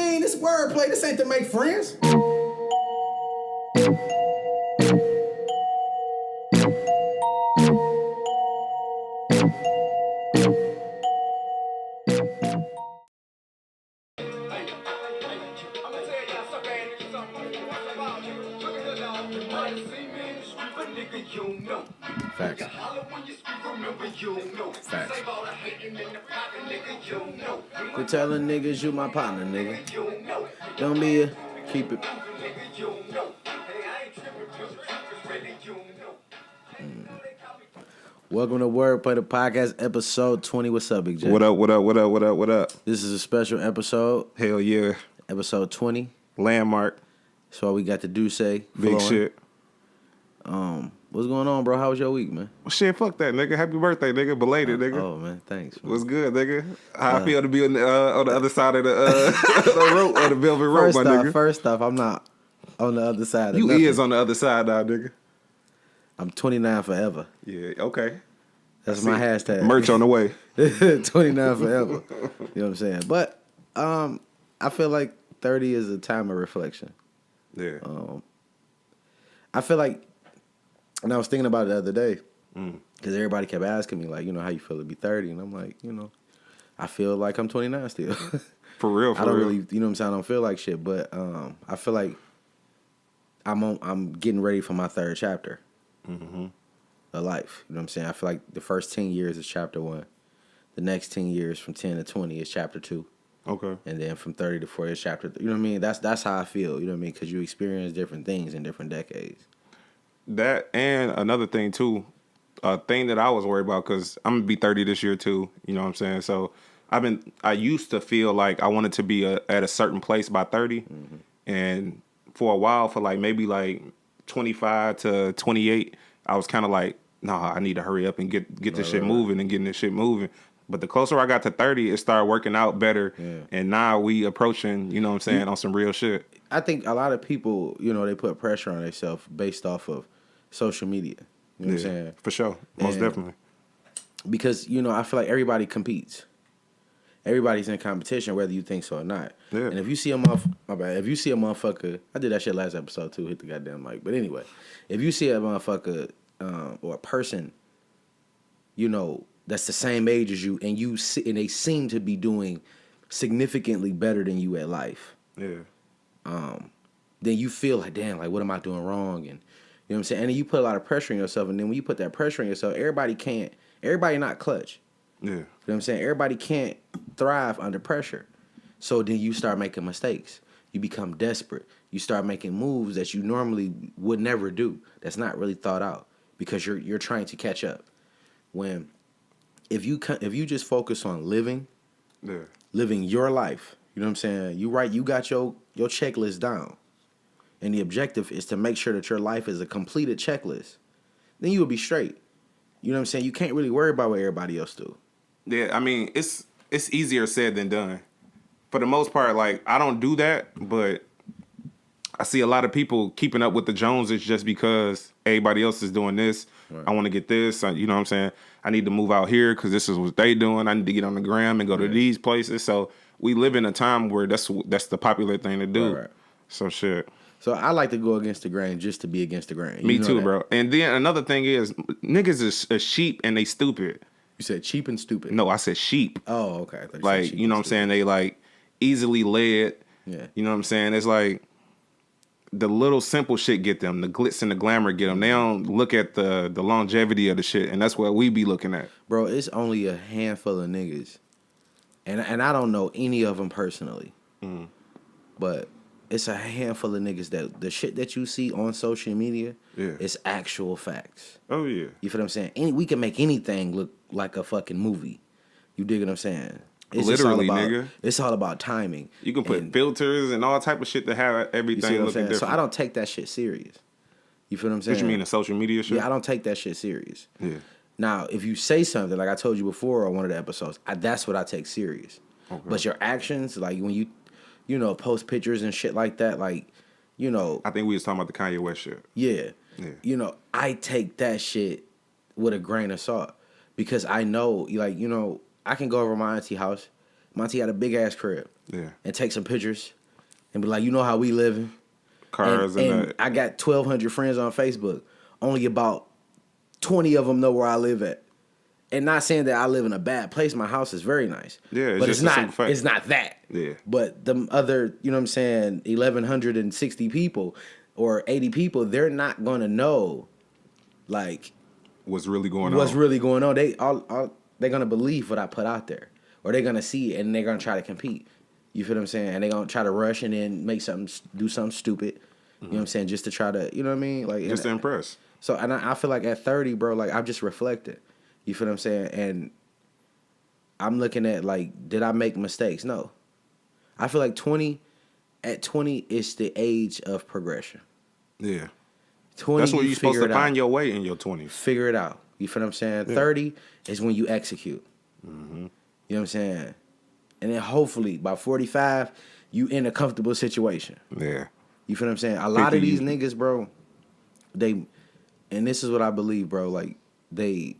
mean? This wordplay. This ain't to make friends. Facts. Facts. Quit telling niggas you my partner, nigga. Don't be a keep it. Welcome to Wordplay the Podcast, episode 20. What's up, Big Jay? What up, what up, what up, what up, what up? This is a special episode. Hell yeah. Episode 20. Landmark. That's why we got the Duce. Big shit. What's going on, bro? How was your week, man? Well, shit, fuck that, nigga. Happy birthday, nigga. Belated, nigga. Oh, man. Thanks, man. What's good, nigga? How I feel to be on the other side of the, the rope, or the velvet rope, my nigga. First off, I'm not on the other side of You nothing. is on the other side now, nigga. I'm 29 forever. Yeah, okay. That's my hashtag. Merch on the way. 29 forever. You know what I'm saying? But I feel like 30 is a time of reflection. Yeah. I feel like, and I was thinking about it the other day, because everybody kept asking me, like, you know, how you feel to be 30? And I'm like, you know, I feel like I'm 29 still. For real, I don't really, you know what I'm saying? I don't feel like shit, but I feel like I'm getting ready for my third chapter of life. You know what I'm saying? I feel like the first 10 years is chapter 1. The next 10 years from 10 to 20 is chapter 2. Okay. And then from 30 to 40 is chapter 3. You know what I mean? That's how I feel. You know what I mean? Because you experience different things in different decades. That, and another thing, too, a thing that I was worried about, because I'm going to be 30 this year, too. You know what I'm saying? So I used to feel like I wanted to be at a certain place by 30. And for a while, for like maybe like 25 to 28, I was kind of like, nah, I need to hurry up and get this shit moving and getting this shit moving. But the closer I got to 30, it started working out better. Yeah. And now we approaching, you know what I'm saying, on some real shit. I think a lot of people, you know, they put pressure on themselves based off of social media. You know what I'm saying? For sure. Most definitely. Because, you know, I feel like everybody competes. Everybody's in competition, whether you think so or not. Yeah. And if you see a motherfucker, I did that shit last episode too, hit the goddamn mic. But anyway, if you see a motherfucker or a person, you know, that's the same age as you, and they seem to be doing significantly better than you at life. Yeah. Then you feel like, damn, like what am I doing wrong? And you know what I'm saying? And then you put a lot of pressure on yourself, and then when you put that pressure on yourself, everybody not clutch. Yeah. You know what I'm saying? Everybody can't thrive under pressure. So then you start making mistakes. You become desperate. You start making moves that you normally would never do. That's not really thought out because you're trying to catch up. When if you just focus on living your life, you know what I'm saying? You got your checklist down. And the objective is to make sure that your life is a completed checklist. Then you will be straight. You know what I'm saying? You can't really worry about what everybody else do. Yeah, I mean, it's easier said than done. For the most part, like, I don't do that, but I see a lot of people keeping up with the Joneses just because everybody else is doing this. Right. I want to get this. You know what I'm saying? I need to move out here because this is what they doing. I need to get on the gram and go to these places. So we live in a time where that's the popular thing to do. Right. So shit. So I like to go against the grain just to be against the grain. Me too, bro. And then another thing is, niggas is a sheep and they stupid. You said cheap and stupid? No, I said sheep. Oh, okay. Like, you know what I'm saying? They like easily led. Yeah. You know what I'm saying? It's like the little simple shit get them. The glitz and the glamour get them. They don't look at the longevity of the shit, and that's what we be looking at. Bro, it's only a handful of niggas. And I don't know any of them personally. But it's a handful of niggas that the shit that you see on social media is actual facts. Oh, yeah. You feel what I'm saying? We can make anything look like a fucking movie. You dig what I'm saying? It's literally, nigga. It's all about timing. You can put filters and all type of shit to have everything looking different. So I don't take that shit serious. You feel what I'm saying? What you mean, the social media shit? Yeah, I don't take that shit serious. Yeah. Now, if you say something, like I told you before on one of the episodes, that's what I take serious. Okay. But your actions, like when you know, post pictures and shit like that, like, you know. I think we was talking about the Kanye West shit. Yeah. You know, I take that shit with a grain of salt because I know, like, you know, I can go over my auntie house. Monty had a big ass crib. Yeah. And take some pictures and be like, you know how we living. Cars and I got 1,200 friends on Facebook. Only about 20 of them know where I live at. And not saying that I live in a bad place. My house is very nice. Yeah, it's but just it's not that. Yeah. But the other, you know what I'm saying, 1,160 people or 80 people, they're not going to know, like, what's really going on. They're going to believe what I put out there. Or they're going to see it and they're going to try to compete. You feel what I'm saying? And they're going to try to rush and then do something stupid. You know what I'm saying? Just to try to, you know what I mean? Like just to impress. So, and I feel like at 30, bro, like, I've just reflected. You feel what I'm saying? And I'm looking at, like, did I make mistakes? No. I feel like at 20 is the age of progression. Yeah. 20, that's where you're supposed to find your way in your 20s. Figure it out. You feel what I'm saying? Yeah. 30 is when you execute. Mm-hmm. You know what I'm saying? And then hopefully by 45, you in a comfortable situation. Yeah. You feel what I'm saying? A lot of these niggas, bro, and this is what I believe, bro, like, they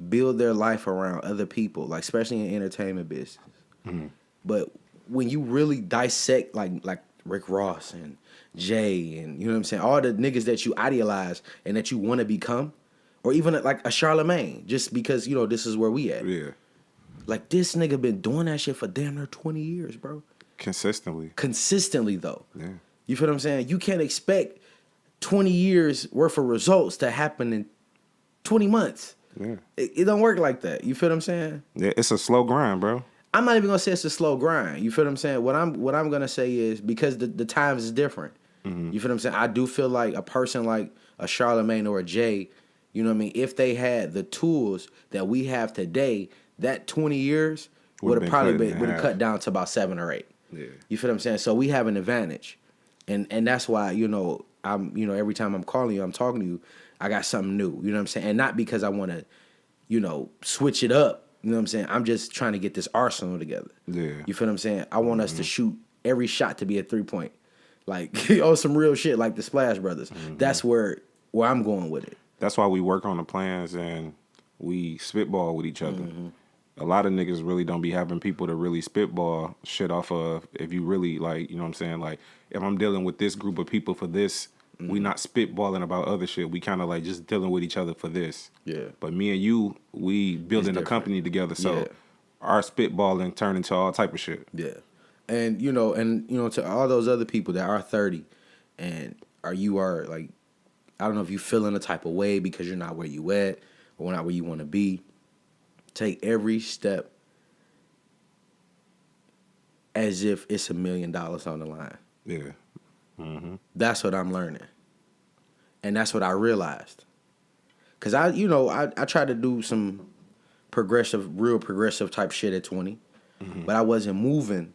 build their life around other people, like, especially in entertainment business. Mm-hmm. But when you really dissect, like Rick Ross and Jay and, you know what I'm saying, all the niggas that you idealize and that you want to become, or even like a Charlemagne, just because, you know, this is where we at. Yeah. Like, this nigga been doing that shit for damn near 20 years, bro. Consistently, though. Yeah. You feel what I'm saying? You can't expect 20 years worth of results to happen in 20 months. Yeah. It don't work like that. You feel what I'm saying? Yeah, it's a slow grind, bro. I'm not even gonna say it's a slow grind. You feel what I'm saying? What I'm gonna say is, because the times is different. Mm-hmm. You feel what I'm saying? I do feel like a person like a Charlemagne or a Jay, you know what I mean, if they had the tools that we have today, that 20 years would have probably would have cut down to about 7 or 8. Yeah. You feel what I'm saying? So we have an advantage. And that's why, you know, every time I'm calling you, I'm talking to you, I got something new. You know what I'm saying? And not because I want to, you know, switch it up. You know what I'm saying? I'm just trying to get this arsenal together. Yeah. You feel what I'm saying? I want us to shoot every shot to be a 3-point. Like, oh, some real shit like the Splash Brothers. Mm-hmm. That's where I'm going with it. That's why we work on the plans and we spitball with each other. Mm-hmm. A lot of niggas really don't be having people to really spitball shit off of. If you really, like, you know what I'm saying? Like, if I'm dealing with this group of people for this, we not spitballing about other shit. We kind of like just dealing with each other for this. Yeah. But me and you, we building a company together. So our spitballing turn into all type of shit. Yeah. And you know, to all those other people that are 30 and you are like, I don't know if you feeling a type of way because you're not where you at or not where you want to be. Take every step as if it's $1 million on the line. Yeah. Mm-hmm. That's what I'm learning. And that's what I realized. Because I tried to do some real progressive type shit at 20. Mm-hmm. But I wasn't moving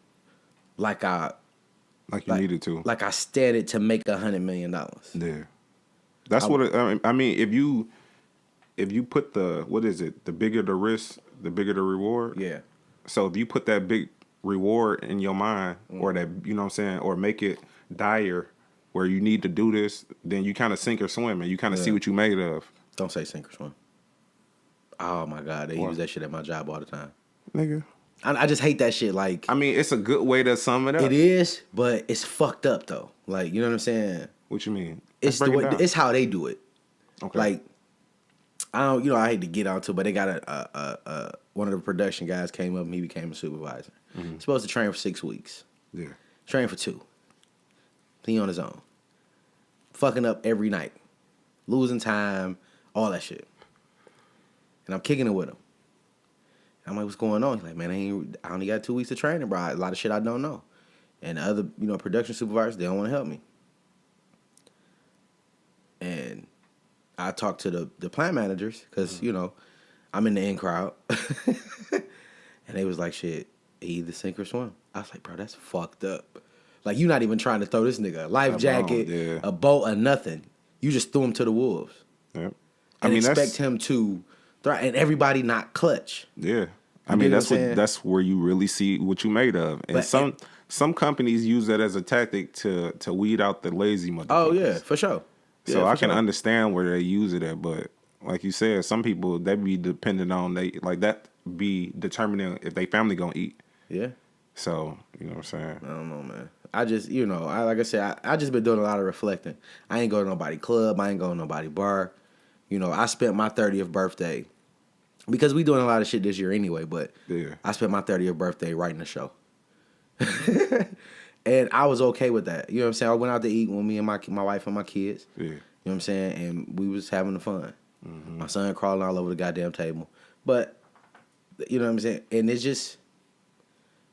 like you needed to. Like I started to make $100 million. Yeah. That's I mean, if you put the bigger the risk, the bigger the reward. Yeah. So if you put that big reward in your mind, or that, you know what I'm saying, or make it dire where you need to do this, then you kind of sink or swim and you kind of see what you made of. Don't say sink or swim. Oh my God, they use that shit at my job all the time. Nigga. I just hate that shit. Like, I mean, it's a good way to sum it up. It is, but it's fucked up though. Like, you know what I'm saying? What you mean? It's the way, it's how they do it. Okay. Like, I hate to get onto it, but they got one of the production guys came up and he became a supervisor. Mm-hmm. Supposed to train for 6 weeks. Yeah. Train for 2. He on his own. Fucking up every night. Losing time, all that shit. And I'm kicking it with him. I'm like, what's going on? He's like, man, I only got 2 weeks of training, bro. A lot of shit I don't know. And the other, production supervisors, they don't want to help me. And I talked to the plant managers because, I'm in the in crowd. And they was like, shit, either sink or swim. I was like, bro, that's fucked up. Like, you're not even trying to throw this nigga a life jacket, a boat, or nothing. You just threw him to the wolves. Yep. And expect him to thrive. And everybody not clutch. Yeah. I mean, that's where you really see what you made of. And some companies use that as a tactic to weed out the lazy motherfuckers. Oh, yeah, for sure. So I can understand where they use it at, but like you said, some people, they be dependent on that be determining if they family gonna eat. Yeah. So, you know what I'm saying? I don't know, man. I just, like I said, I just been doing a lot of reflecting. I ain't go to nobody club. I ain't go to nobody bar. I spent my 30th birthday because we doing a lot of shit this year anyway. But Yeah. I spent my 30th birthday writing a show, and I was okay with that. You know what I'm saying? I went out to eat with me and my wife and my kids. Yeah. You know what I'm saying? And we was having the fun. Mm-hmm. My son crawling all over the goddamn table, but you know what I'm saying? And it's just.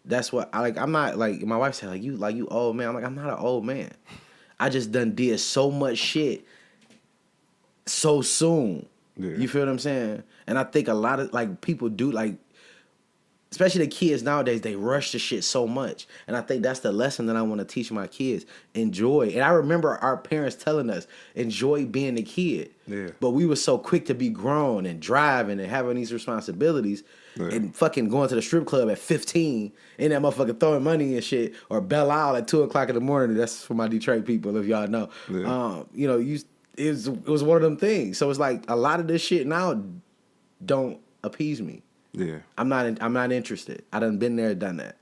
That's what I like. I'm not like my wife said. You old man. I'm like, I'm not an old man. I just done did so much shit so soon. Yeah. You feel what I'm saying? And I think a lot of like people do like, especially the kids nowadays. They rush the shit so much, and I think that's the lesson that I want to teach my kids. Enjoy. And I remember our parents telling us, enjoy being a kid. Yeah. But we were so quick to be grown and driving and having these responsibilities. Yeah. And fucking going to the strip club at 15 and that motherfucker throwing money and shit, or Belle Isle at 2 o'clock in the morning. That's for my Detroit people, if y'all know. Yeah. It was one of them things. So it's like a lot of this shit now don't appease me. Yeah. I'm not interested. I done been there, done that,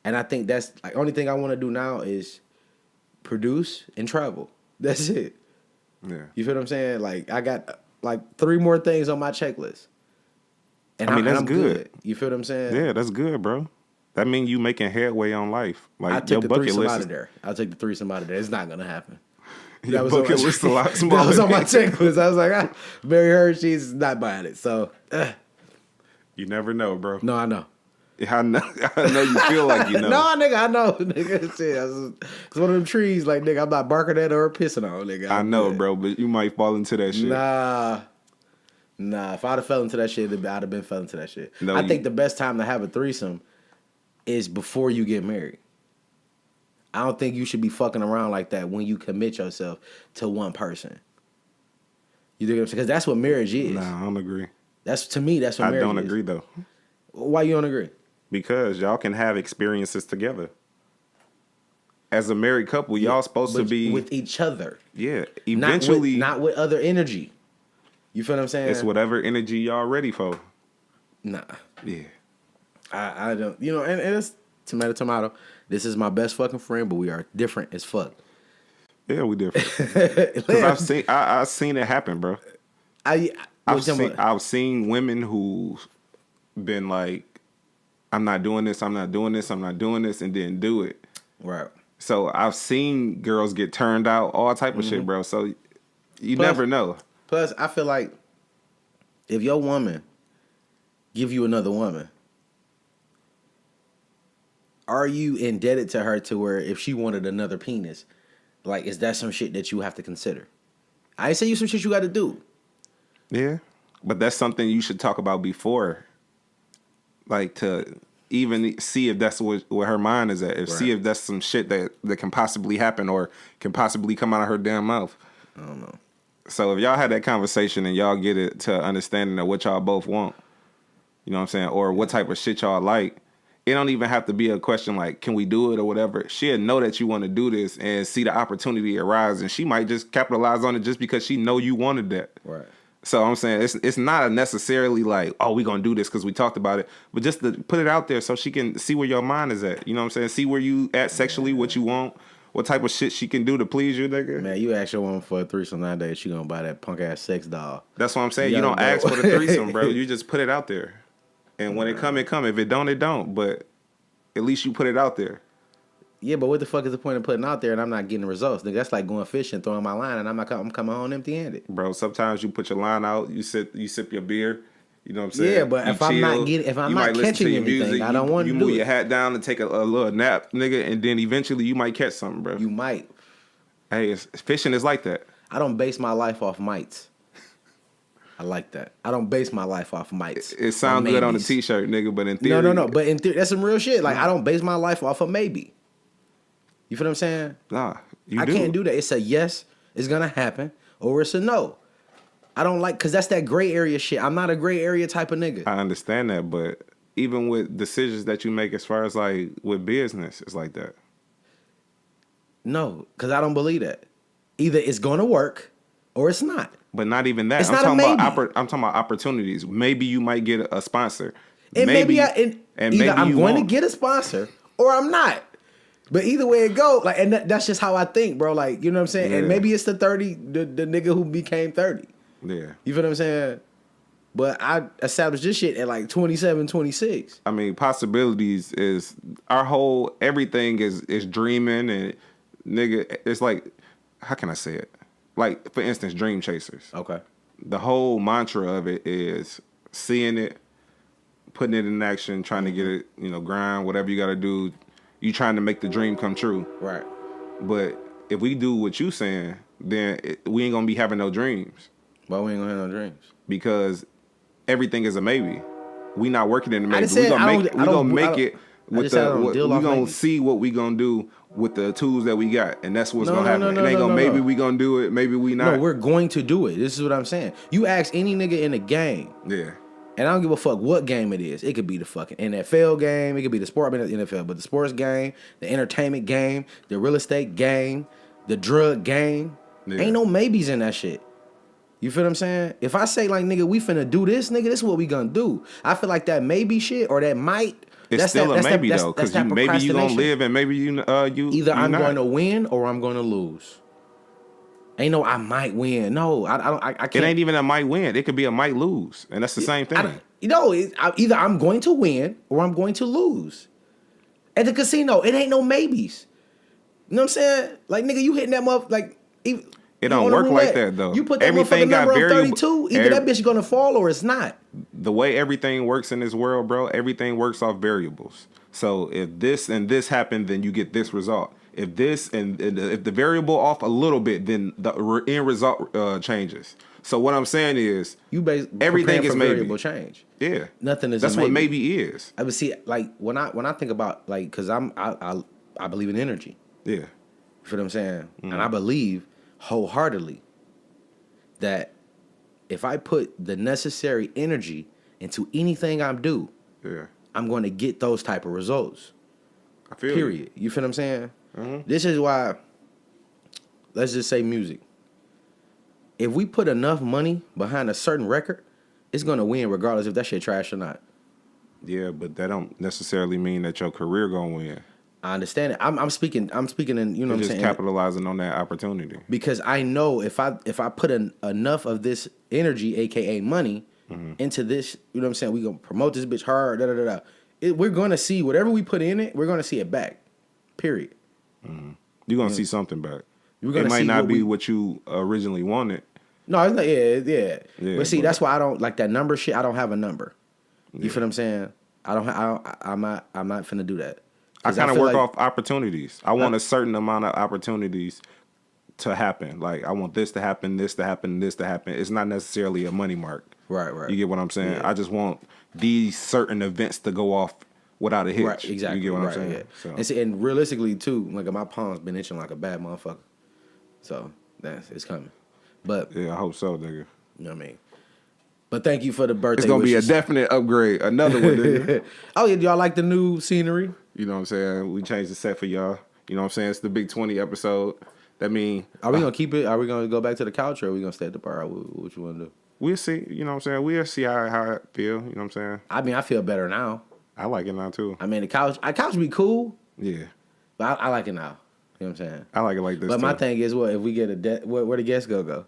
and I think that's like only thing I want to do now is produce and travel. That's it. Yeah. You feel what I'm saying? Like I got like 3 more things on my checklist. And I mean, that's I'm good. You feel what I'm saying? Yeah, that's good, bro. That means you making headway on life. Like I your took the bucket threesome list out is, of there. I'll take the threesome out of there. It's not gonna happen. your bucket list a lot smaller. That was on my checklist. I was like, Mary Hershey's is not buying it. So You never know, bro. no, I know. I know you feel like you know. No, nigga, I know, nigga. It's one of them trees, like nigga, I'm not barking at or pissing on, nigga. I know, bro, but you might fall into that shit. Nah. If I'd have fell into that shit, I'd have been fell into that shit. No, I think the best time to have a threesome is before you get married. I don't think you should be fucking around like that when you commit yourself to one person. You dig what I'm saying? Because that's what marriage is. Nah, I don't agree. To me, that's what I marriage is. don't agree, though. Why you don't agree? Because y'all can have experiences together. As a married couple, y'all supposed to be with each other. Yeah, eventually. Not with other energy. You feel what I'm saying? It's whatever energy y'all ready for. Nah. Yeah. I don't, and it's tomato. This is my best fucking friend, but we are different as fuck. Yeah, we different. Because I've seen it happen, bro. I've seen women who've been like, I'm not doing this, I'm not doing this, I'm not doing this, and didn't do it. Right. So I've seen girls get turned out, all type of shit, bro. So you never know. Plus, I feel like if your woman give you another woman, are you indebted to her to where if she wanted another penis, like, is that some shit that you have to consider? I ain't say you some shit you got to do. Yeah, but that's something you should talk about before, like to even see if that's where her mind is at. See if that's some shit that can possibly happen or can possibly come out of her damn mouth. I don't know. So if y'all had that conversation and y'all get it to understanding of what y'all both want, you know what I'm saying, or what type of shit y'all like, it don't even have to be a question like, can we do it or whatever. She'll know that you want to do this and see the opportunity arise, and she might just capitalize on it just because she know you wanted that. Right. So I'm saying it's not necessarily like, oh, we gonna do this because we talked about it, but just to put it out there so she can see where your mind is at. You know what I'm saying? See where you at sexually, what you want, what type of shit she can do to please you, nigga. Man, you ask your woman for a threesome nowadays, she gonna buy that punk ass sex doll. That's what I'm saying. You don't ask for the threesome, bro. You just put it out there, and when it come, it come. If it don't, it don't. But at least you put it out there. Yeah, but what the fuck is the point of putting out there and I'm not getting the results? Nigga, that's like going fishing, throwing my line, and I'm coming home empty-handed. Bro, sometimes you put your line out, you sip your beer, you know what I'm saying? Yeah, but if I'm not catching anything, music, I don't want to do it. You move your hat down and take a little nap, nigga, and then eventually you might catch something, bro. You might. Hey, fishing is like that. I don't base my life off mites. I like that. I don't base my life off mites. It sounds good on a t-shirt, nigga, but in theory... No. But in theory, that's some real shit. Like, I don't base my life off a maybe. You feel what I'm saying? Nah, I can't do that. It's a yes, it's gonna happen, or it's a no. I don't like, because that's that gray area shit. I'm not a gray area type of nigga. I understand that, but even with decisions that you make as far as like with business, it's like that. No, because I don't believe that. Either it's gonna work or it's not. But not even that. It's not a maybe. I'm talking about opportunities. Maybe you might get a sponsor. And maybe either I'm going to get a sponsor or I'm not. But either way it go, like, and that's just how I think, bro. Like, you know what I'm saying? Yeah. And maybe it's the nigga who became 30. Yeah. You feel what I'm saying? But I established this shit at like 27, 26. I mean, possibilities is everything is dreaming and nigga. It's like, how can I say it? Like, for instance, dream chasers. Okay. The whole mantra of it is seeing it, putting it in action, trying to get it, grind, whatever you got to do. You trying to make the dream come true. Right. But if we do what you saying, then we ain't gonna be having no dreams. Why we ain't gonna have no dreams? Because everything is a maybe. We not working in the maybe. We gonna make it with we gonna see what we gonna do with the tools that we got, and that's what's gonna happen. It ain't gonna maybe we gonna do it, maybe we not. No, we're going to do it. This is what I'm saying. You ask any nigga in a game. Yeah. And I don't give a fuck what game it is. It could be the fucking NFL game. It could be the sport, I mean, the NFL, but the sports game, the entertainment game, the real estate game, the drug game. Yeah. Ain't no maybes in that shit. You feel what I'm saying? If I say, like, nigga, we finna do this, nigga, this is what we gonna do. I feel like that maybe shit or that might. It's still a maybe, though, because maybe you gonna live and maybe you either I'm going to win or I'm going to lose. Ain't no I might win. No, I can't. It ain't even a might win. It could be a might lose, and that's the same thing. Either I'm going to win or I'm going to lose. At the casino, it ain't no maybes. You know what I'm saying? Like, nigga, you hitting that motherfucker, like... It don't work like that, though. You put that motherfucking number on 32, either that bitch gonna fall or it's not. The way everything works in this world, bro, everything works off variables. So if this and this happen, then you get this result. If this and if the variable off a little bit, then the end result changes. So what I'm saying is, everything is maybe variable change. Yeah, nothing is. That's what maybe is. I would see, like, when I think about, like, because I believe in energy. Yeah, you feel what I'm saying? Mm-hmm. And I believe wholeheartedly that if I put the necessary energy into anything I do, I'm going to get those type of results. I feel period. You feel what I'm saying? Mm-hmm. This is why, let's just say music. If we put enough money behind a certain record, it's going to win regardless if that shit trash or not. Yeah, but that don't necessarily mean that your career going to win. I understand it. I'm speaking in, you know what I'm saying? Just capitalizing on that opportunity. Because I know if I put enough of this energy, aka money, into this, you know what I'm saying? We're going to promote this bitch hard, we're going to see whatever we put in it, we're going to see it back. Period. Mm-hmm. You're going to see something back. It might not be what you originally wanted. No, it's not, yeah. But see, that's why I don't like that number shit. I don't have a number. You feel what I'm saying? I'm not finna do that. I kind of work off opportunities. I want a certain amount of opportunities to happen. Like, I want this to happen, this to happen, this to happen. It's not necessarily a money mark. Right. You get what I'm saying? Yeah. I just want these certain events to go off without a hitch. Right, exactly. You get what I'm saying? Yeah. So. And realistically, too, like, my palm's been itching like a bad motherfucker. So, it's coming. But yeah, I hope so, nigga. You know what I mean? But thank you for the birthday It's going to be a wishes. definite upgrade. Another one, nigga. Oh, yeah, y'all like the new scenery? You know what I'm saying? We changed the set for y'all. You know what I'm saying? It's the Big 20 episode. That mean... Are we going to keep it? Are we going to go back to the couch or are we going to stay at the bar? What you want to do? We'll see. You know what I'm saying? We'll see how it feel. You know what I'm saying? I mean, I feel better now. I like it now, too. I mean, the couch be cool. Yeah. But I like it now. You know what I'm saying? I like it like this, But my thing is, if we get where the guests go?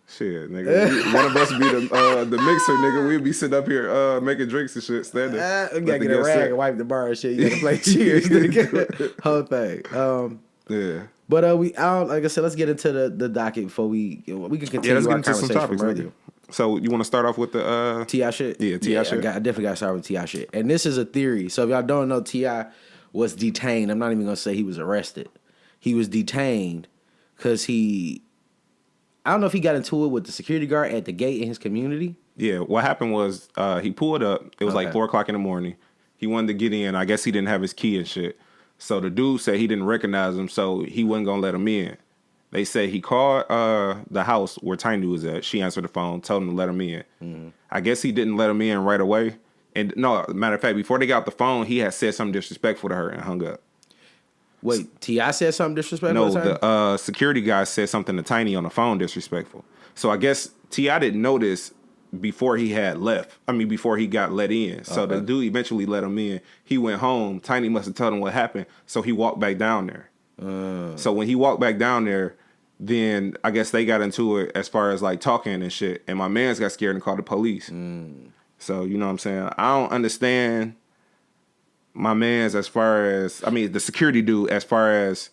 Shit, nigga. One of us be the mixer, nigga. We'll be sitting up here making drinks and shit, standing. We gotta get a rag and wipe the bar and shit. You gotta play cheers, nigga. Whole thing. Yeah. But like I said, let's get into the docket before we can continue let's our get into some conversation topics, from earlier. So you want to start off with the T.I. shit? Yeah, T.I. shit. I definitely got to start with T.I. shit. And this is a theory. So if y'all don't know, T.I. was detained. I'm not even going to say he was arrested. He was detained because I don't know if he got into it with the security guard at the gate in his community. Yeah, what happened was he pulled up. It was like 4 o'clock in the morning. He wanted to get in. I guess he didn't have his key and shit. So the dude said he didn't recognize him, so he wasn't going to let him in. They said he called the house where Tiny was at. She answered the phone, told him to let him in. Mm-hmm. I guess he didn't let him in right away. And no, matter of fact, before they got off the phone, he had said something disrespectful to her and hung up. Wait, T.I. said something disrespectful? No, the security guy said something to Tiny on the phone disrespectful. So I guess T.I. didn't notice before he had left. I mean, before he got let in. So the dude eventually let him in. He went home. Tiny must have told him what happened. So he walked back down there. So when he walked back down there, then I guess they got into it as far as like talking and shit. And my man's got scared and called the police. So, you know what I'm saying? I don't understand my man's as far as, I mean, the security dude as far as,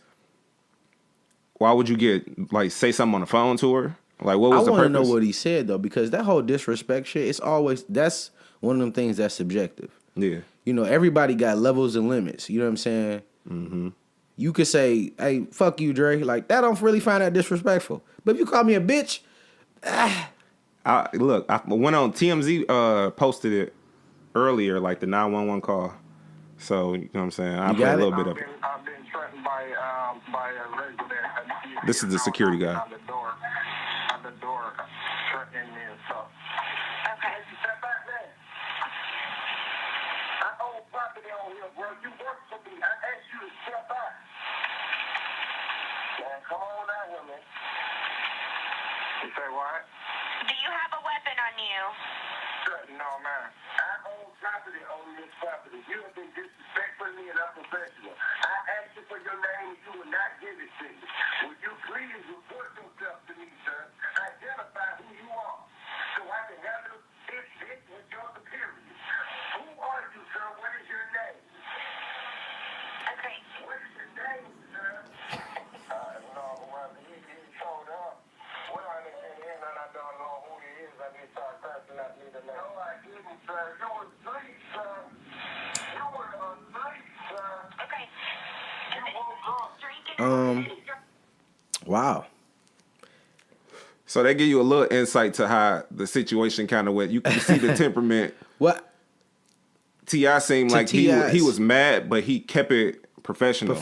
why would you get, like, say something on the phone to her? Like, what was the purpose? I want to know what he said, though, because that whole disrespect shit, it's always, that's one of them things that's subjective. Yeah. You know, everybody got levels and limits. You know what I'm saying? Mm-hmm. You could say, hey, fuck you, Dre. Like, that don't really find that disrespectful. But if you call me a bitch, I went on TMZ, posted it earlier, like the 911 call. So, you know what I'm saying? I played a little bit of it. I've been threatened by a resident. This is the security guy. On the door, threatening me and stuff. Okay. Step back there. I own property on here, bro. You work for me. I asked you to step back. Man, come on out here, man. You say what? Do you have a weapon on you? No, man. I own property on this property. You have been disrespectful to me and unprofessional. I asked you for your name and you would not give it to me. Would you please report yourself to me, sir? Identify who you are so I can handle this with your superiors. Who are you, sir? What is your name? Okay. What is your name, sir? No, well, he showed up. Well, I didn't get in and I don't know who he is. I need to start cursing at me tonight. No, I didn't, sir. You were asleep, sir. You were asleep, sir. Okay. You woke up. wow. So they give you a little insight to how the situation kind of went. You can see the temperament. What? T.I. seemed like he was mad, but he kept it professional.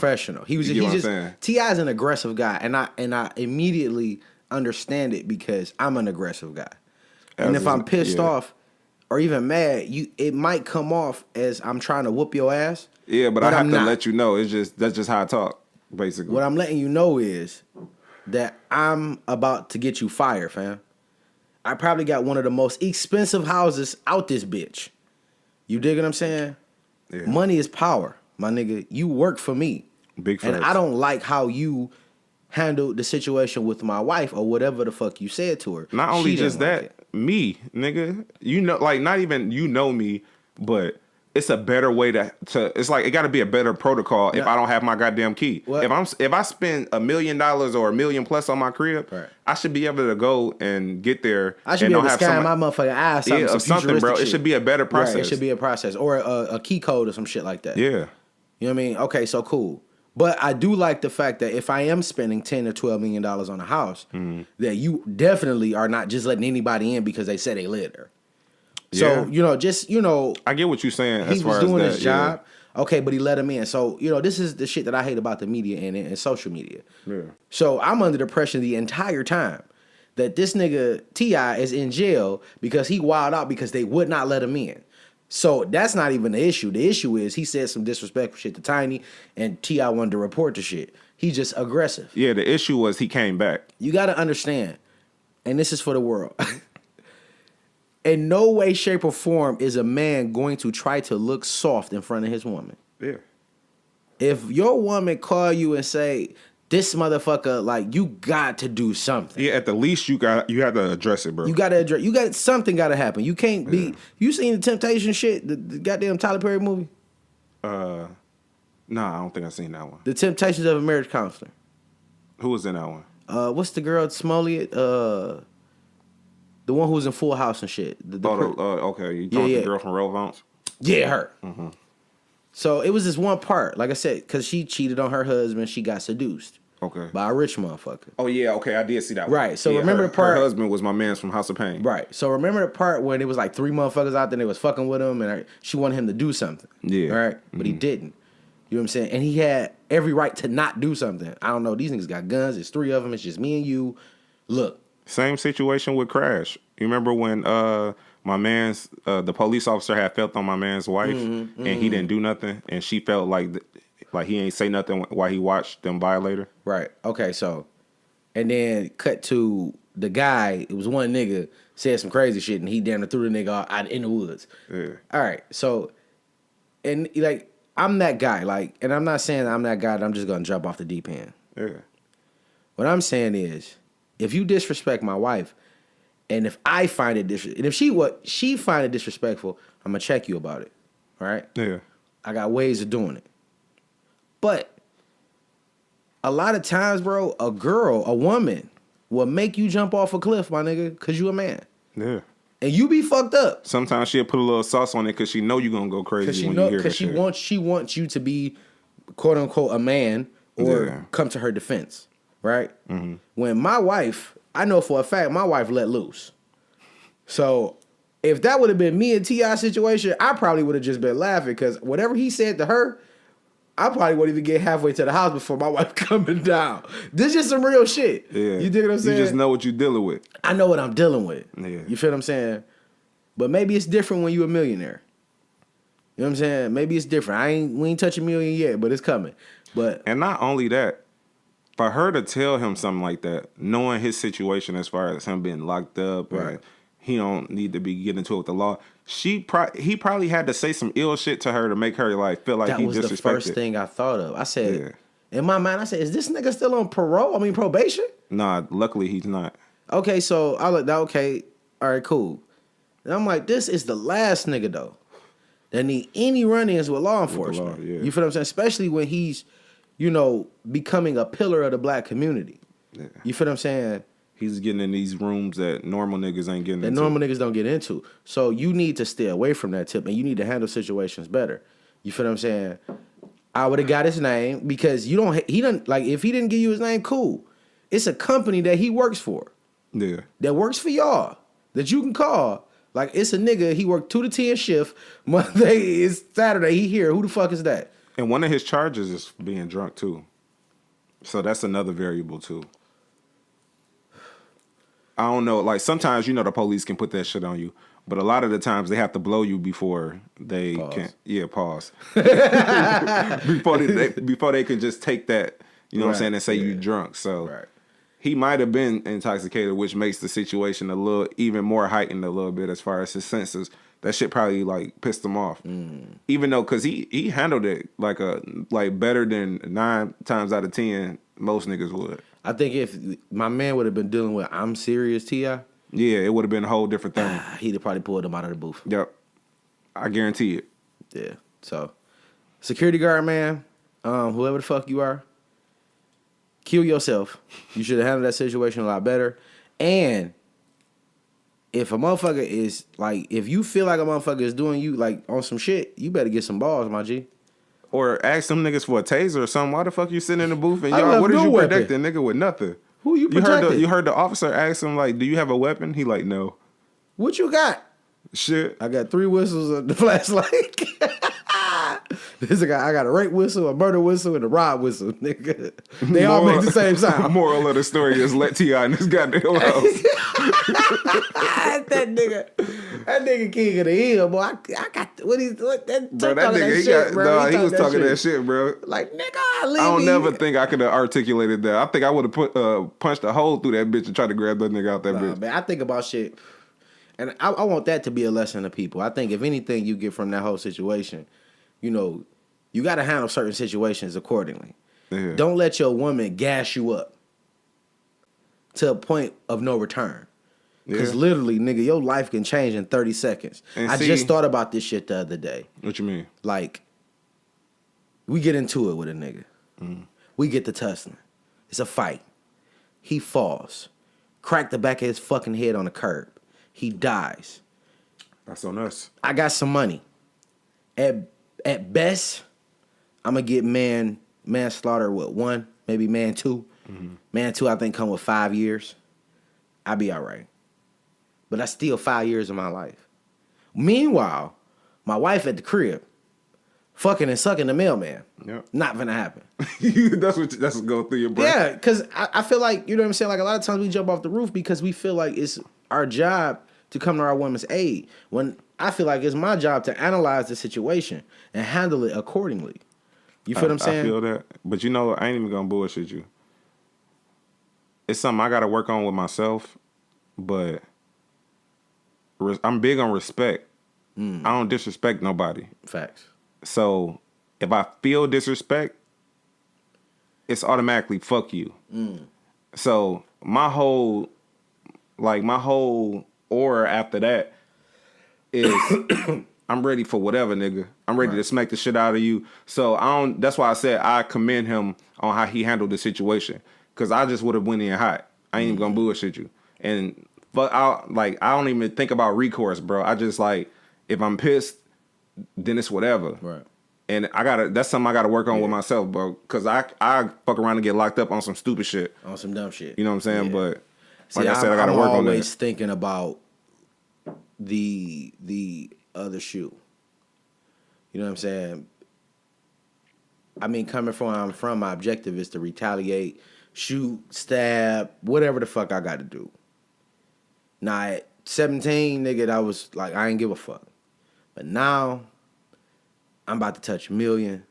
He was. You He's get what I'm saying? T.I. is an aggressive guy, and I immediately understand it because I'm an aggressive guy. And if I'm pissed off or even mad, it might come off as I'm trying to whoop your ass. Yeah, but I have to let you know. That's just how I talk, basically. What I'm letting you know is that I'm about to get you fired, fam. I probably got one of the most expensive houses out this bitch. You dig what I'm saying? Yeah. Money is power, my nigga. You work for me. Big facts. And I don't like how you handled the situation with my wife or whatever the fuck you said to her. Not only just that, me, nigga. You know, like, not even you know me, but it's a better way to it's like it got to be a better protocol if I don't have my goddamn key. What? If I spend $1 million or $1 million plus on my crib, right, I should be able to go and get there. I should be able to scan my motherfucking ass. Something, bro. Shit. It should be a better process. Right, it should be a process or a key code or some shit like that. Yeah. You know what I mean? Okay, so cool. But I do like the fact that if I am spending $10 or $12 million on a house, that you definitely are not just letting anybody in because they said they live there. So, I get what you're saying. He was doing his job. Yeah. Okay, but he let him in. So, this is the shit that I hate about the media and social media. Yeah. So I'm under the pressure the entire time that this nigga T.I. is in jail because he wilded out because they would not let him in. So that's not even the issue. The issue is he said some disrespectful shit to Tiny and T.I. wanted to report the shit. He's just aggressive. Yeah, the issue was he came back. You got to understand, and this is for the world. In no way, shape, or form is a man going to try to look soft in front of his woman. Yeah. If your woman call you and say, this motherfucker, like, you got to do something. Yeah, at the least you have to address it, bro. You got to address. Something got to happen. You can't be. You seen the Temptation shit, the goddamn Tyler Perry movie? No, I don't think I've seen that one. The Temptations of a Marriage Counselor. Who was in that one? What's the girl Smollett? The one who was in Full House and shit. Okay. You talking the girl from Roll Bounce? Yeah, her. Mm-hmm. So it was this one part, like I said, because she cheated on her husband. She got seduced. Okay. By a rich motherfucker. Oh, yeah. Okay, I did see that one. Right. So remember the part. Her husband was my man's from House of Pain. Right. So remember the part when it was like 3 motherfuckers out there and they was fucking with him and she wanted him to do something. Yeah. Right? But he didn't. You know what I'm saying? And he had every right to not do something. I don't know. These niggas got guns. It's 3 of them. It's just me and you. Look. Same situation with Crash. You remember when my man's the police officer had felt on my man's wife and he didn't do nothing and she felt like he ain't say nothing while he watched them violate her? Right. Okay, so and then cut to the guy, it was one nigga, said some crazy shit, and he damn near threw the nigga out in the woods. Yeah. All right, so, and like, I'm that guy, like, and I'm not saying I'm that guy that I'm just gonna jump off the deep end. Yeah. What I'm saying is, if you disrespect my wife, and if I find it and if she find it disrespectful, I'm gonna check you about it. All right? Yeah. I got ways of doing it. But a lot of times, bro, a woman will make you jump off a cliff, my nigga, because you a man. Yeah. And you be fucked up. Sometimes she'll put a little sauce on it because she know you're going to go crazy when you hear that shit. Because she wants you to be, quote unquote, a man or come to her defense, right? Mm-hmm. When my wife, I know for a fact, my wife let loose. So if that would have been me and T.I. situation, I probably would have just been laughing because whatever he said to her, I probably wouldn't even get halfway to the house before my wife coming down. This is just some real shit. Yeah. You dig what I'm saying? You just know what you're dealing with. I know what I'm dealing with. Yeah. You feel what I'm saying? But maybe it's different when you a millionaire. You know what I'm saying? Maybe it's different. We ain't touched a million yet, but it's coming. And not only that, for her to tell him something like that, knowing his situation as far as him being locked up, right. and he don't need to be getting into it with the law. He probably had to say some ill shit to her to make her like feel like he disrespected. That was the first thing I thought of. I said, in my mind, I said, is this nigga still on parole? I mean, probation? Nah, luckily he's not. Okay, so I looked, okay, all right, cool. And I'm like, this is the last nigga, though, that need any run-ins with law enforcement. With the law, yeah. You feel what I'm saying? Especially when he's, becoming a pillar of the black community. Yeah. You feel what I'm saying? He's getting in these rooms that normal niggas ain't getting into. That normal niggas don't get into. So you need to stay away from that tip, and you need to handle situations better. You feel what I'm saying? I would have got his name because he doesn't, like, if he didn't give you his name, cool. It's a company that he works for. Yeah. That works for y'all. That you can call. Like, it's a nigga, he worked 2 to 10 shift. Monday is Saturday, he here. Who the fuck is that? And one of his charges is being drunk, too. So that's another variable, too. I don't know. Like, sometimes, the police can put that shit on you. But a lot of the times, they have to blow you before they can... Yeah, pause. before they can just take that, what I'm saying, and say you drunk. So he might have been intoxicated, which makes the situation a little even more heightened a little bit as far as his senses. That shit probably, like, pissed him off. Even though, because he handled it like better than 9 times out of 10 most niggas would. I think if my man would have been dealing with I'm serious T.I. Yeah, it would have been a whole different thing. He'd have probably pulled him out of the booth. Yep. I guarantee it. Yeah. So, security guard, man, whoever the fuck you are, kill yourself. You should have handled that situation a lot better. And if a motherfucker is, like, if you feel like a motherfucker is doing you, like, on some shit, you better get some balls, my G. Or ask them niggas for a taser or something. Why the fuck you sitting in the booth and y'all, what is you protecting, nigga, with nothing? Who you protecting? You heard the officer ask him, like, do you have a weapon? He like, no. What you got? Shit. I got 3 whistles and the flashlight. This guy, I got a rape whistle, a murder whistle, and a rob whistle, nigga. They all make the same sound. Moral of the story is let T.I. in this goddamn house. that nigga king of the hill, boy. I got that. Bro, that nigga, he was talking that shit, bro. Like, nigga, I don't never think I could have articulated that. I think I would have punched a hole through that bitch and tried to grab that nigga out that bitch. Man, I think about shit, and I want that to be a lesson to people. I think if anything you get from that whole situation, you got to handle certain situations accordingly. Yeah. Don't let your woman gas you up to a point of no return. Because literally, nigga, your life can change in 30 seconds. I just thought about this shit the other day. What you mean? Like, we get into it with a nigga. We get to tussling. It's a fight. He falls. Crack the back of his fucking head on the curb. He dies. That's on us. I got some money. At best, I'm going to get manslaughter with 1, maybe man 2. Man 2, I think, come with 5 years. I'll be all right. But that's still 5 years of my life. Meanwhile, my wife at the crib, fucking and sucking the mailman. Yep. Not gonna happen. that's what go through your brain. Yeah, because I feel like, you know what I'm saying? Like, a lot of times we jump off the roof because we feel like it's our job to come to our woman's aid. When I feel like it's my job to analyze the situation and handle it accordingly. You feel what I'm saying? I feel that. But I ain't even gonna bullshit you. It's something I gotta work on with myself. but I'm big on respect. Mm. I don't disrespect nobody. Facts. So if I feel disrespect, it's automatically fuck you. Mm. So my whole aura after that is I'm ready for whatever, nigga. I'm ready to smack the shit out of you. So that's why I said I commend him on how he handled the situation. Cause I just would have went in hot. I ain't even gonna bullshit you. And I don't even think about recourse, bro. I just if I'm pissed, then it's whatever. Right. And that's something I gotta work on with myself, bro. Cause I fuck around and get locked up on some stupid shit. On some dumb shit. You know what I'm saying? Yeah. But See, like I said, I gotta work on that. I'm always thinking about the other shoe. You know what I'm saying? I mean, coming from where I'm from, my objective is to retaliate, shoot, stab, whatever the fuck I got to do. Now, at 17, nigga, I was like, I ain't give a fuck. But now, I'm about to touch millions.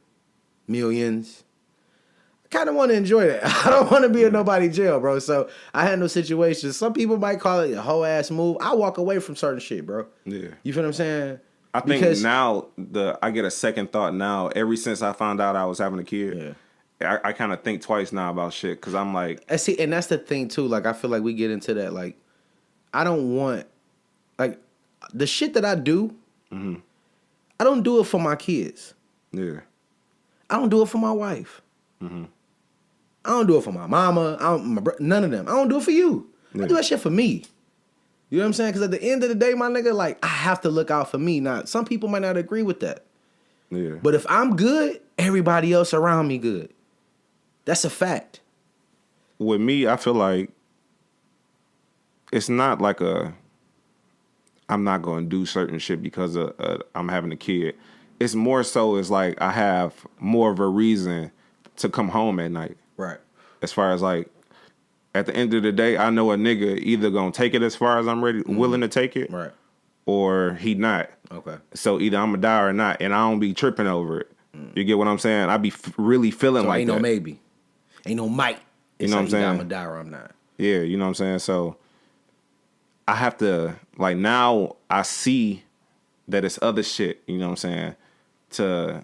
I kind of want to enjoy that. I don't want to be in nobody's jail, bro. So I handle situations. Some people might call it a whole ass move. I walk away from certain shit, bro. Yeah. You feel what I'm saying? I think now I get a second thought now. Ever since I found out I was having a kid, I kind of think twice now about shit because I'm like, and that's the thing too. Like I feel like we get into that. Like I don't want the shit that I do. mm-hmm. I don't do it for my kids. Yeah. I don't do it for my wife. Mm-hmm. I don't do it for my mama. None of them. I don't do it for you. Yeah. I do that shit for me. You know what I'm saying? Because at the end of the day, my nigga, I have to look out for me. Now, some people might not agree with that. Yeah. But if I'm good, everybody else around me good. That's a fact. With me, I feel like it's not like I'm not going to do certain shit because I'm having a kid. It's more so it's like I have more of a reason to come home at night. Right. As far as at the end of the day, I know a nigga either gonna take it as far as I'm willing to take it, right, or he not. Okay. So either I'm gonna die or not, and I don't be tripping over it. You get what I'm saying? I be really feeling so like ain't that. No maybe, ain't no might. You know what I'm saying? I'm gonna die or I'm not. Yeah, you know what I'm saying. So I have to now I see that it's other shit. You know what I'm saying? To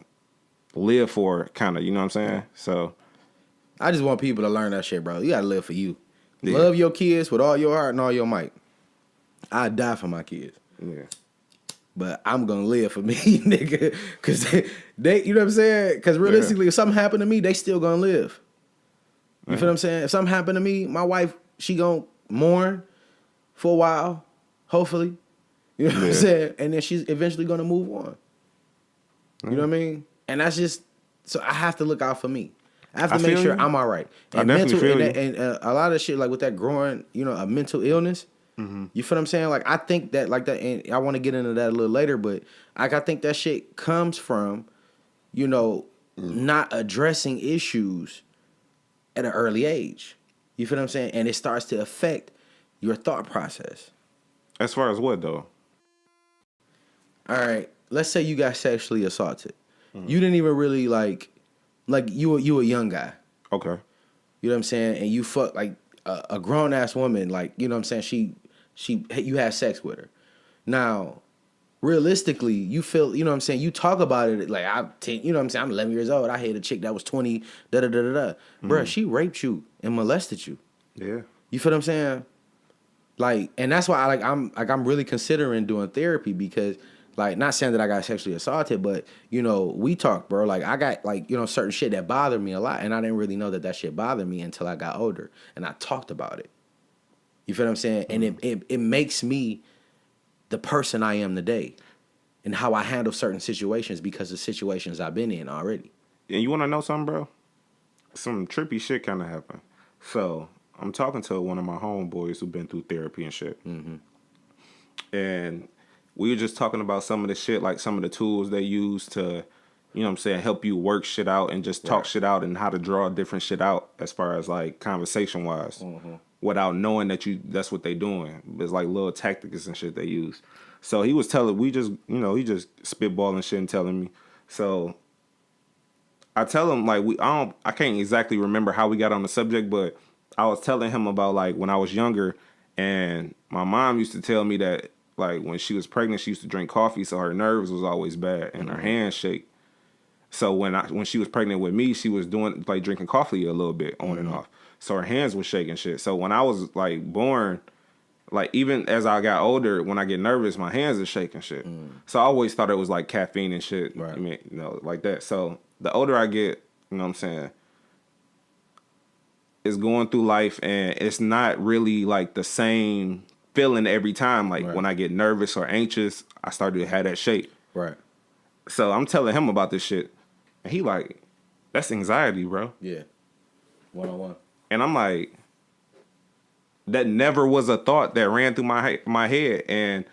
live for, kind of. You know what I'm saying? So. I just want people to learn that shit, bro. You gotta live for you. Yeah. Love your kids with all your heart and all your might. I die for my kids. Yeah. But I'm gonna live for me, nigga. Cause they you know what I'm saying? Cause realistically, if something happened to me, they still gonna live. You feel what I'm saying? If something happened to me, my wife, she gonna mourn for a while, hopefully. You know what I'm saying? And then she's eventually gonna move on. You know what I mean? And that's just, so I have to look out for me. I have to make sure I'm all right. And I definitely feel you. And a lot of shit with that growing, a mental illness. Mm-hmm. You feel what I'm saying? I think that that, and I want to get into that a little later, but I think that shit comes from, not addressing issues at an early age. You feel what I'm saying? And it starts to affect your thought process. As far as what though? All right, let's say you got sexually assaulted. Mm-hmm. You didn't even really you a young guy. Okay. You know what I'm saying? And you fuck a grown ass woman, you know what I'm saying? You had sex with her. Now, realistically, you feel, you know what I'm saying? You talk about it you know what I'm saying? I'm 11 years old. I hit a chick that was 20, Mm-hmm. Bruh, she raped you and molested you. Yeah. You feel what I'm saying? And that's why I'm really considering doing therapy because not saying that I got sexually assaulted, but we talk, bro. I got certain shit that bothered me a lot, and I didn't really know that shit bothered me until I got older, and I talked about it. You feel what I'm saying? Mm-hmm. And it makes me the person I am today, and how I handle certain situations because of situations I've been in already. And you want to know something, bro? Some trippy shit kind of happened. So I'm talking to one of my homeboys who've been through therapy and shit, mm-hmm. and we were just talking about some of the shit, some of the tools they use to, you know what I'm saying, help you work shit out and just talk shit out and how to draw different shit out as far as conversation-wise mm-hmm. without knowing that's what they doing. It's little tactics and shit they use. So he was telling, he just spitballing shit and telling me. So I tell him, I can't exactly remember how we got on the subject, but I was telling him about when I was younger And my mom used to tell me that, like, when she was pregnant, she used to drink coffee, so her nerves was always bad and her hands shake. So when she was pregnant with me, she was doing, like, drinking coffee a little bit on and off. So her hands was shaking shit. So when I was, like, born, like, even as I got older, when I get nervous, my hands are shaking shit. So I always thought it was, like, caffeine and shit. Right. I mean, you know, like that. So the older I get, you know what I'm saying, is going through life, and it's not really like the same feeling every time. Like when I get nervous or anxious, I start to have that shake. Right. So I'm telling him about this shit, and he like, that's anxiety, bro. Yeah. 101. And I'm like, that never was a thought that ran through my head. And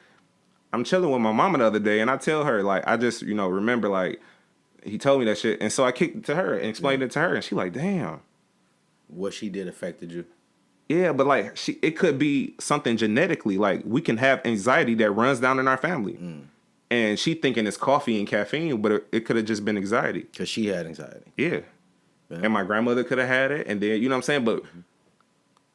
I'm chilling with my mama the other day, and I tell her, like, I just, you know, remember, like, he told me that shit. And so I kicked it to her and explained it to her, and she like, damn. What she did affected you. Yeah, but like it could be something genetically. Like we can have anxiety that runs down in our family, and she thinking it's coffee and caffeine, but it could have just been anxiety. Because she had anxiety. Yeah, and my grandmother could have had it, and then you know what I'm saying. But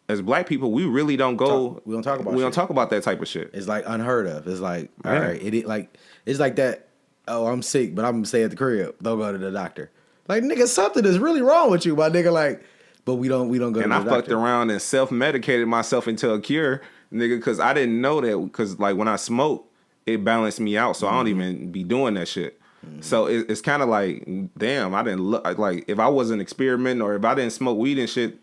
as black people, we really don't go. We don't talk about. We don't shit. talk about that type of shit. It's like unheard of. It's like all right, it's like that. Oh, I'm sick, but I'm gonna stay at the crib. Don't go to the doctor. Like nigga, something is really wrong with you, my nigga. Like. But we don't go to the doctor. And I fucked around and self-medicated myself into a cure, nigga, because I didn't know that. Because like when I smoke, it balanced me out, so I don't even be doing that shit. So it's kind of like, damn, I didn't look like if I wasn't experimenting or if I didn't smoke weed and shit,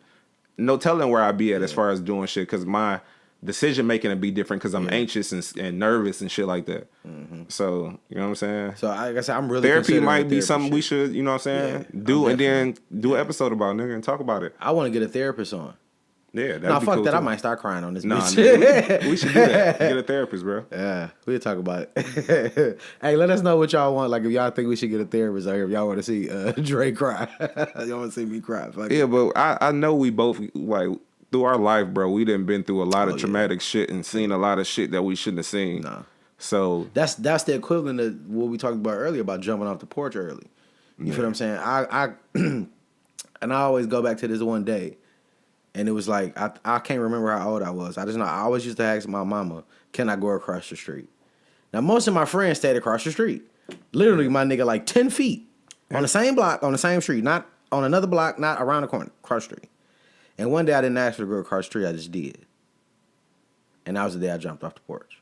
no telling where I'd be at as far as doing shit. Because my decision making would be different because I'm anxious and nervous and shit like that. So you know what I'm saying. So like I said, I'm really therapy might be therapy something we should, you know what I'm saying, do and then do an episode about, nigga, and talk about it. I want to get a therapist on. Yeah, that'd No, be fuck cool that. too. I might start crying on this Nah, bitch. nigga, we should do that. Get a therapist, bro. Yeah, we'll talk about it. Hey, let us know what y'all want. Like, if y'all think we should get a therapist out here, if y'all want to see Dre cry. Y'all want to see me cry. Fuck Yeah, it. but I know we both, like, through our life, bro, we done been through a lot of traumatic shit and seen a lot of shit that we shouldn't have seen. Nah. So That's the equivalent of what we talked about earlier about jumping off the porch early. You feel what I'm saying? I and I always go back to this one day, and it was like I can't remember how old I was. I just know I always used to ask my mama, "Can I go across the street?" Now most of my friends stayed across the street. Literally, my nigga, like 10 feet on the same block, on the same street, not on another block, not around the corner, across the street. And one day I didn't ask her to go across the street. I just did, and that was the day I jumped off the porch.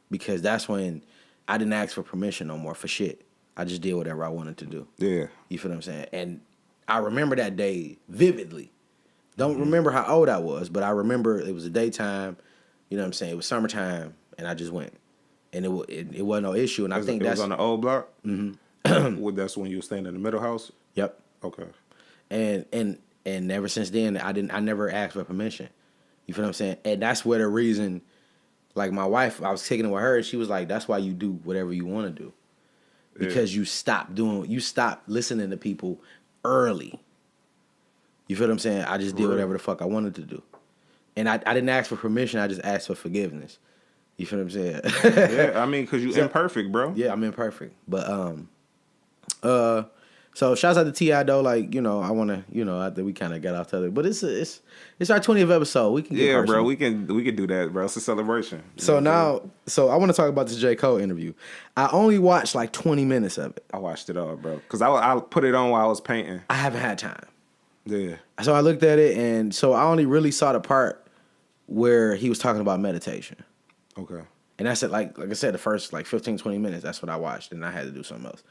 Because that's when I didn't ask for permission no more for shit. I just did whatever I wanted to do. yeah, You feel what I'm saying? And I remember that day vividly. Don't remember how old I was, but I remember it was the daytime. You know what I'm saying? It was summertime, and I just went. And it wasn't no issue. And I think it that's was on the old block. Mm-hmm. That's when you were staying in the middle house. Yep. Okay. And ever since then, I never asked for permission. You feel what I'm saying? And that's where the reason. Like my wife, I was kicking it with her, and she was like, "That's why you do whatever you want to do, because you stop listening to people early." You feel what I'm saying? I just did whatever the fuck I wanted to do, and I didn't ask for permission. I just asked for forgiveness. You feel what I'm saying? Yeah, I mean, because you're imperfect, bro. Yeah, I'm imperfect, but so shouts out to T.I. though. Like, you know, I want to, you know, after we kind of got off the other, but it's our 20th episode. We can get Yeah, personal. bro, we can do that, bro. It's a celebration. So I want to talk about this J.Cole interview. I only watched like 20 minutes of it. I watched it all, bro, because I put it on while I was painting. I haven't had time. Yeah. So I looked at it, and so I only really saw the part where he was talking about meditation. Okay. And that's it. Like I said, the first like 15, 20 minutes, that's what I watched, and I had to do something else.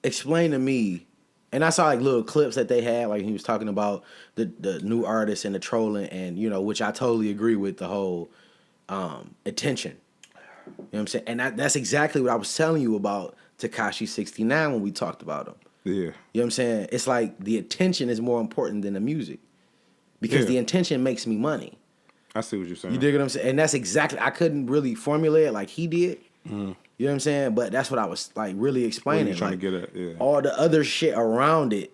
Explain to me, and I saw like little clips that they had, like he was talking about the new artists and the trolling, and you know, which I totally agree with the whole attention. You know what I'm saying? And that's exactly what I was telling you about Tekashi 69 when we talked about him. Yeah. You know what I'm saying? It's like the attention is more important than the music, because the intention makes me money. I see what you're saying. You dig what I'm saying? And that's exactly, I couldn't really formulate it like he did. You know what I'm saying? But that's what I was like really explaining. What you trying like, to get at? Yeah. all the other shit around it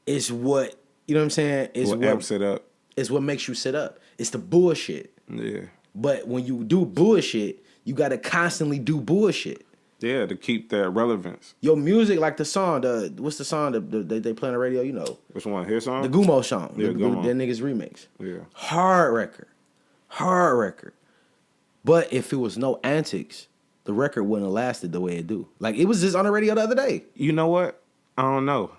is what, you know what I'm saying? Is what amps it up. It's what makes you sit up. It's the bullshit. Yeah. But when you do bullshit, you got to constantly do bullshit. Yeah, to keep that relevance. Your music, like the song, what's the song that they play on the radio? You know, Which one? His song? the Gumo song. Yeah, Gumo. That nigga's remix. Yeah. Hard record. But if it was no antics, the record wouldn't have lasted the way it do. Like it was just on the radio the other day. You know what? I don't know.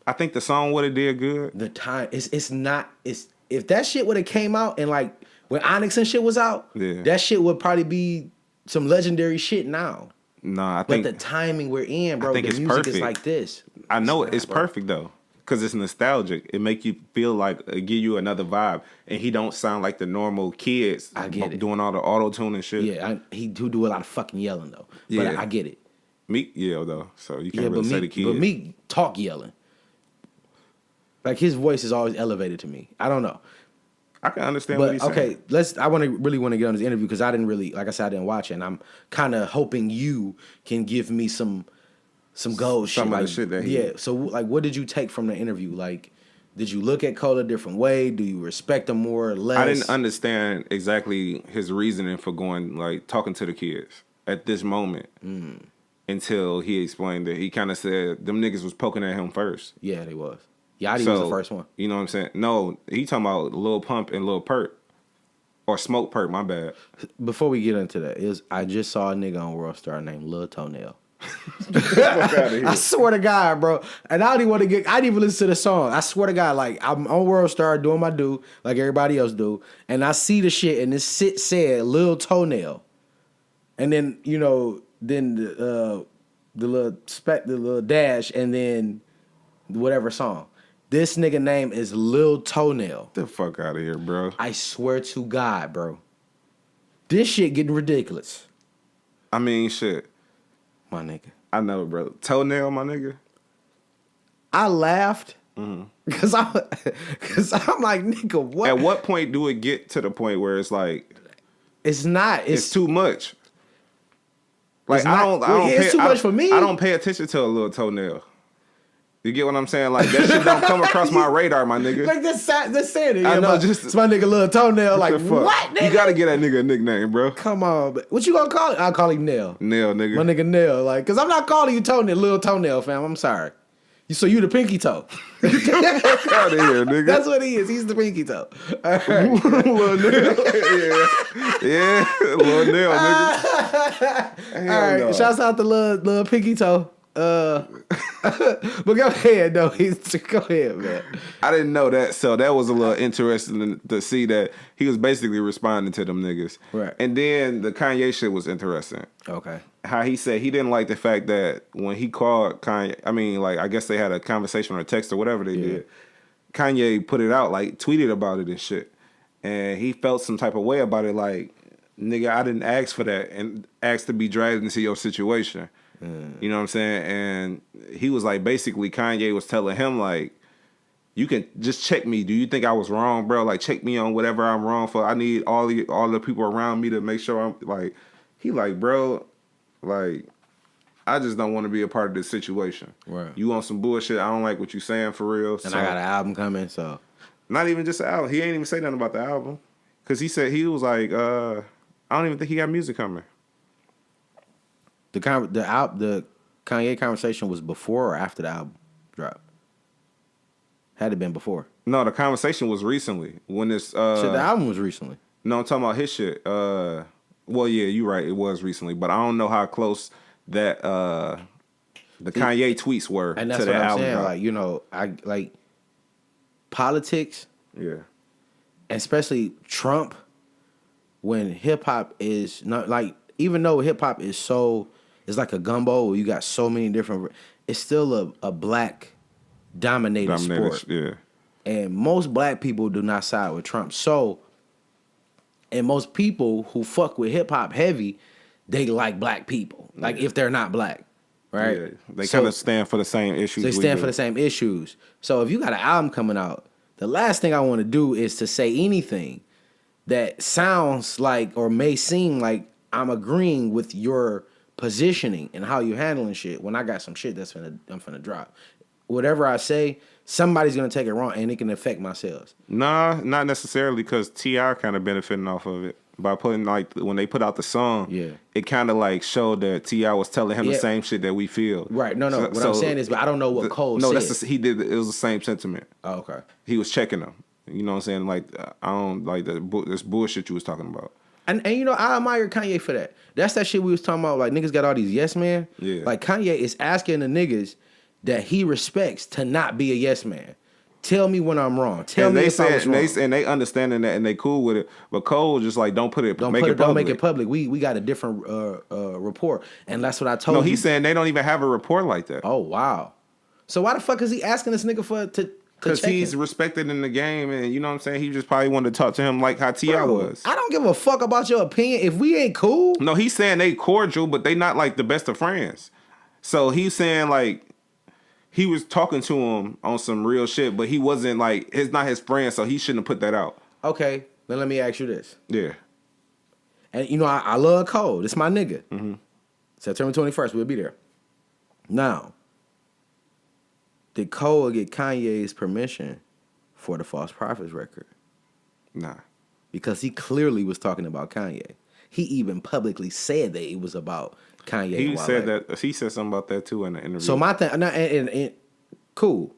I think the song would have did good. The time it's not if that shit would have came out and like when Onyx and shit was out, that shit would probably be some legendary shit now. Nah, I think. But the timing we're in, bro, the music perfect. is like this. I know it's perfect though, because it's nostalgic. It make you feel like it give you another vibe, and he don't sound like the normal kids. I get it. Doing all the auto tune and shit. Yeah, he do a lot of fucking yelling though. But Yeah. I get it. Meek yell though, so you can't really say the kid. But Meek talk yelling. Like his voice is always elevated to me. I don't know. I can understand what he's saying. Okay, I really want to get on this interview because I didn't really, like I said, I didn't watch it, and I'm kind of hoping you can give me some gold shit. Some of like, the shit that he... Yeah. So like, what did you take from the interview? Like, did you look at Cole a different way? Do you respect him more or less? I didn't understand exactly his reasoning for going like talking to the kids at this moment until he explained that he kind of said them niggas was poking at him first. Yeah, they was. Yachty was the first one. You know what I'm saying? No, he talking about Lil Pump and Lil Perk. Or Smoke Perk, my bad. Before we get into that, I just saw a nigga on World Star named Lil Toenail. I swear to God, bro. And I didn't even listen to the song. I swear to God, like I'm on World Star doing my do, like everybody else do, and I see the shit and this shit said Lil Toenail. And then, you know, then the little dash and then whatever song. This nigga name is Lil Toenail. Get the fuck out of here, bro. I swear to God, bro. This shit getting ridiculous. I mean, shit. My nigga. I know, bro. Toenail, my nigga. I laughed because I'm like, nigga, what? At what point do it get to the point where it's like... It's not. It's too much. Like, it's too much for me. I don't pay attention to a little toenail. You get what I'm saying? Like, that shit don't come across my radar, my nigga. Like, just saying it. I know, it's my nigga Lil Toenail. Like, what, nigga? You gotta get that nigga a nickname, bro. Come on. What you gonna call it? I'll call him Nail. Nail, nigga. My nigga Nail. Like, because I'm not calling you Toenail, Lil Toenail, fam. I'm sorry. So you the pinky toe. Get out of here, nigga. That's what he is. He's the pinky toe. All right. Lil Nail. Yeah, Lil Nail, nigga. All right. No. Shouts out to Lil Pinky Toe. But go ahead, though. Go ahead, man. I didn't know that, so that was a little interesting to see that he was basically responding to them niggas. Right. And then the Kanye shit was interesting. Okay. How he said he didn't like the fact that when he called Kanye, I mean, like, I guess they had a conversation or a text or whatever they did. Kanye put it out, like, tweeted about it and shit. And he felt some type of way about it, like, nigga, I didn't ask for that and asked to be dragged into your situation. You know what I'm saying? And he was like, basically, Kanye was telling him, like, you can just check me. Do you think I was wrong, bro? Like, check me on whatever I'm wrong for. I need all the people around me to make sure I'm, like, he like, bro, like, I just don't want to be a part of this situation. Right. You want some bullshit? I don't like what you saying for real. And I got an album coming, so. Not even just an album. He ain't even say nothing about the album. Because he said, he was like, I don't even think he got music coming. The Kanye conversation was before or after the album dropped? Had it been before? No, the conversation was recently when this. So the album was recently. No, I'm talking about his shit. Well, yeah, you're right. It was recently, but I don't know how close that the Kanye tweets were and that's to the what I'm album. saying. Like, you know, I like politics. Yeah. Especially Trump. When hip hop is not like, even though hip hop is so. It's like a gumbo where you got so many different. It's still a black dominated sport. Yeah. And most black people do not side with Trump. So, and most people who fuck with hip hop heavy, they like black people. Like if they're not black, right? Yeah. They kind of stand for the same issues. They stand for the same issues. So if you got an album coming out, the last thing I want to do is to say anything that sounds like or may seem like I'm agreeing with your positioning and how you handling shit when I got some shit I'm finna drop. Whatever I say, somebody's gonna take it wrong and it can affect my sales. Nah, not necessarily, because T.I. kind of benefiting off of it. by putting like when they put out the song, Yeah. it kind of like showed that T.I. was telling him the same shit that we feel. Right. No. What I'm saying is, but I don't know what Cole no, said. he did. It was the same sentiment. Oh, okay. He was checking them. You know what I'm saying? Like I don't like this bullshit you was talking about. And you know, I admire Kanye for that. That's that shit we was talking about. Like niggas got all these yes man. Yeah. Like Kanye is asking the niggas that he respects to not be a yes man. Tell me when I'm wrong. Tell me if I was wrong. And they understanding that and they cool with it. But Cole just like don't make it public. Don't make it public. We got a different report, and that's what I told you. No, he's saying they don't even have a report like that. Oh wow. So why the fuck is he asking this nigga for to? Because he's respected in the game, and you know what I'm saying? He just probably wanted to talk to him like how T.I. was. I don't give a fuck about your opinion. If we ain't cool. No, he's saying they cordial, but they not like the best of friends. So he's saying like he was talking to him on some real shit, but he wasn't like, it's not his friend, so he shouldn't have put that out. Okay, then let me ask you this. Yeah. And you know, I love Cole. This my nigga. Mm-hmm. September 21st, we'll be there. Now, did Cole get Kanye's permission for the False Prophets record? Nah. Because he clearly was talking about Kanye. He even publicly said that it was about Kanye. He said that. He said something about that too in the interview. So my thing, and cool.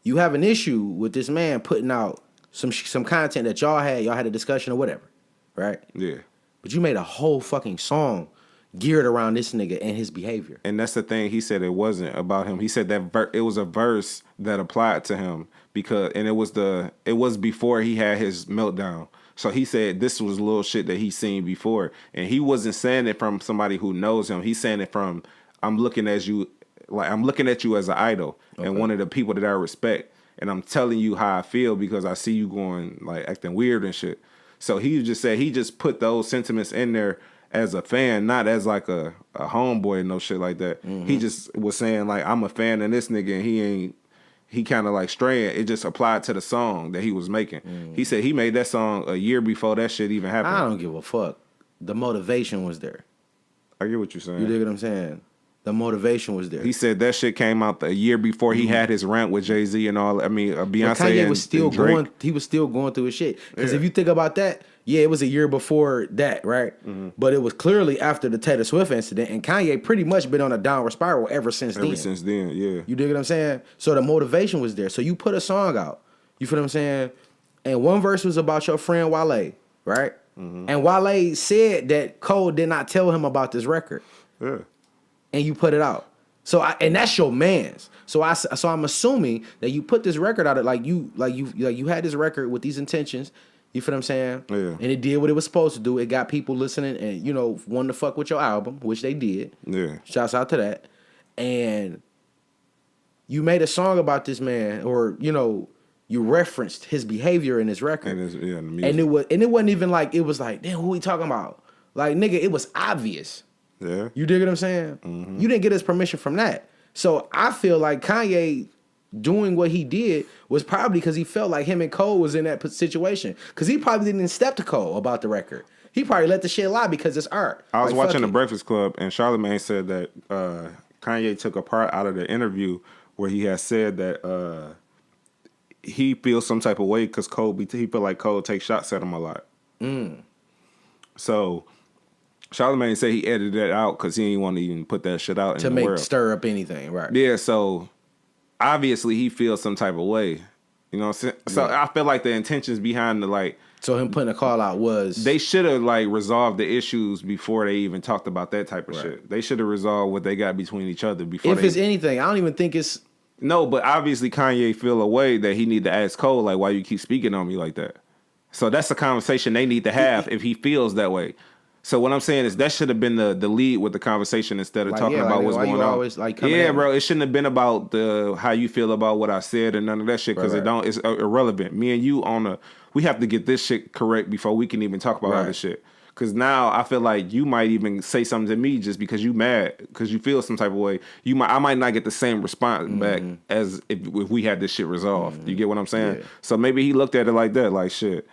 You have an issue with this man putting out some content that y'all had a discussion or whatever, right? Yeah. But you made a whole fucking song geared around this nigga and his behavior. And that's the thing. He said it wasn't about him. He said that it was a verse that applied to him it was before he had his meltdown. So he said this was little shit that he seen before, and he wasn't saying it from somebody who knows him. He's saying it from I'm looking at you as an idol and one of the people that I respect, and I'm telling you how I feel because I see you going like acting weird and shit. So he just put those sentiments in there as a fan, not as like a homeboy and no shit like that. Mm-hmm. He just was saying like I'm a fan of this nigga and he kind of like straying. It just applied to the song that he was making. Mm. He said he made that song a year before that shit even happened. I don't give a fuck. The motivation was there. I get what you're saying. You dig what I'm saying? The motivation was there. He said that shit came out a year before he had his rant with Jay-Z and all. I mean, Beyonce but Kanye and was still and Drake. He was still going through his shit. Because if you think about that, yeah, it was a year before that, right? Mm-hmm. But it was clearly after the Taylor Swift incident, and Kanye pretty much been on a downward spiral ever since then. Ever since then, yeah. You dig what I'm saying? So the motivation was there. So you put a song out. You feel what I'm saying? And one verse was about your friend Wale, right? Mm-hmm. And Wale said that Cole did not tell him about this record. Yeah. And you put it out. And that's your man's. So I'm assuming that you put this record out like you had this record with these intentions. You feel what I'm saying? Yeah. And it did what it was supposed to do. It got people listening and, you know, wanting to fuck with your album, which they did. Yeah. Shouts out to that. And you made a song about this man, or, you know, you referenced his behavior in his record. And it wasn't even like, it was like, damn, who we talking about? Like, nigga, it was obvious. Yeah. You dig what I'm saying? Mm-hmm. You didn't get his permission from that. So I feel like Kanye doing what he did was probably because he felt like him and Cole was in that situation. Because he probably didn't step to Cole about the record. He probably let the shit lie because it's art. I was watching The Breakfast Club, and Charlamagne said that Kanye took a part out of the interview where he had said that he feels some type of way because he feel like Cole takes shots at him a lot. Mm. So Charlamagne said he edited that out because he didn't want to even put that shit out in the world. Stir up anything, right? Yeah, so obviously he feels some type of way. You know what I'm saying? So I feel like the intentions behind so him putting a call out was... They should have resolved the issues before they even talked about that type of shit. They should have resolved what they got between each other before it's anything, I don't even think it's... No, but obviously Kanye feel a way that he need to ask Cole, like, why you keep speaking on me like that? So that's a conversation they need to have if he feels that way. So what I'm saying is that should have been the lead with the conversation instead of talking about what's going on. Always, bro, it shouldn't have been about how you feel about what I said and none of that shit because it's irrelevant. Me and you we have to get this shit correct before we can even talk about other shit. Because now I feel like you might even say something to me just because you mad, because you feel some type of way. I might not get the same response back as if we had this shit resolved. Mm-hmm. You get what I'm saying? Yeah. So maybe he looked at it like that, like shit.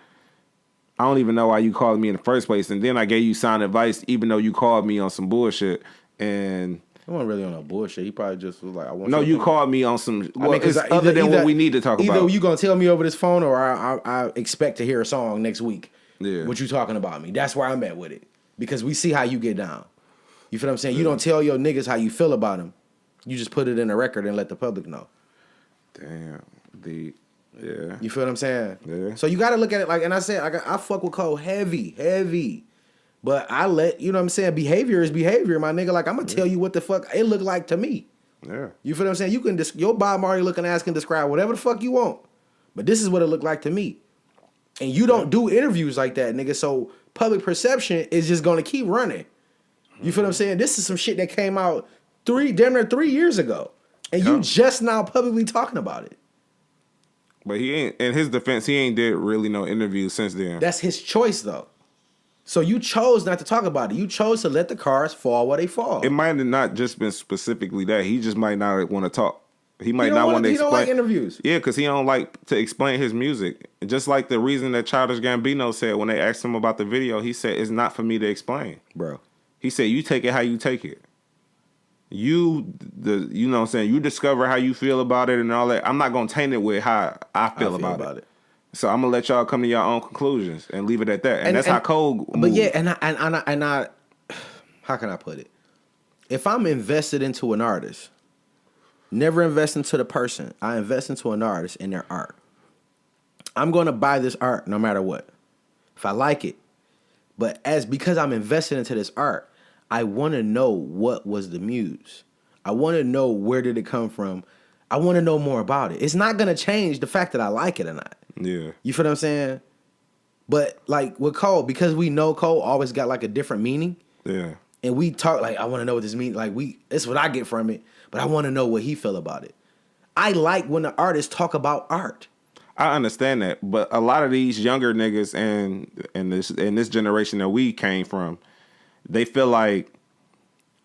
I don't even know why you called me in the first place, and then I gave you sound advice, even though you called me on some bullshit. And I wasn't really on no bullshit. He probably just was like, "I want." No, you called me on some. Well, it's other than what we need to talk about. Either you gonna tell me over this phone, or I expect to hear a song next week. Yeah. What you talking about me? That's where I'm at with it. Because we see how you get down. You feel what I'm saying? You don't tell your niggas how you feel about them. You just put it in a record and let the public know. Damn. Yeah. You feel what I'm saying? Yeah. So you got to look at it like, and I said, I fuck with Cole heavy. But I let, you know what I'm saying? Behavior is behavior, my nigga. Like, I'm going to tell you what the fuck it looked like to me. Yeah. You feel what I'm saying? You can, your Bob Marley looking ass can describe whatever the fuck you want. But this is what it looked like to me. And you don't do interviews like that, nigga. So public perception is just going to keep running. You feel what I'm saying? This is some shit that came out damn near 3 years ago. And you just now publicly talking about it. But he ain't, in his defense, he ain't did really no interviews since then. That's his choice, though. So you chose not to talk about it. You chose to let the cards fall where they fall. It might have not just been specifically that. He just might not want to talk. He might not want to explain. He don't like interviews. Yeah, because he don't like to explain his music. Just like the reason that Childish Gambino said when they asked him about the video, he said, it's not for me to explain. Bro. He said, you take it how you take it. You know what I'm saying? You discover how you feel about it and all that. I'm not going to taint it with how I feel about it. So I'm going to let y'all come to your own conclusions and leave it at that. And that's how Cole moved. But yeah, and I how can I put it? If I'm invested into an artist, never invest into the person. I invest into an artist and their art. I'm going to buy this art no matter what. If I like it. But because I'm invested into this art, I want to know what was the muse. I want to know where did it come from. I want to know more about it. It's not going to change the fact that I like it or not. Yeah. You feel what I'm saying? But like with Cole, because we know Cole always got like a different meaning. Yeah. And we talk like, I want to know what this means. Like it's what I get from it. But I want to know what he feel about it. I like when the artists talk about art. I understand that, but a lot of these younger niggas and this generation that we came from, they feel like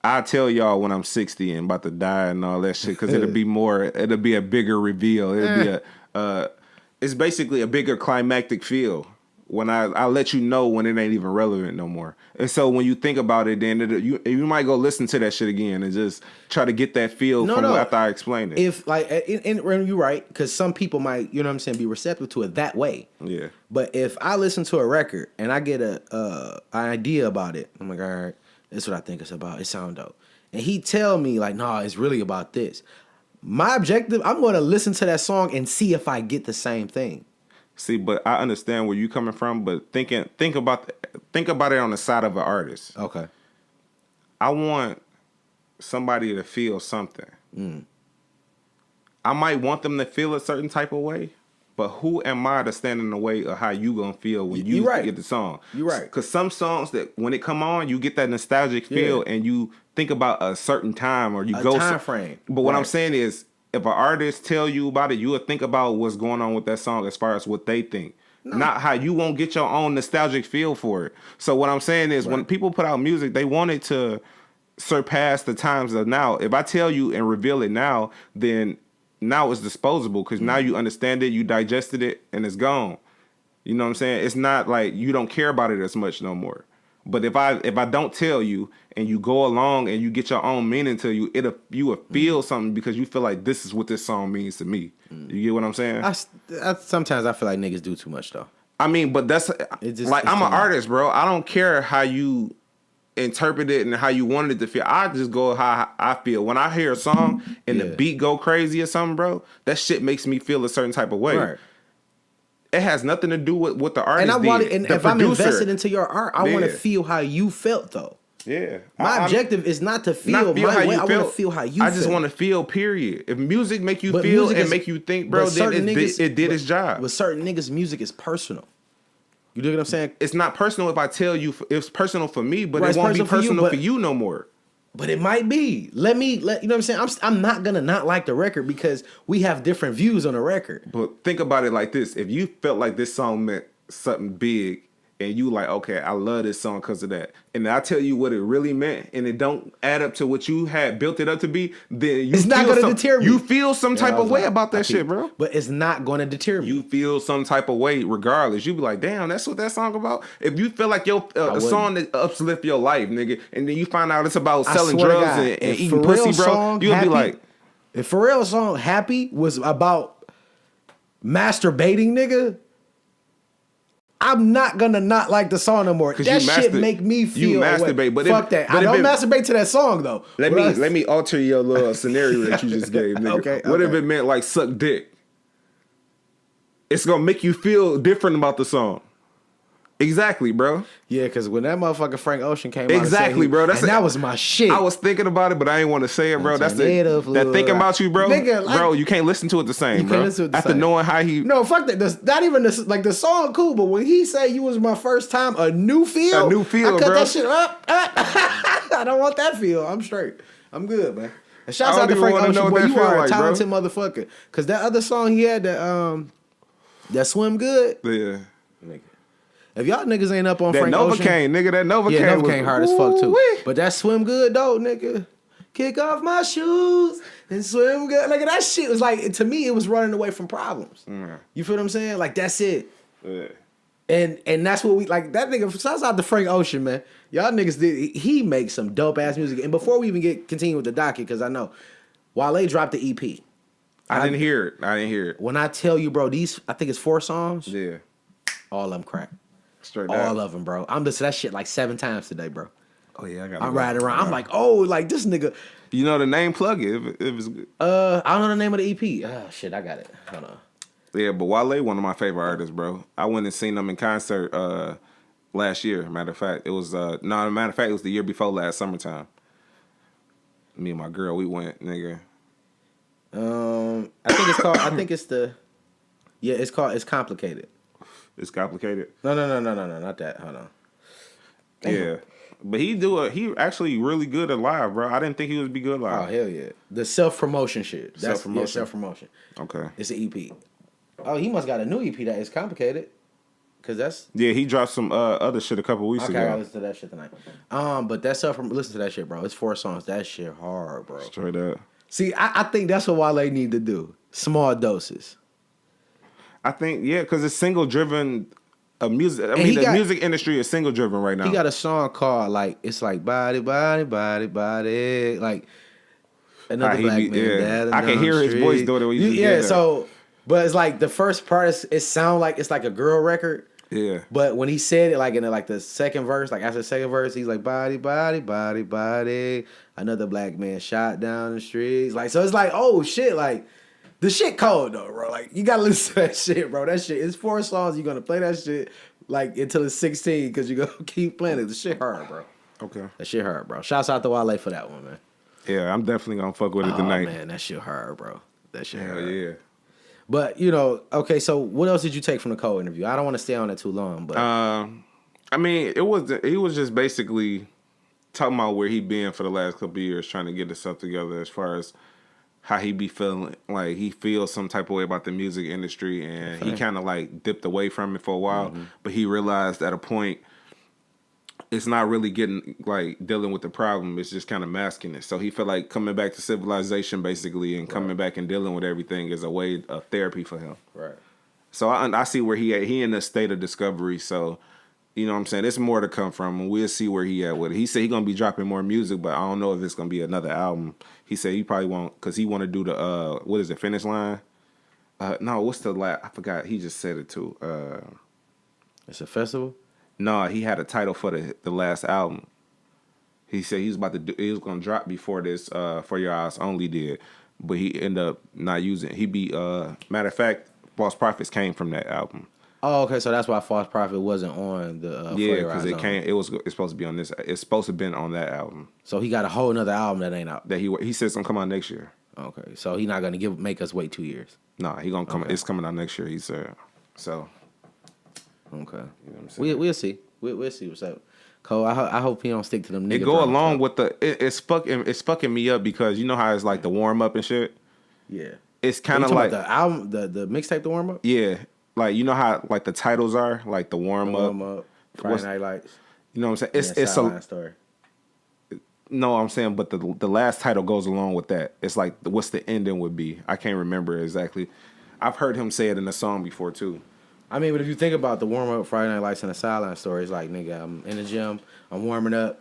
I tell y'all when I'm 60 and about to die and all that shit because it'll be a bigger reveal. It'll be it's basically a bigger climactic feel when I let you know when it ain't even relevant no more. And so when you think about it, then you might go listen to that shit again and just try to get that feel after I explain it. If like, and you're right, because some people might, you know what I'm saying, be receptive to it that way. Yeah. But if I listen to a record and I get an idea about it, I'm like, all right, that's what I think it's about. It sound dope. And he tell me like, nah, it's really about this. My objective, I'm going to listen to that song and see if I get the same thing. See, but I understand where you coming from, but think about it on the side of an artist. Okay. I want somebody to feel something. I might want them to feel a certain type of way, but who am I to stand in the way of how you gonna feel when you get the song? You're right. Because some songs that when it come on, you get that nostalgic feel and you think about a certain time or you go time frame. But what I'm saying is, if an artist tell you about it, you will think about what's going on with that song as far as what they think. No. Not how you won't get your own nostalgic feel for it. So what I'm saying is when people put out music, they want it to surpass the times of now. If I tell you and reveal it now, then now it's disposable because now you understand it, you digested it, and it's gone. You know what I'm saying? It's not like you don't care about it as much no more. But if I don't tell you and you go along and you get your own meaning to you, you will feel something because you feel like this is what this song means to me. You get what I'm saying? Sometimes I feel like niggas do too much though. I mean, but that's like I'm an artist, bro. I don't care how you interpret it and how you wanted it to feel. I just go how I feel. When I hear a song and the beat go crazy or something, bro, that shit makes me feel a certain type of way. Right. It has nothing to do with what the artist did. And if I'm invested into your art, I want to feel how you felt though. Yeah. My objective is not to feel my way. I want to feel how you feel. I just want to feel, period. If music make you feel and make you think, bro, then it did its job. With certain niggas, music is personal. You know what I'm saying? It's not personal if I tell you. It's personal for me, but it won't be personal for you no more. But it might be. You know what I'm saying? I'm not gonna not like the record because we have different views on the record. But think about it like this: if you felt like this song meant something big, and you like, okay, I love this song because of that, and I tell you what it really meant, and it don't add up to what you had built it up to be, then it's not gonna deter me. You feel some type of way about that shit, bro. But it's not gonna deter me. You feel some type of way regardless. You be like, damn, that's what that song about. If you feel like a song that uplift your life, nigga, and then you find out it's about selling drugs and eating pussy, bro, you'll be like, if Pharrell's song "Happy" was about masturbating, nigga, I'm not gonna not like the song no more. That shit make me feel. You masturbate, but fuck that. I don't masturbate to that song though. Let me alter your little scenario that you just gave, nigga. Okay. What if it meant like suck dick? It's gonna make you feel different about the song. Exactly, bro. Yeah, because when that motherfucker Frank Ocean came out, exactly, bro. That was my shit. I was thinking about it, but I didn't want to say it, bro. That's that thinking about you, bro. Nigga, like, bro, you can't listen to it the same, bro. After knowing how he, no, fuck that. Not even like the song, cool. But when he say you was my first time, a new feel, I cut bro. that shit up. I don't want that feel. I'm straight. I'm good, man. And shouts out to Frank Ocean, boy. You are a talented motherfucker. Because that other song he had, that Swim Good. Yeah. Nigga. If y'all niggas ain't up on that Frank Ocean. That Novocaine hard as fuck too. But that Swim Good though, nigga. Kick off my shoes and swim good. Like that shit was like, to me, it was running away from problems. Mm. You feel what I'm saying? Like that's it. Yeah. And that's what we like. That nigga. Shouts out to Frank Ocean, man. Y'all niggas did. He makes some dope ass music. And before we even continue with the docket, because I know Wale dropped the EP. I didn't hear it. When I tell you, bro, I think it's 4 songs. Yeah. All of them crack. Straight all of them, bro. I'm listening to that shit like 7 times today, bro. Oh yeah, I'm riding around. I'm like, oh, like this nigga. You know the name? Plug it. It was good. I don't know the name of the EP. Oh shit, I got it. Hold on. Yeah, but Wale, one of my favorite artists, bro. I went and seen them in concert last year. Matter of fact, it was it was the year before last summertime. Me and my girl, we went, nigga. I think it's called. It's Complicated. It's Complicated. No, not that. Hold on. Yeah, but he actually really good at live, bro. I didn't think he would be good live. Oh hell yeah, the self promotion shit. That's self promotion. Okay, it's an EP. Oh, he must got a new EP that is Complicated. Cause that's he dropped some other shit a couple weeks ago. Okay, I listen to that shit tonight. But that self listen to that shit, bro. It's 4 songs. That shit hard, bro. Straight up. See, I think that's what Wale need to do. Small doses. I think, because it's single driven music. I mean, the music industry is single driven right now. He got a song called it's like body, body, body, body. Like another black man. I can hear his voice though. So, but it's like the first part it sound like it's like a girl record. Yeah. But when he said it, like in like the second verse, like after the second verse, he's like body, body, body, body. Another black man shot down the streets. Like, so it's like, oh shit, like the shit cold though, bro. Like you gotta listen to that shit, bro. That shit, it's 4 songs. You're gonna play that shit like until it's 16 because you're gonna keep playing it. The shit hard, bro. Okay. That shit hard, bro. Shouts out to Wale for that one, man. Yeah, I'm definitely gonna fuck with it tonight. Man, that shit hard, bro. That shit hard. Hell yeah. But okay. So what else did you take from the Cole interview? I don't want to stay on it too long, but I mean, he was just basically talking about where he been for the last couple of years, trying to get himself together as far as how he be feeling. Like he feels some type of way about the music industry, and he kind of like dipped away from it for a while. Mm-hmm. But he realized at a point, it's not really dealing with the problem. It's just kind of masking it. So he felt like coming back to civilization, basically, and coming back and dealing with everything is a way of therapy for him. Right. So I see where he at. He in a state of discovery. So, you know what I'm saying? There's more to come from, and we'll see where he at with it. He said he's gonna be dropping more music, but I don't know if it's gonna be another album. He said he probably won't, because he want to do the what is it, Finish Line? No, what's the last? I forgot. He just said it too. It's a festival. No, he had a title for the last album. He said he was going to drop before this For Your Eyes Only did, but he ended up not using it. Matter of fact, False Prophets came from that album. Oh, okay, so that's why False Prophet wasn't on the because it's supposed to be on this. It's supposed to have been on that album. So he got a whole nother album that ain't out. That he said it's gonna come out next year. Okay, so he not gonna make us wait 2 years. Nah, he gonna come. Okay. It's coming out next year. He said so. Okay, you know we'll see. We'll see what's up. Cole, I hope he don't stick to them niggas. It go along with it's fucking me up because you know how it's like the warm up and shit. Yeah, it's kind of like the album, the mixtape, the warm up. Yeah, like you know how like the titles are like the warm up, Friday Night Lights. You know what I'm saying? It's a story. No, I'm saying, but the last title goes along with that. It's like what's the ending would be. I can't remember exactly. I've heard him say it in a song before too. I mean, but if you think about the warm up Friday Night Lights and the sideline story, it's like, nigga, I'm in the gym, I'm warming up,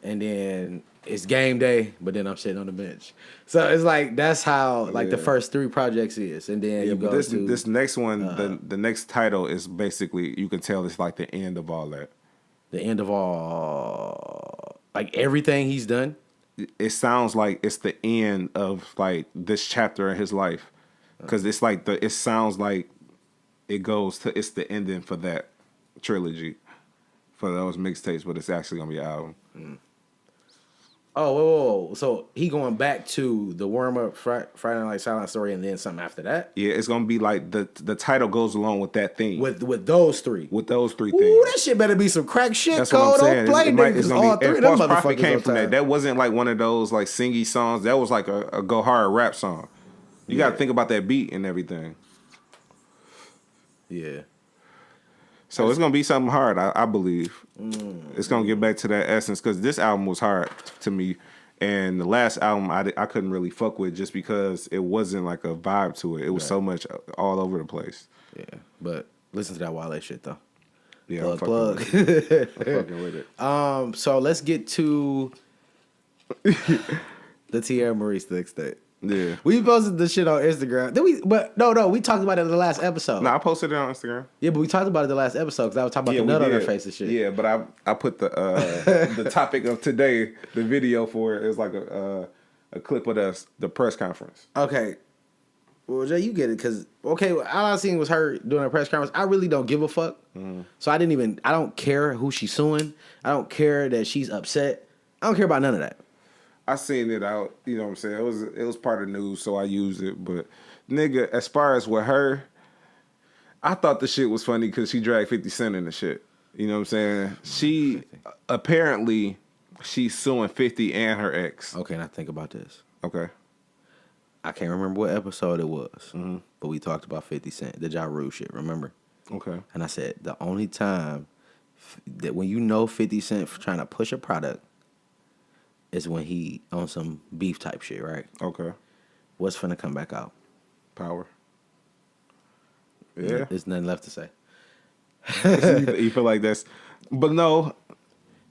and then it's game day, but then I'm sitting on the bench. So it's like that's how like the first 3 projects is, and then you but go this next one, the next title is basically you can tell it's like the end of all that. the end of all, like everything he's done. It sounds like it's the end of like this chapter in his life, because it's like it sounds like it's the ending for that trilogy, for those mixtapes, but it's actually gonna be an album. Oh, whoa. So he going back to the warm up Friday Night Silent Story, and then something after that. Yeah, it's gonna be like the title goes along with that theme. With those 3. With those 3 Ooh, things. that shit better be some crack shit. That's Cole. what I'm saying. Don't play niggas, because all 3 of them False Prophet motherfuckers came on from that. time. That wasn't like one of those like singy songs. That was like a go hard rap song. You got to think about that beat and everything. Yeah. So it's gonna be something hard, I believe. It's gonna get back to that essence, because this album was hard to me, and the last album I couldn't really fuck with just because it wasn't like a vibe to it. It was so much all over the place. Yeah, but listen to that Wale shit though. Yeah, Plug. I'm fucking with it. So let's get to the Tierra Maurice mixtape. Yeah. We posted the shit on Instagram. Then we talked about it in the last episode. No, I posted it on Instagram. Yeah, but we talked about it in the last episode because I was talking about the nut on her face and shit. Yeah, but I put the the topic of today, the video for it is like a clip of the press conference. Okay. Well, Jay, you get it because all I seen was her doing a press conference. I really don't give a fuck. So I don't care who she's suing. I don't care that she's upset. I don't care about none of that. I seen it out, you know what I'm saying? It was part of the news, so I used it. But nigga, as far as with her, I thought the shit was funny because she dragged 50 Cent in the shit. You know what I'm saying? She apparently she's suing 50 and her ex. Okay, now think about this. Okay. I can't remember what episode it was, but we talked about 50 Cent, the Ja Rule shit, remember? Okay. And I said the only time that when you know 50 Cent for trying to push a product is when he on some beef type shit, right? Okay. What's finna come back out? Power. Yeah. There's nothing left to say. You feel like that's... But no,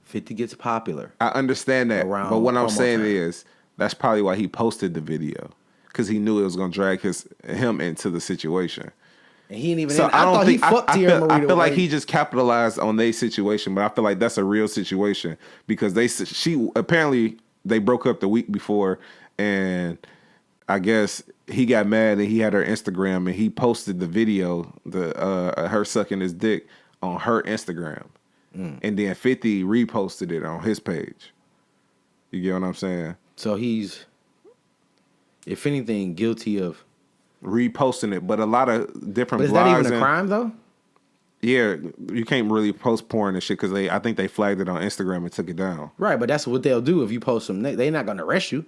50 gets popular. I understand that. Around But what I'm promo saying time. is that's probably why he posted the video, because he knew it was going to drag him into the situation. And he ain't even So in. I thought he fucked Tierra Marie. I feel like he just capitalized on their situation, but I feel like that's a real situation because she apparently they broke up the week before, and I guess he got mad and he had her Instagram and he posted the video, her sucking his dick on her Instagram, and then 50 reposted it on his page. You get what I'm saying? So he's, if anything, guilty of reposting it, but a lot of different. But is blogs that even a crime though? Yeah, you can't really post porn and shit because I think they flagged it on Instagram and took it down. Right, but that's what they'll do if you post some. They're not gonna arrest you. You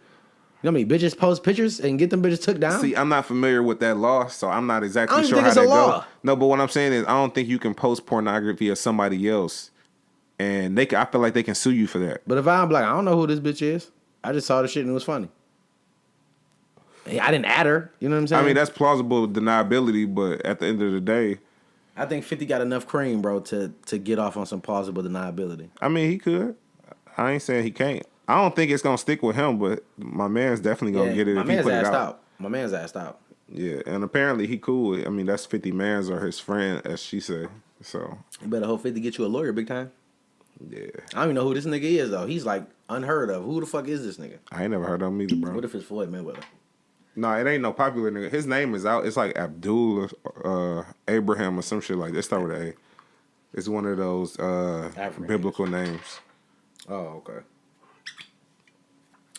know how many bitches post pictures and get them bitches took down? See, I'm not familiar with that law, so I'm not exactly sure think how it's a that law. goes. No, but what I'm saying is I don't think you can post pornography of somebody else, and I feel like they can sue you for that. But if I'm like, I don't know who this bitch is. I just saw the shit and it was funny. I didn't add her. You know what I'm saying? I mean, that's plausible deniability, but at the end of the day, I think 50 got enough cream, bro, to get off on some plausible deniability. I mean, he could. I ain't saying he can't. I don't think it's gonna stick with him, but my man's definitely gonna get it if he put it out. My man's asked out. Yeah, and apparently he cool. I mean, that's 50 mans or his friend, as she said. So You better hope 50 get you a lawyer big time. yeah, I don't even know who this nigga is, though. He's like unheard of. Who the fuck is this nigga? I ain't never heard of him either, bro. What if it's Floyd Mayweather? No, it ain't no popular nigga. His name is out. It's like Abdul Abraham or some shit like that. It start with an A. It's one of those biblical names. Oh, okay.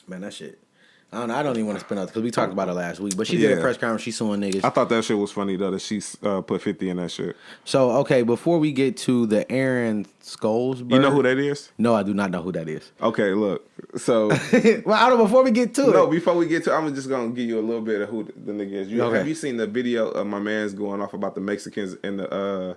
Man, that shit. I don't even want to spin out because we talked about it last week. But she did a press conference. She's suing niggas. I thought that shit was funny though that she put 50 in that shit. So okay, before we get to the Aaron Scholes, You know who that is? No, I do not know who that is. Okay, look. So Well, I don't. Before we get to no, it, before we get to, I'm just gonna give you a little bit of who the nigga is. Okay. Have you seen the video of my man's going off about the Mexicans in the?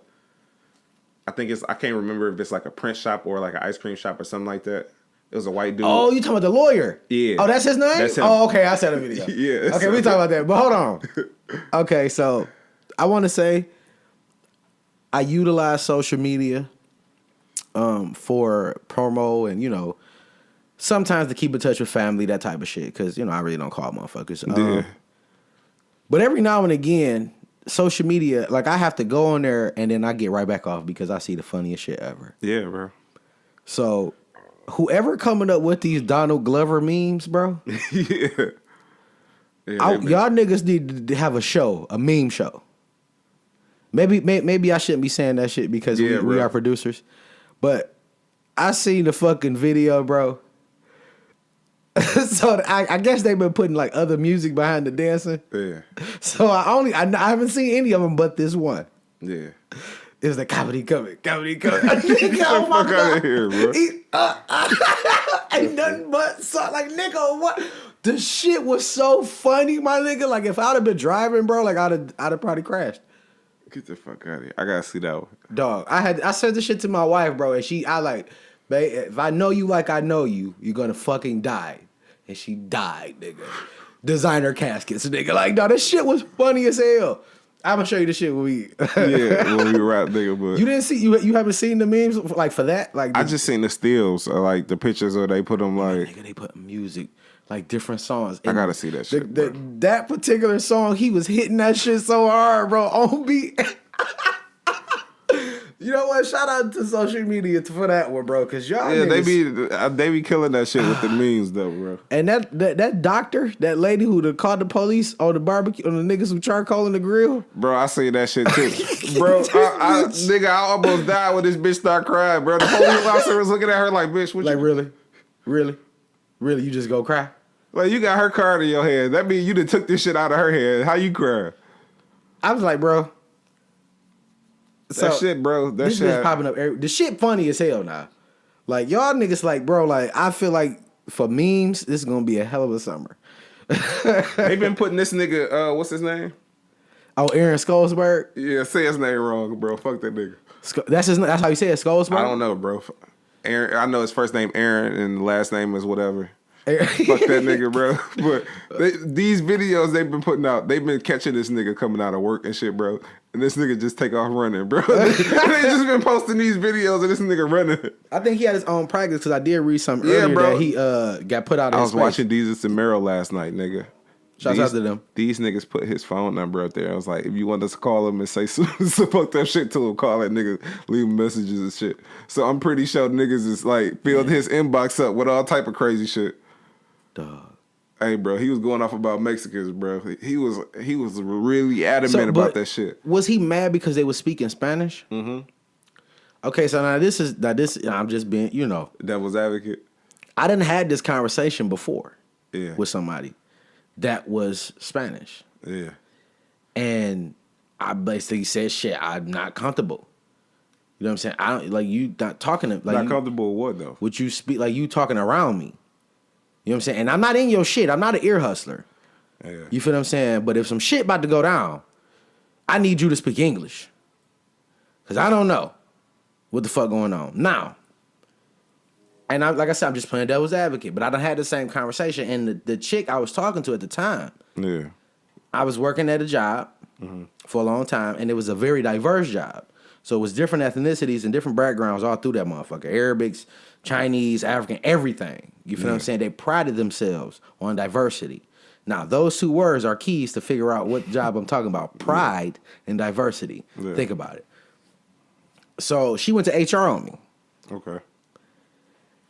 I think I can't remember if it's like a print shop or like an ice cream shop or something like that. It was a white dude. Oh, you talking about the lawyer? Yeah. Oh, that's his name? That's him. Oh, okay. I saw the video. Yeah. Okay, we talk about that. But hold on. Okay, so I want to say I utilize social media for promo and, sometimes to keep in touch with family, that type of shit. Because, you know, I really don't call motherfuckers. Yeah. But every now and again, social media, like I have to go on there and then I get right back off because I see the funniest shit ever. Yeah, bro. So whoever coming up with these Donald Glover memes, bro, Yeah. y'all niggas need to have a show, a meme show. Maybe I shouldn't be saying that shit because we are producers. But I seen the fucking video, bro. So I guess they've been putting like other music behind the dancing. Yeah. So I haven't seen any of them but this one. Yeah. It was like comedy coming. Get the fuck out of here, bro. Ain't nothing but like nigga, what? The shit was so funny, my nigga. Like if I'd have been driving, bro, like I'd have probably crashed. Get the fuck out of here. I gotta see that one. Dog, I said this shit to my wife, bro, and I like, babe, if I know you like I know you, you're gonna fucking die. And she died, nigga. Designer caskets, nigga. Like, dog, this shit was funny as hell. I'm gonna show you the shit when we when we rap, nigga. But you didn't see you haven't seen the memes like for that? Like I just seen the stills, like the pictures where they put them like nigga, they put music, like different songs. I gotta see that shit. That particular song, he was hitting that shit so hard, bro. On beat. You know what? Shout out to social media for that one, bro. Cause y'all niggas, they be killing that shit with the memes though, bro. And that doctor, that lady who called the police on the barbecue on the niggas who charcoal in the grill, bro. I seen that shit too, bro. Nigga, I almost died when this bitch started crying, bro. The police officer was looking at her like, bitch, what? Like you? really, you just go cry? Like you got her card in your hand. That mean you done took this shit out of her hand. How you cry? I was like, bro. That shit, bro. That this shit bitch popping up. The shit funny as hell now. Like y'all niggas, like bro. Like I feel like for memes, this is gonna be a hell of a summer. They been putting this nigga. What's his name? Oh, Aaron Skolsberg. Yeah, say his name wrong, bro. Fuck that nigga. That's how you say it, Skolsberg. I don't know, bro. Aaron. I know his first name Aaron and the last name is whatever. Fuck that nigga, bro. But these videos they've been putting out, they've been catching this nigga coming out of work and shit, bro. And this nigga just take off running, bro. They just been posting these videos of this nigga running. I think he had his own practice because I did read something earlier bro. that he got put out of his I was watching Jesus and Meryl last night, nigga. Shouts out to them. These niggas put his phone number up there. I was like, if you want us to call him and say some fucked up shit to him, call that nigga, leave messages and shit. So I'm pretty sure niggas is like filled his inbox up with all type of crazy shit. Dog. Hey, bro, he was going off about Mexicans, bro. He was really adamant about that shit. Was he mad because they were speaking Spanish? Mm-hmm. Okay, so now this I'm just being, you know, devil's advocate. I done had this conversation before, with somebody that was Spanish. Yeah, and I basically said, "Shit, I'm not comfortable." You know what I'm saying? I don't like you not talking to like not comfortable with what though? Would you speak like you talking around me? You know what I'm saying? And I'm not in your shit. I'm not an ear hustler. Yeah. You feel what I'm saying? But if some shit about to go down, I need you to speak English. Because I don't know what the fuck going on. Now, and like I said, I'm just playing devil's advocate. But I done had the same conversation. And the chick I was talking to at the time, I was working at a job for a long time. And it was a very diverse job. So it was different ethnicities and different backgrounds all through that motherfucker. Arabics, Chinese, African, everything. You feel what I'm saying? They prided themselves on diversity. Now, those two words are keys to figure out what job I'm talking about. Pride and diversity. Yeah. Think about it. So she went to HR on me. Okay.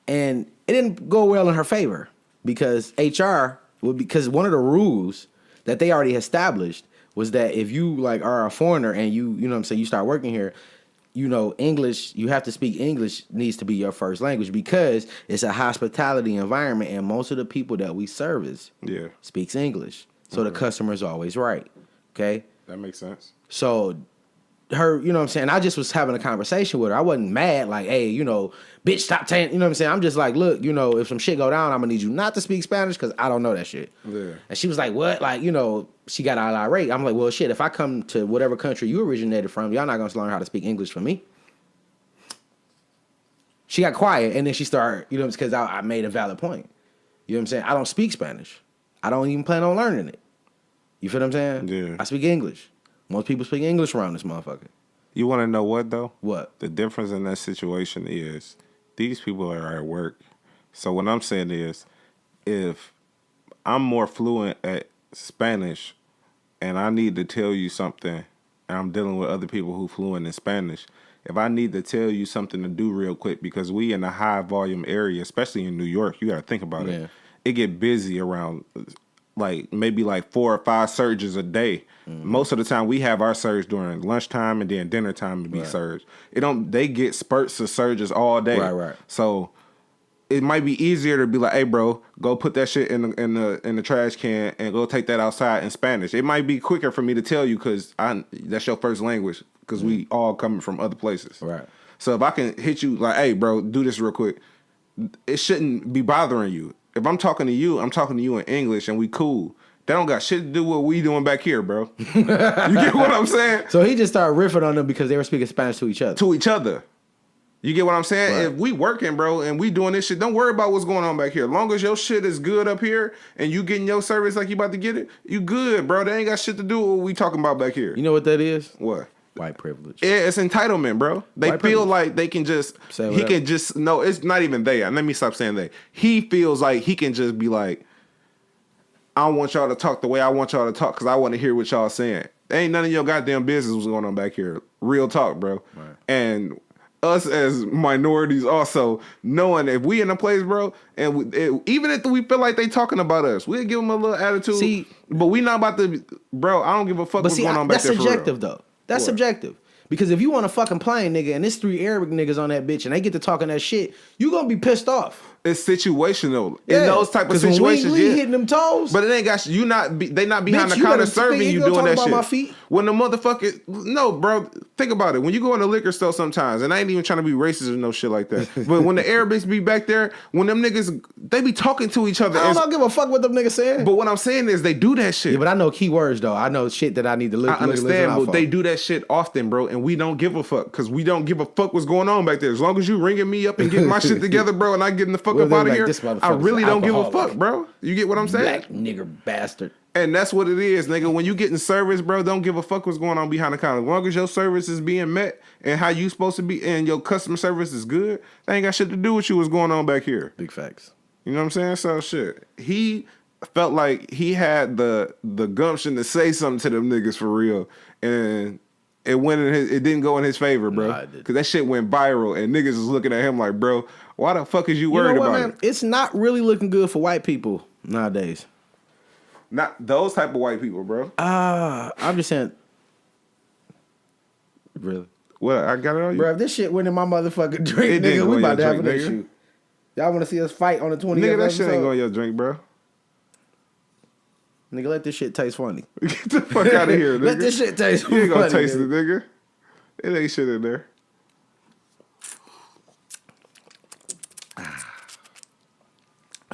And it didn't go well in her favor because because one of the rules that they already established was that if you like are a foreigner and you know what I'm saying, you start working here, you know, English, you have to speak English needs to be your first language because it's a hospitality environment and most of the people that we service speaks English. So the customer's always right. Okay? That makes sense. So her, you know what I'm saying, I just was having a conversation with her. I wasn't mad like, hey, you know, bitch, stop saying, you know what I'm saying? I'm just like, look, you know, if some shit go down, I'm gonna need you not to speak Spanish because I don't know that shit. Yeah. And she was like, what? Like, you know, she got all irate. I'm like, well, shit, if I come to whatever country you originated from, y'all not gonna learn how to speak English for me. She got quiet and then she started, you know, because I made a valid point. You know what I'm saying? I don't speak Spanish. I don't even plan on learning it. You feel what I'm saying? Yeah. I speak English. Most people speak English around this motherfucker. You want to know what, though? What? The difference in that situation is these people are at work. So what I'm saying is, if I'm more fluent at Spanish and I need to tell you something, and I'm dealing with other people who fluent in Spanish, if I need to tell you something to do real quick, because we in a high volume area, especially in New York, you got to think about it. It get busy around maybe 4 or 5 surges a day. Most of the time we have our surge during lunchtime and then dinner time to be surged. They get spurts of surges all day. Right. So it might be easier to be like, hey bro, go put that shit in the trash can and go take that outside in Spanish. It might be quicker for me to tell you because that's your first language, because we all coming from other places. Right. So if I can hit you like, hey bro, do this real quick, it shouldn't be bothering you. If I'm talking to you in English and we cool. That don't got shit to do with what we doing back here, bro. You get what I'm saying? So he just started riffing on them because they were speaking Spanish to each other. You get what I'm saying? Right. If we working, bro, and we doing this shit, don't worry about what's going on back here. As long as your shit is good up here and you getting your service like you about to get it, you good, bro. They ain't got shit to do with what we talking about back here. You know what that is? What? White privilege. Yeah, it's entitlement, bro. They White feel privilege. like they can just, no, it's not even they. Let me stop saying they. He feels like he can just be like, I don't want y'all to talk the way I want y'all to talk because I want to hear what y'all saying. Ain't none of your goddamn business what's going on back here. Real talk, bro. Right. And us as minorities also, knowing if we in a place, bro, and even if we feel like they talking about us, we'll give them a little attitude. See, but we not about to, bro, I don't give a fuck what's going on back there for real. That's subjective, though. That's subjective. Because if you want a fucking plane, nigga, and there's 3 Arabic niggas on that bitch and they get to talking that shit, you gonna be pissed off. It's situational. In those type of situations, when we hitting them toes. But it ain't got you not. They not behind bitch, the counter serving you doing that shit. My feet. When the motherfucker, no, bro. Think about it. When you go in the liquor store sometimes, and I ain't even trying to be racist or no shit like that. But when the Arabics be back there, when them niggas, they be talking to each other. I don't give a fuck what them niggas saying. But what I'm saying is they do that shit. Yeah, but I know keywords though. I know shit that I need to look. I understand, but they do that shit often, bro, and we don't give a fuck because we don't give a fuck what's going on back there. As long as you ringing me up and getting my shit together, bro, and I getting the fuck up out of here, I really don't give a fuck, bro. You get what I'm saying? Black nigger bastard. And that's what it is, nigga. When you getting service, bro, don't give a fuck what's going on behind the counter. As long as your service is being met and how you supposed to be and your customer service is good, they ain't got shit to do with you what's going on back here. Big facts. You know what I'm saying? So shit. He felt like he had the gumption to say something to them niggas for real. And it didn't go in his favor, bro. Nah, Because that shit went viral and niggas was looking at him like, bro, why the fuck is you worried about it? It's not really looking good for white people nowadays. Not those type of white people, bro. I'm just saying. Really? What? I got it on you? Bro, if this shit went in my motherfucking drink, nigga, we about to have an issue. Y'all want to see us fight on the 20th Nigga, that episode? shit ain't going in your drink, bro. Nigga, let this shit taste funny. Get the fuck out of here, nigga. Let this shit taste funny. You ain't gonna taste it, nigga. It ain't shit in there.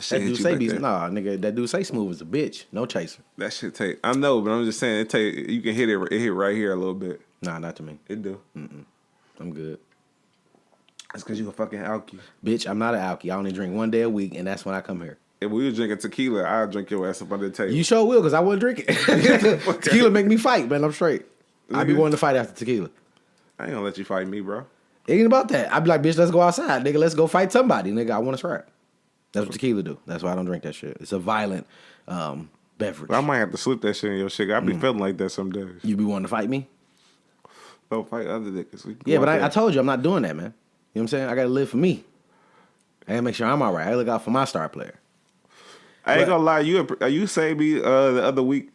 That dude say nah, nigga. That dude say smooth as a bitch. No chaser. That shit take. I know, but I'm just saying it take. You can hit it. It hit right here a little bit. Nah, not to me. It do. I'm good. That's because you a fucking alky. Bitch, I'm not an alky. I only drink 1 day a week, and that's when I come here. If we was drinking tequila, I'd drink your ass up under the table. You sure will, because I wouldn't drink it. Tequila make me fight, man. I'm straight. I'd be wanting to fight after tequila. I ain't gonna let you fight me, bro. It ain't about that. I'd be like, bitch, let's go outside. Nigga, let's go fight somebody. Nigga, I want to scrap. That's what tequila do. That's why I don't drink that shit. It's a violent beverage. Well, I might have to slip that shit in your shit. I be feeling like that some days. You be wanting to fight me? Don't fight other niggas. Yeah, but I told you I'm not doing that, man. You know what I'm saying? I gotta live for me. I gotta make sure I'm all right. I look out for my star player. I ain't gonna lie. You saved me the other week,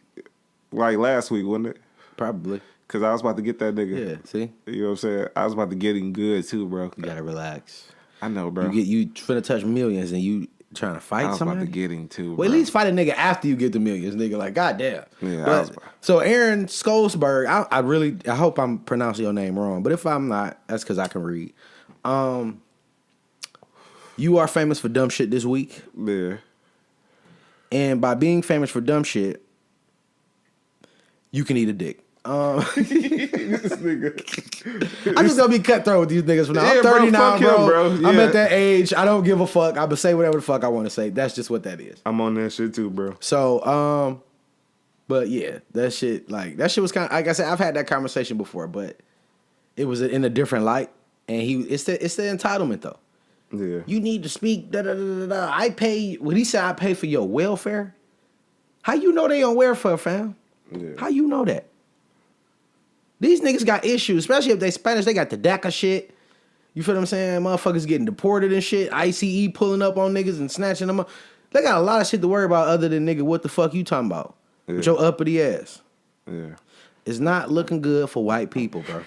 like last week, wasn't it? Probably. Because I was about to get that nigga. Yeah, see? You know what I'm saying? I was about to get him good too, bro. You gotta relax. I know, bro. You finna touch millions and you trying to fight somebody? I was about to get him too, Well, bro. at least fight a nigga after you get the millions, nigga. Like, goddamn. Yeah, So Aaron Skolsberg, I hope I'm pronouncing your name wrong, but if I'm not, that's because I can read. You are famous for dumb shit this week. Yeah. And by being famous for dumb shit, you can eat a dick. This nigga. I'm just gonna be cutthroat with these niggas from now. I'm 30 now, bro. I'm at that age. I don't give a fuck. I'm gonna say whatever the fuck I want to say. That's just what that is. I'm on that shit too, bro. So, but yeah, that shit was kind of, like I said, I've had that conversation before, but it was in a different light. And it's the entitlement though. Yeah. You need to speak. Da, da, da, da, da. I pay. When he said I pay for your welfare, how you know they on welfare, fam? Yeah. How you know that? These niggas got issues, especially if they Spanish. They got the DACA shit. You feel what I'm saying? Motherfuckers getting deported and shit. ICE pulling up on niggas and snatching them up. They got a lot of shit to worry about other than nigga, what the fuck you talking about? Yeah. With your uppity ass. Yeah. It's not looking good for white people, bro.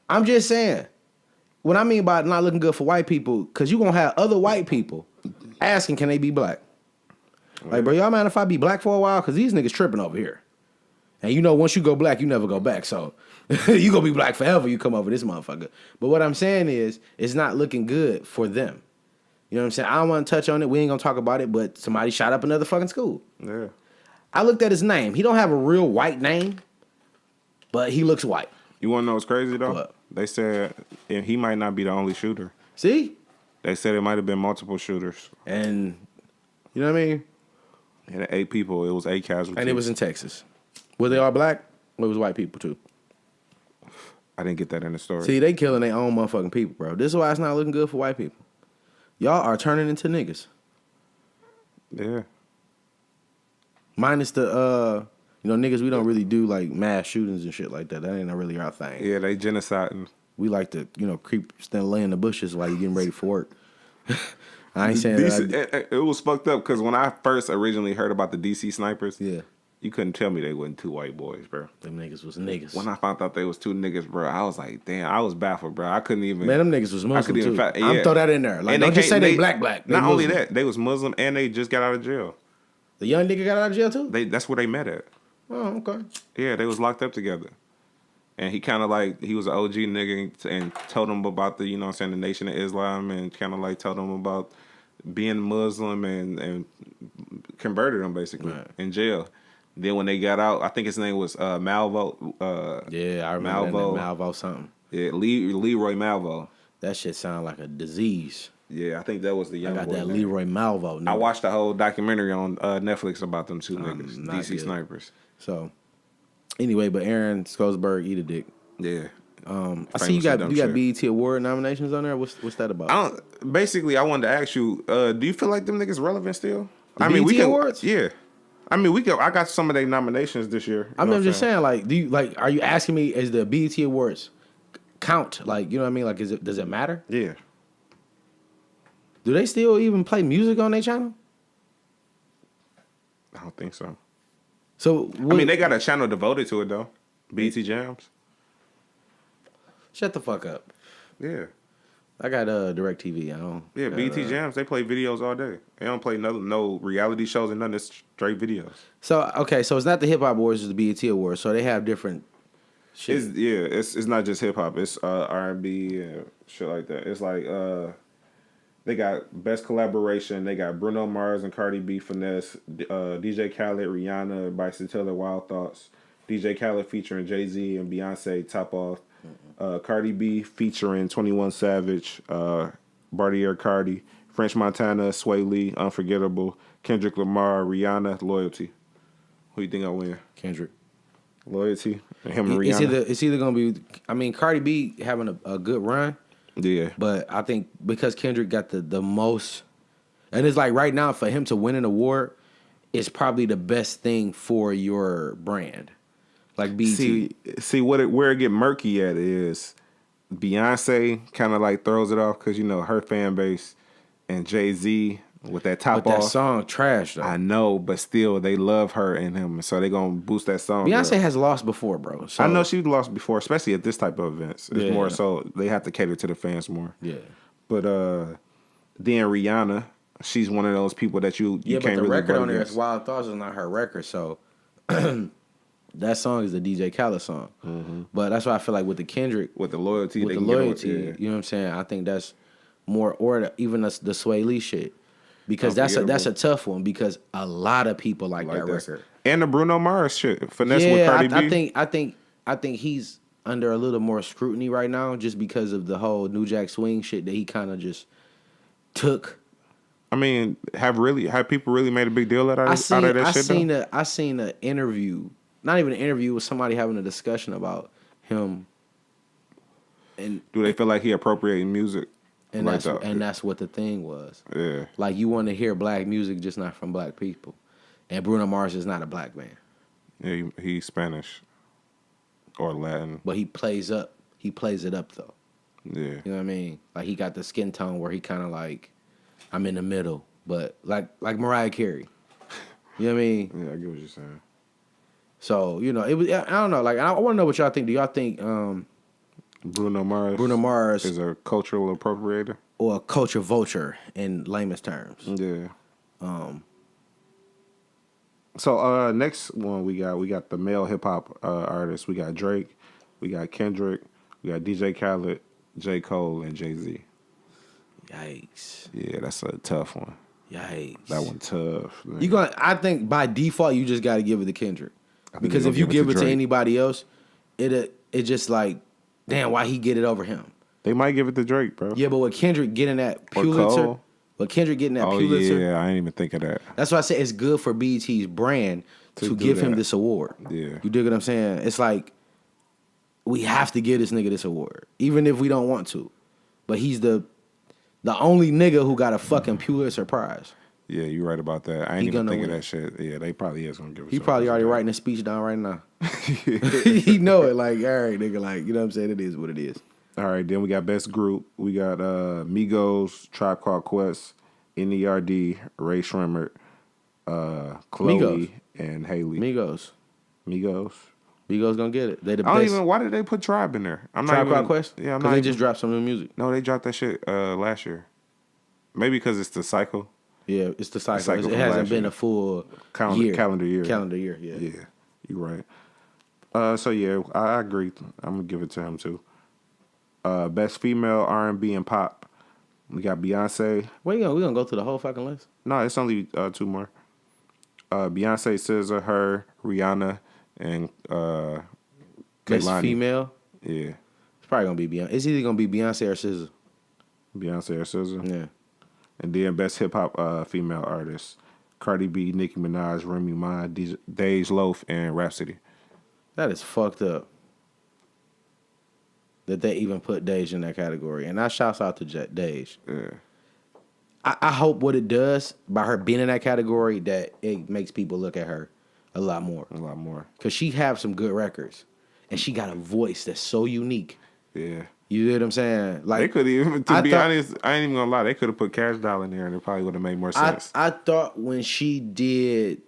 I'm just saying. What I mean by not looking good for white people, because you going to have other white people asking, can they be black? Like, bro, y'all mind if I be black for a while? Because these niggas tripping over here. And you know, once you go black, you never go back. So you going to be black forever, you come over this motherfucker. But what I'm saying is, it's not looking good for them. You know what I'm saying? I don't want to touch on it. We ain't going to talk about it, but somebody shot up another fucking school. Yeah. I looked at his name. He don't have a real white name, but he looks white. You want to know what's crazy, though? What? They said he might not be the only shooter. See? They said it might have been multiple shooters. And, you know what I mean? And 8 people. It was 8 casualties. And it was in Texas. Were they all black? Or it was white people, too? I didn't get that in the story. See, they killing their own motherfucking people, bro. This is why it's not looking good for white people. Y'all are turning into niggas. Yeah. Minus the, niggas, we don't really do, like, mass shootings and shit like that. That ain't really our thing. Yeah, they genociding. We like to, creep, stand, lay in the bushes while you getting ready for work. I ain't saying that. It was fucked up because when I first originally heard about the DC snipers, Yeah. you couldn't tell me they wasn't 2 white boys, bro. Them niggas was niggas. When I found out they was 2 niggas, bro, I was like, damn, I was baffled, bro. I couldn't even. Man, them niggas was Muslim, too. Yeah. I'm throw that in there. Like, And don't just say they black. They not only Muslim. that, they was Muslim and they just got out of jail. The young nigga got out of jail, too? That's where they met at. Oh, okay. Yeah, they was locked up together. And he kind of like, he was an OG nigga and told them about the, the Nation of Islam and kind of like told them about being Muslim and converted them basically in jail. Then when they got out, I think his name was Malvo. Yeah, I remember Malvo. that name, Malvo something. Yeah, Leroy Malvo. That shit sound like a disease. Yeah, I think that was the young I got boy that name. Leroy Malvo. Nigga. I watched the whole documentary on Netflix about them 2 niggas, not DC good. snipers. So, anyway, but Aaron Skolsberg, eat a dick. Yeah. I see you got BET Award nominations on there. What's that about? I wanted to ask you, do you feel like them niggas relevant still? The BET Awards? Yeah. I mean, I got some of their nominations this year. I'm just saying, like, are you asking me, is the BET Awards count? Like, you know what I mean? Like, does it matter? Yeah. Do they still even play music on their channel? I don't think so. So I mean, they got a channel devoted to it though. BET Jams. Shut the fuck up. Yeah. I got DirecTV. I don't. Yeah, BET Jams. They play videos all day. They don't play no reality shows and nothing. It's straight videos. So okay, so it's not the Hip Hop Awards, it's the BET Awards. So they have different shit. It's not just hip hop. It's R&B and shit like that. It's like they got best collaboration. They got Bruno Mars and Cardi B, Finesse, DJ Khaled, Rihanna, Bryson Tiller, Wild Thoughts, DJ Khaled featuring Jay-Z and Beyonce, Top Off, Cardi B featuring 21 Savage, Bartier Cardi, French Montana, Sway Lee, Unforgettable, Kendrick Lamar, Rihanna, Loyalty. Who you think I win? Kendrick. Loyalty. Him and Rihanna. It's either gonna be. I mean, Cardi B having a good run. Yeah. But I think because Kendrick got the most, and it's like right now for him to win an award, is probably the best thing for your brand. Like BET. See where it get murky at is Beyonce kind of like throws it off because her fan base, and Jay-Z with that Top But Off. that song trash though. I know, but still they love her and him, so they gonna boost that song. Beyonce up. has lost before, bro. So, I know she's lost before, especially at this type of events. It's more Yeah. so they have to cater to the fans more. Yeah. But then Rihanna, she's one of those people that you Yeah, can't but the really record vote on there against. is Wild Thoughts is not her record, so that song is the DJ Khaled song. Mm-hmm. But that's why I feel like with the Kendrick, With the loyalty, with they the can get loyalty, yeah. you know what I'm saying? I think that's more, or even the Sway Lee shit, because that's a tough one because a lot of people like that record. And the Bruno Mars shit, Finesse with Cardi B. I think he's under a little more scrutiny right now just because of the whole New Jack Swing shit that he kind of just took. I mean, have people really made a big deal out of that shit? I seen an interview, not even an interview, with somebody having a discussion about him. And do they feel like he appropriating music? And Like that's what the thing was. Yeah. Like you want to hear black music, just not from black people. And Bruno Mars is not a black man. Yeah, he's Spanish or Latin. But he plays it up though. Yeah. You know what I mean? Like he got the skin tone where he kind of like, I'm in the middle, but like Mariah Carey. You know what I mean? Yeah, I get what you're saying. So it was. I don't know. Like I want to know what y'all think. Do y'all think Bruno Mars is a cultural appropriator or a culture vulture in lamest terms? Yeah. So next one we got the male hip hop artists. We got Drake, we got Kendrick, we got DJ Khaled, J.Cole, and Jay-Z. Yikes. Yeah, that's a tough one. Yikes. That one tough. I think by default you just got to give it to Kendrick. Because if you give it to anybody else, it just like, damn, why he get it over him? They might give it to Drake, bro. Yeah, but with Kendrick getting that Pulitzer, Pulitzer, yeah, I didn't even think of that. That's why I say it's good for BET's brand to give him this award. Yeah. You dig what I'm saying? It's like, we have to give this nigga this award, even if we don't want to. But he's the only nigga who got a fucking Pulitzer Prize. Yeah, you're right about that. I ain't even think of that shit. Yeah, they probably is gonna give it. He probably already writing a speech down right now. He know it. Like, all right, nigga. Like, you know what I'm saying? It is what it is. All right, then we got best group. We got Migos, Tribe Called Quest, NERD, Ray Shrimmer, Chloe, Migos. and Haley. Migos gonna get it. They the best. Why did they put Tribe in there? Tribe Called Quest? Yeah, because they just dropped some new music. No, they dropped that shit last year. Maybe because it's the cycle. Yeah, it's the cycle. It hasn't been a full calendar year. Calendar year, yeah. Yeah, you're right. So yeah, I agree. I'm gonna give it to him too. Best female R&B and pop. We got Beyonce. We gonna go through the whole fucking list? No, it's only two more. Beyonce, SZA, her, Rihanna, and Best Kehlani. female? Yeah. It's probably gonna be Beyonce. It's either gonna be Beyonce or SZA. Beyonce or SZA. Yeah. And then best hip hop female artists. Cardi B, Nicki Minaj, Remy Ma, Dej Loaf, and Rhapsody. That is fucked up. That they even put Dej in that category. And I shouts out to Dej. Yeah. I hope what it does by her being in that category that it makes people look at her a lot more. A lot more. Because she have some good records. And she got a voice that's so unique. Yeah. You know what I'm saying? Like, they could even, to be honest, I ain't even gonna lie, they could have put Cash Doll in there and it probably would have made more sense. I thought when she did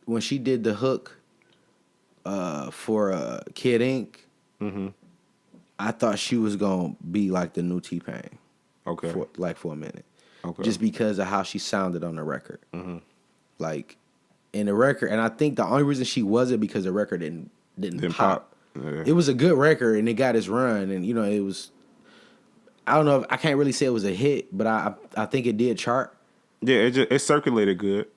the hook for Kid Ink, I thought she was gonna be like the new T-Pain. Okay. For a minute. Okay. Just because of how she sounded on the record. Like in the record, and I think the only reason she wasn't because the record didn't pop. Yeah. It was a good record and it got its run, and it was. I don't know. I can't really say it was a hit, but I think it did chart. Yeah, it circulated good.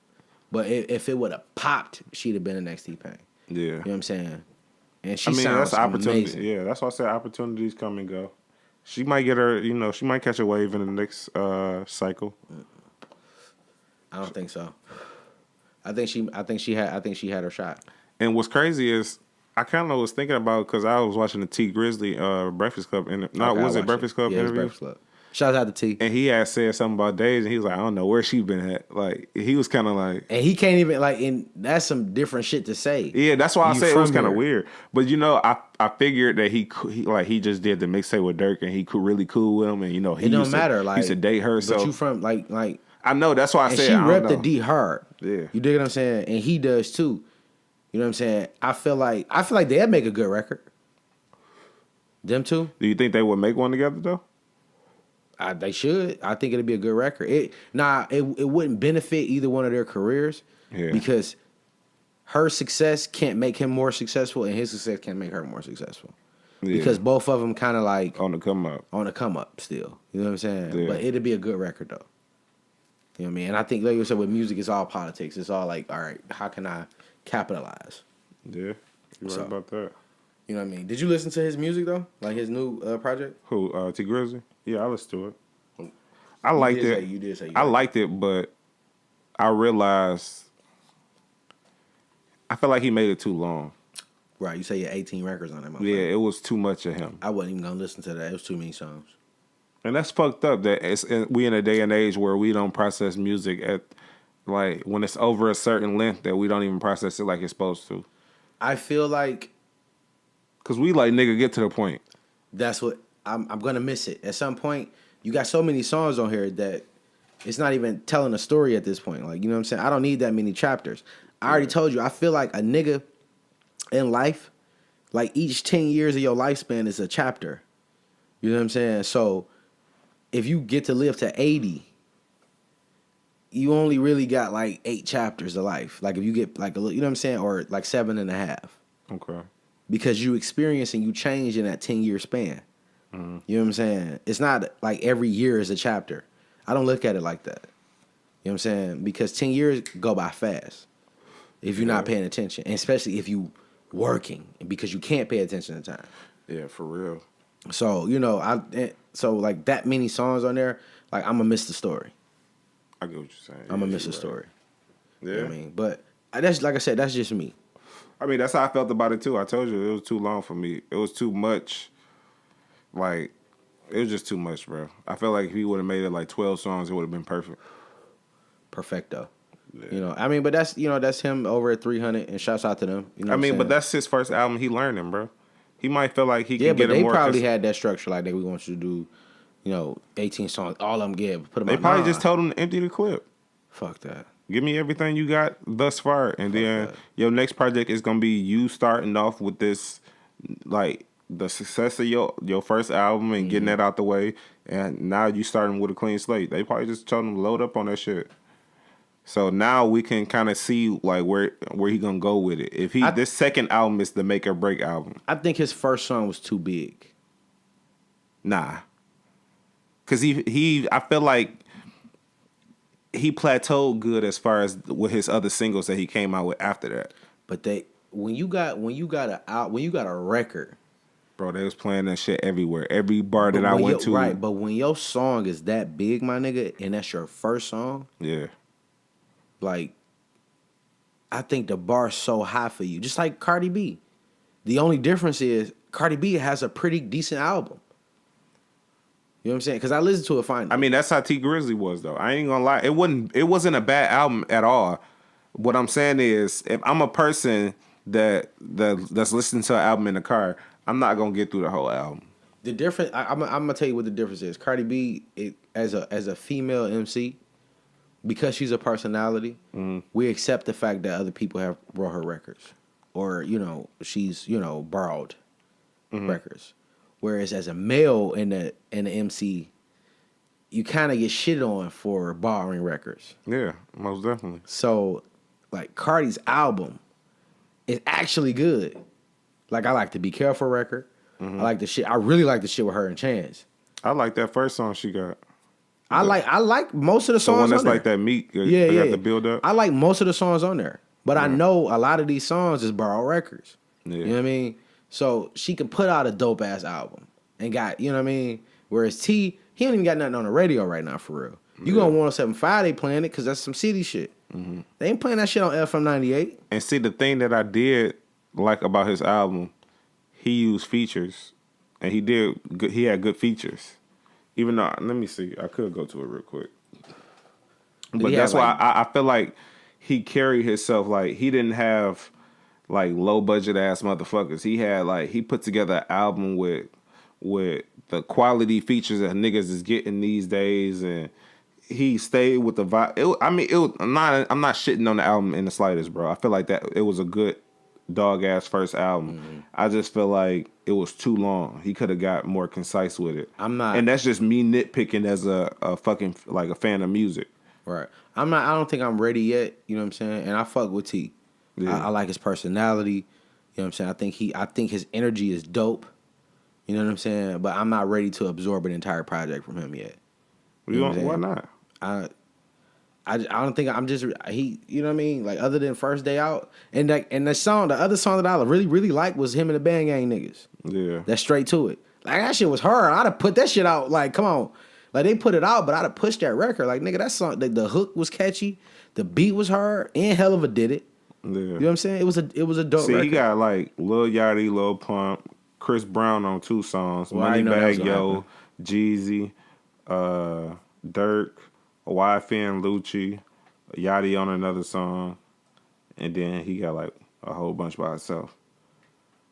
But if it would have popped, she'd have been the next T-Pain. Yeah. You know what I'm saying? And she that's sounds an opportunity. amazing. Yeah, that's why I said opportunities come and go. She might get her, she might catch a wave in the next cycle. I don't think so. I think she had her shot. And what's crazy is I kind of was thinking about because I was watching the T Grizzly Breakfast Club was it Breakfast Club interview? Breakfast Club. Shout out to T. And he had said something about Days, and he was like, I don't know where she been at. Like he was kind of like, and he can't even and that's some different shit to say. Yeah, that's why I said it was kind of here. weird. But I figured that he just did the mixtape with Dirk, and he really cool with him, and he it don't matter. He used to date her. But So you from like I know that's why I and said she I repped don't the know. D hard. Yeah, you dig what I'm saying? And he does too. You know what I'm saying? I feel like they'd make a good record. Them two. Do you think they would make one together though? They should. I think it'd be a good record. It wouldn't benefit either one of their careers because her success can't make him more successful, and his success can't make her more successful. Yeah. Because both of them kind of like on the come up still. You know what I'm saying? Yeah. But it'd be a good record though. You know what I mean? And I think, like you said, with music, it's all politics. It's all like, all right, how can I capitalize? Yeah, you're right about that. You know what I mean? Did you listen to his music though? Like his new project? Who? T Grizzly? Yeah, I listened to it. I liked it. You did say I liked it, but I realized I felt like he made it too long. Right, you say you had 18 records on that. Yeah, it was too much of him. I wasn't even gonna listen to that. It was too many songs. And that's fucked up. That we in a day and age where we don't process music at like when it's over a certain length that we don't even process it like it's supposed to. I feel like Cause we like nigga get to the point. that's what I'm gonna miss it at some point. You got so many songs on here that it's not even telling a story at this point. Like, you know what I'm saying? I don't need that many chapters. I already told you. I feel like a nigga in life, like each 10 years of your lifespan is a chapter. You know what I'm saying? So if you get to live to 80, you only really got like 8 chapters of life. Like if you get like a little, you know what I'm saying? Or like 7.5. Okay. Because you experience and you change in that 10-year span. Mm-hmm. You know what I'm saying? It's not like every year is a chapter. I don't look at it like that. You know what I'm saying? Because 10 years go by fast if you're not paying attention. And especially if you working because you can't pay attention to time. Yeah, for real. So, you know, so like that many songs on there, like I'm going to miss the story. I get what you're saying. I'm going to miss the story. Yeah. You know what I mean? But that's like I said, that's just me. I mean, that's how I felt about it too. I told you it was too long for me. It was too much. Like, it was just too much, bro. I felt like if he would have made it like 12 songs, it would have been perfect. Perfecto. Yeah. You know, I mean, but that's, you know, that's him over at 300 and shouts out to them. You know I mean, what I'm but that's his first album. He learning, bro. He might feel like he yeah, can get but a they more. probably had that structure like that. We want you to do, you know, 18 songs, all of them give. Put them They on. probably Nah. just told him to empty the clip. Fuck that. Give me everything you got thus far, and then that. your next project is gonna be you starting off with this, like the success of your first album and getting that out the way, and now you starting with a clean slate. They probably just told him to load up on that shit. So now we can kind of see like where he gonna go with it. If this second album is the make or break album, I think his first song was too big. nah, because I feel like he plateaued good as far as with his other singles that he came out with after that. But when you got a record, Bro, they was playing that shit everywhere. Every bar that I went to. right? But when your song is that big, my nigga, and that's your first song, Yeah. like, I think the bar's so high for you. Just like Cardi B. The only difference is Cardi B has a pretty decent album. You know what I'm saying? Because I listened to it finally. I mean, that's how T Grizzly was though. I ain't gonna lie. It wasn't a bad album at all. What I'm saying is, if I'm a person that's listening to an album in the car, I'm not gonna get through the whole album. The difference, I'm gonna tell you what the difference is. Cardi B, as a female MC, because she's a personality, we accept the fact that other people have brought her records, or you know she's borrowed records. Whereas as a male in the MC, you kind of get shit on for borrowing records. Yeah, most definitely. So, like Cardi's album is actually good. Like I like the Be Careful record. I like the shit. I really like the shit with her and Chance. I like that first song she got. I like most of the The songs one that's on there. like that meat. Yeah, they yeah. got the build up. I like most of the songs on there, but I know a lot of these songs is borrowed records. Yeah. You know what I mean? So she can put out a dope ass album and got, you know what I mean? Whereas T, he don't even got nothing on the radio right now for real. You go on 107.5, they playing it because that's some city shit. They ain't playing that shit on FM 98. And see, the thing that I did like about his album, he used features, and he had good features. Even though, let me see, I could go to it real quick. But that's why I feel like he carried himself like he didn't have like low budget ass motherfuckers. He put together an album with the quality features that niggas is getting these days, and he stayed with the vibe. I'm not shitting on the album in the slightest, bro. I feel like that it was a good dog ass first album. I just feel like it was too long. He could have got more concise with it. And that's just me nitpicking as a fucking like a fan of music. Right. I don't think I'm ready yet, you know what I'm saying? And I fuck with T. Yeah. I like his personality. You know what I'm saying? I think his energy is dope. You know what I'm saying? But I'm not ready to absorb an entire project from him yet. Why not? I don't think I'm just you know what I mean? Like other than First Day Out and the other song that I really really liked was him and the Bang Gang niggas. Yeah. That's straight to it. Like that shit was hard. I'd have put that shit out. Like come on. Like they put it out, but I'd have pushed that record. Like nigga, that song, the hook was catchy, the beat was hard, and hell of a did it. Yeah. You know what I'm saying? It was a dope See, record. he got like Lil Yachty, Lil Pump, Chris Brown on 2 songs, Well, I didn't know that was Moneybag gonna Yo, happen. Jeezy. Dirk, YFN, Lucci, Yachty on another song, and then he got like a whole bunch by himself.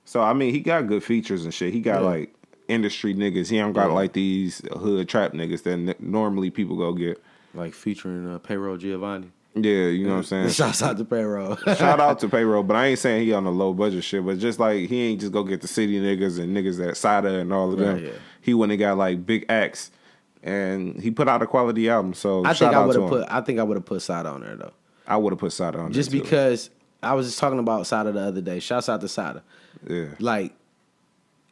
So I mean, he got good features and shit. He got like industry niggas. He don't got like these hood trap niggas that normally people go get. Like featuring Payroll Giovanni. Yeah, you know what I'm saying? Shouts out to Payroll. Shout out to Payroll, but I ain't saying he on the low budget shit, but just like he ain't just go get the city niggas and niggas that Sada and all of them. Right, yeah. He went and got like big acts and he put out a quality album. So I shout think I out would to have him. put. I think I would have put Sada on there though. I would have put Sada on Just there too. because I was just talking about Sada the other day. Shouts out to Sada. Yeah. Like,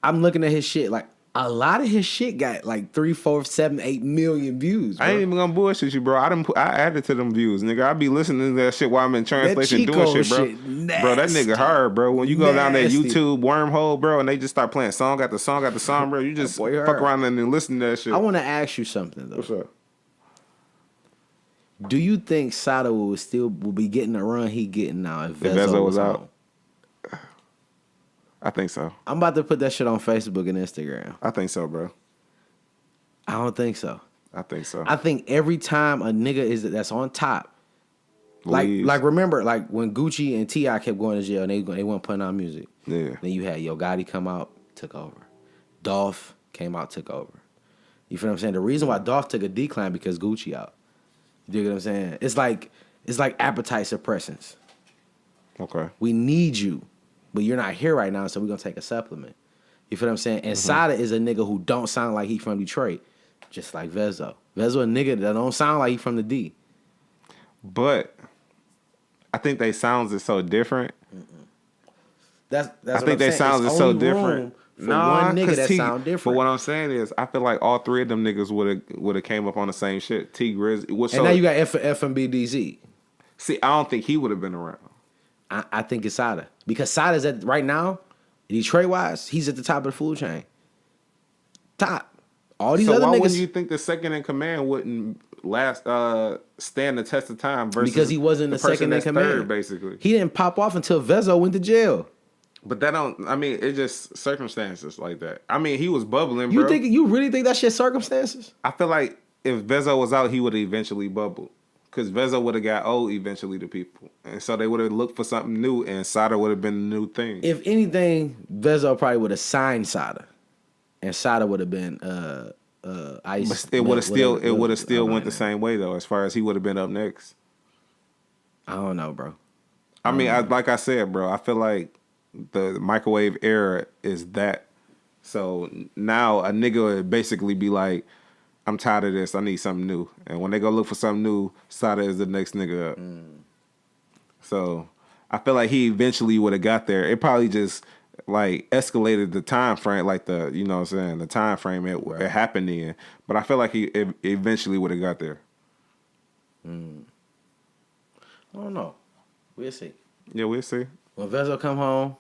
I'm looking at his shit. Like, a lot of his shit got like 3, 4, 7, 8 million views. Bro. I ain't even gonna bullshit you, bro. I added to them views, nigga. I be listening to that shit while I'm in translation doing J.Cole shit, bro. shit, Bro, that nigga hard, bro. When you go down that Nasty. YouTube wormhole, bro, and they just start playing song after song after song, bro, you just boy fuck hard. around and then listen to that shit. I want to ask you something though. What's up? Do you think Sada will be getting the run he getting now if If Vezo Vezo was was out? on? I think so. I'm about to put that shit on Facebook and Instagram. I think so, bro. I don't think so. I think so. I think every time a nigga that's on top, Leaves. like remember, like when Gucci and T.I. kept going to jail and they weren't putting out music. Yeah. Then you had Yo Gotti come out, took over. Dolph came out, took over. You feel what I'm saying? The reason why Dolph took a decline because Gucci out. You dig what I'm saying? It's like appetite suppressants. Okay. We need you, but you're not here right now, so we're gonna take a supplement. You feel what I'm saying? And Sada is a nigga who don't sound like he from Detroit, just like Vezo. Vezo a nigga that don't sound like he from the D. But I think they sounds is so different. That's I what think I'm they saying. sounds It's is so only room different. for one nigga 'cause that T- sound But different. what I'm saying is, I feel like all three of them niggas would have came up on the same shit. T Grizz. And now you got FMBDZ. See, I don't think he would have been around. I think it's Sada. Because Sada's at, right now, Detroit-wise, he's at the top of the food chain. Top. All these So other why niggas. wouldn't you think the second in command wouldn't stand the test of time versus Because he wasn't the person second in that's command. third, basically? He didn't pop off until Vezo went to jail. But that don't. I mean, it's just circumstances like that. I mean, he was bubbling, bro. You really think that shit circumstances? I feel like if Vezo was out, he would have eventually bubbled. Because Vezo would have got old eventually to people. And so they would have looked for something new, and Sada would have been the new thing. If anything, Vezo probably would have signed Sada. And Sada would have been Ice. But it would have still went the name. same way, though, as far as he would have been up next. I don't know, bro. I mean, like I said, bro, I feel like the microwave era is that. So now a nigga would basically be like, I'm tired of this. I need something new. And when they go look for something new, Sada is the next nigga up. So I feel like he eventually would have got there. It probably just like escalated the time frame, like the, you know what I'm saying, the time frame it happened in. But I feel like he eventually would have got there. I don't know. We'll see. Yeah, we'll see. When Vezo come home,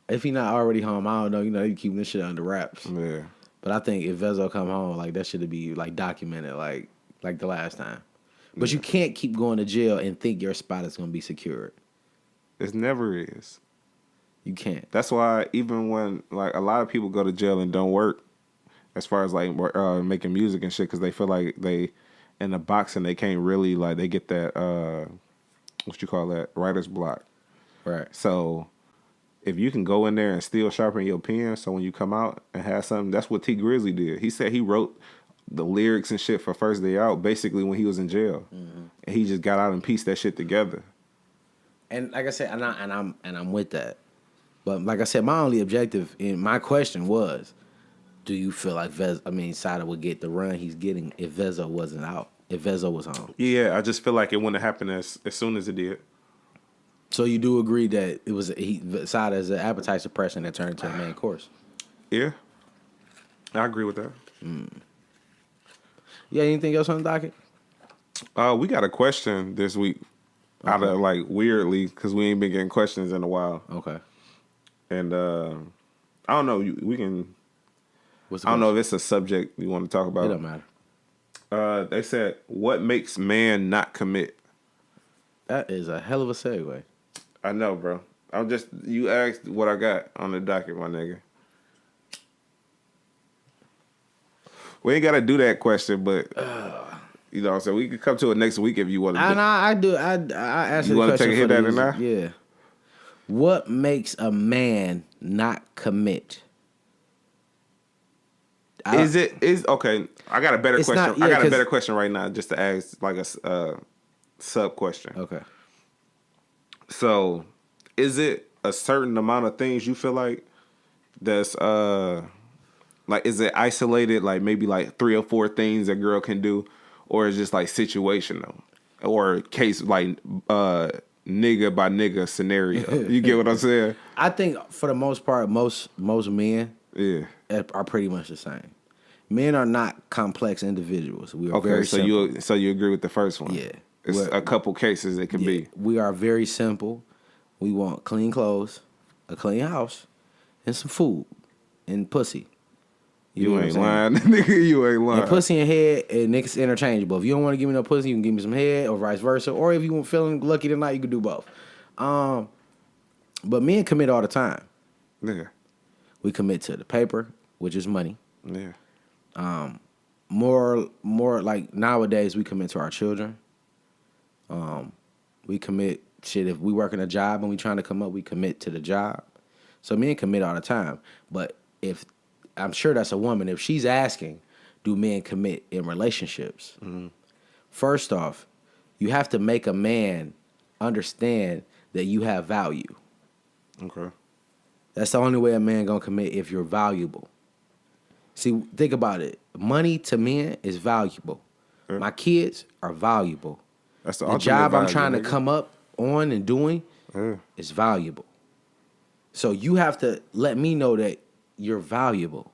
if he not already home, I don't know. You know, you keeping this shit under wraps. Yeah. But I think if Vezo come home, like that should be like documented, like the last time. But you can't keep going to jail and think your spot is gonna be secured. It never is. You can't. That's why even when like a lot of people go to jail and don't work, as far as like making music and shit, because they feel like they in the box and they can't really like they get that what you call that, writer's block. Right. So if you can go in there and still sharpen your pen, so when you come out and have something, that's what T Grizzly did. He said he wrote the lyrics and shit for First Day Out basically when he was in jail, and he just got out and pieced that shit together. And like I said, and I'm with that. But like I said, my only objective in my question was, do you feel like Sada would get the run he's getting if Vezo wasn't out? If Vezo was home? Yeah, I just feel like it wouldn't happen as soon as it did. So you do agree that it was Sada is an appetite suppression that turned into a main course? Yeah, I agree with that. Yeah, anything else on the docket? We got a question this week, out of like weirdly, because we ain't been getting questions in a while. Okay. And I don't know. We can. What's the I don't know if question? it's a subject you want to talk about. It don't matter. They said, "What makes man not commit?" That is a hell of a segue. I know, bro. You asked what I got on the docket, my nigga. We ain't gotta do that question, but you know what I'm saying? We could come to it next week if you want to. I do. I answer You the want to question take a hit for at the it now? user. Yeah. What makes a man not commit? Okay? I got a better It's question. not- yeah, I got a 'cause- better question right now, just to ask like a sub question. Okay. So, is it a certain amount of things you feel like that's like, is it isolated, like maybe like 3 or 4 things a girl can do, or is it just like situational or case like nigga by nigga scenario? You get what I'm saying? I think for the most part, most men Yeah. are pretty much the same. Men are not complex individuals. We are Okay, very so simple. you agree with the first one? Yeah. It's Well, a couple cases it can Yeah, be. we are very simple. We want clean clothes, a clean house, and some food and pussy. You know what ain't I'm saying? lying, nigga. You ain't lying. And pussy and head, and niggas interchangeable. If you don't want to give me no pussy, you can give me some head, or vice versa. Or if you feeling lucky tonight, you can do both. But men commit all the time. Nigga. We commit to the paper, which is money. Yeah. More like nowadays, we commit to our children. We commit shit. If we working a job and we trying to come up, we commit to the job. So men commit all the time. But if I'm sure that's a woman, if she's asking, do men commit in relationships? Mm-hmm. First off, you have to make a man understand that you have value. Okay. That's the only way a man gonna commit, if you're valuable. See, think about it. Money to men is valuable. Yeah. My kids are valuable. That's the The ultimate job I'm value, trying to nigga. come up on and doing Yeah. is valuable. So you have to let me know that you're valuable,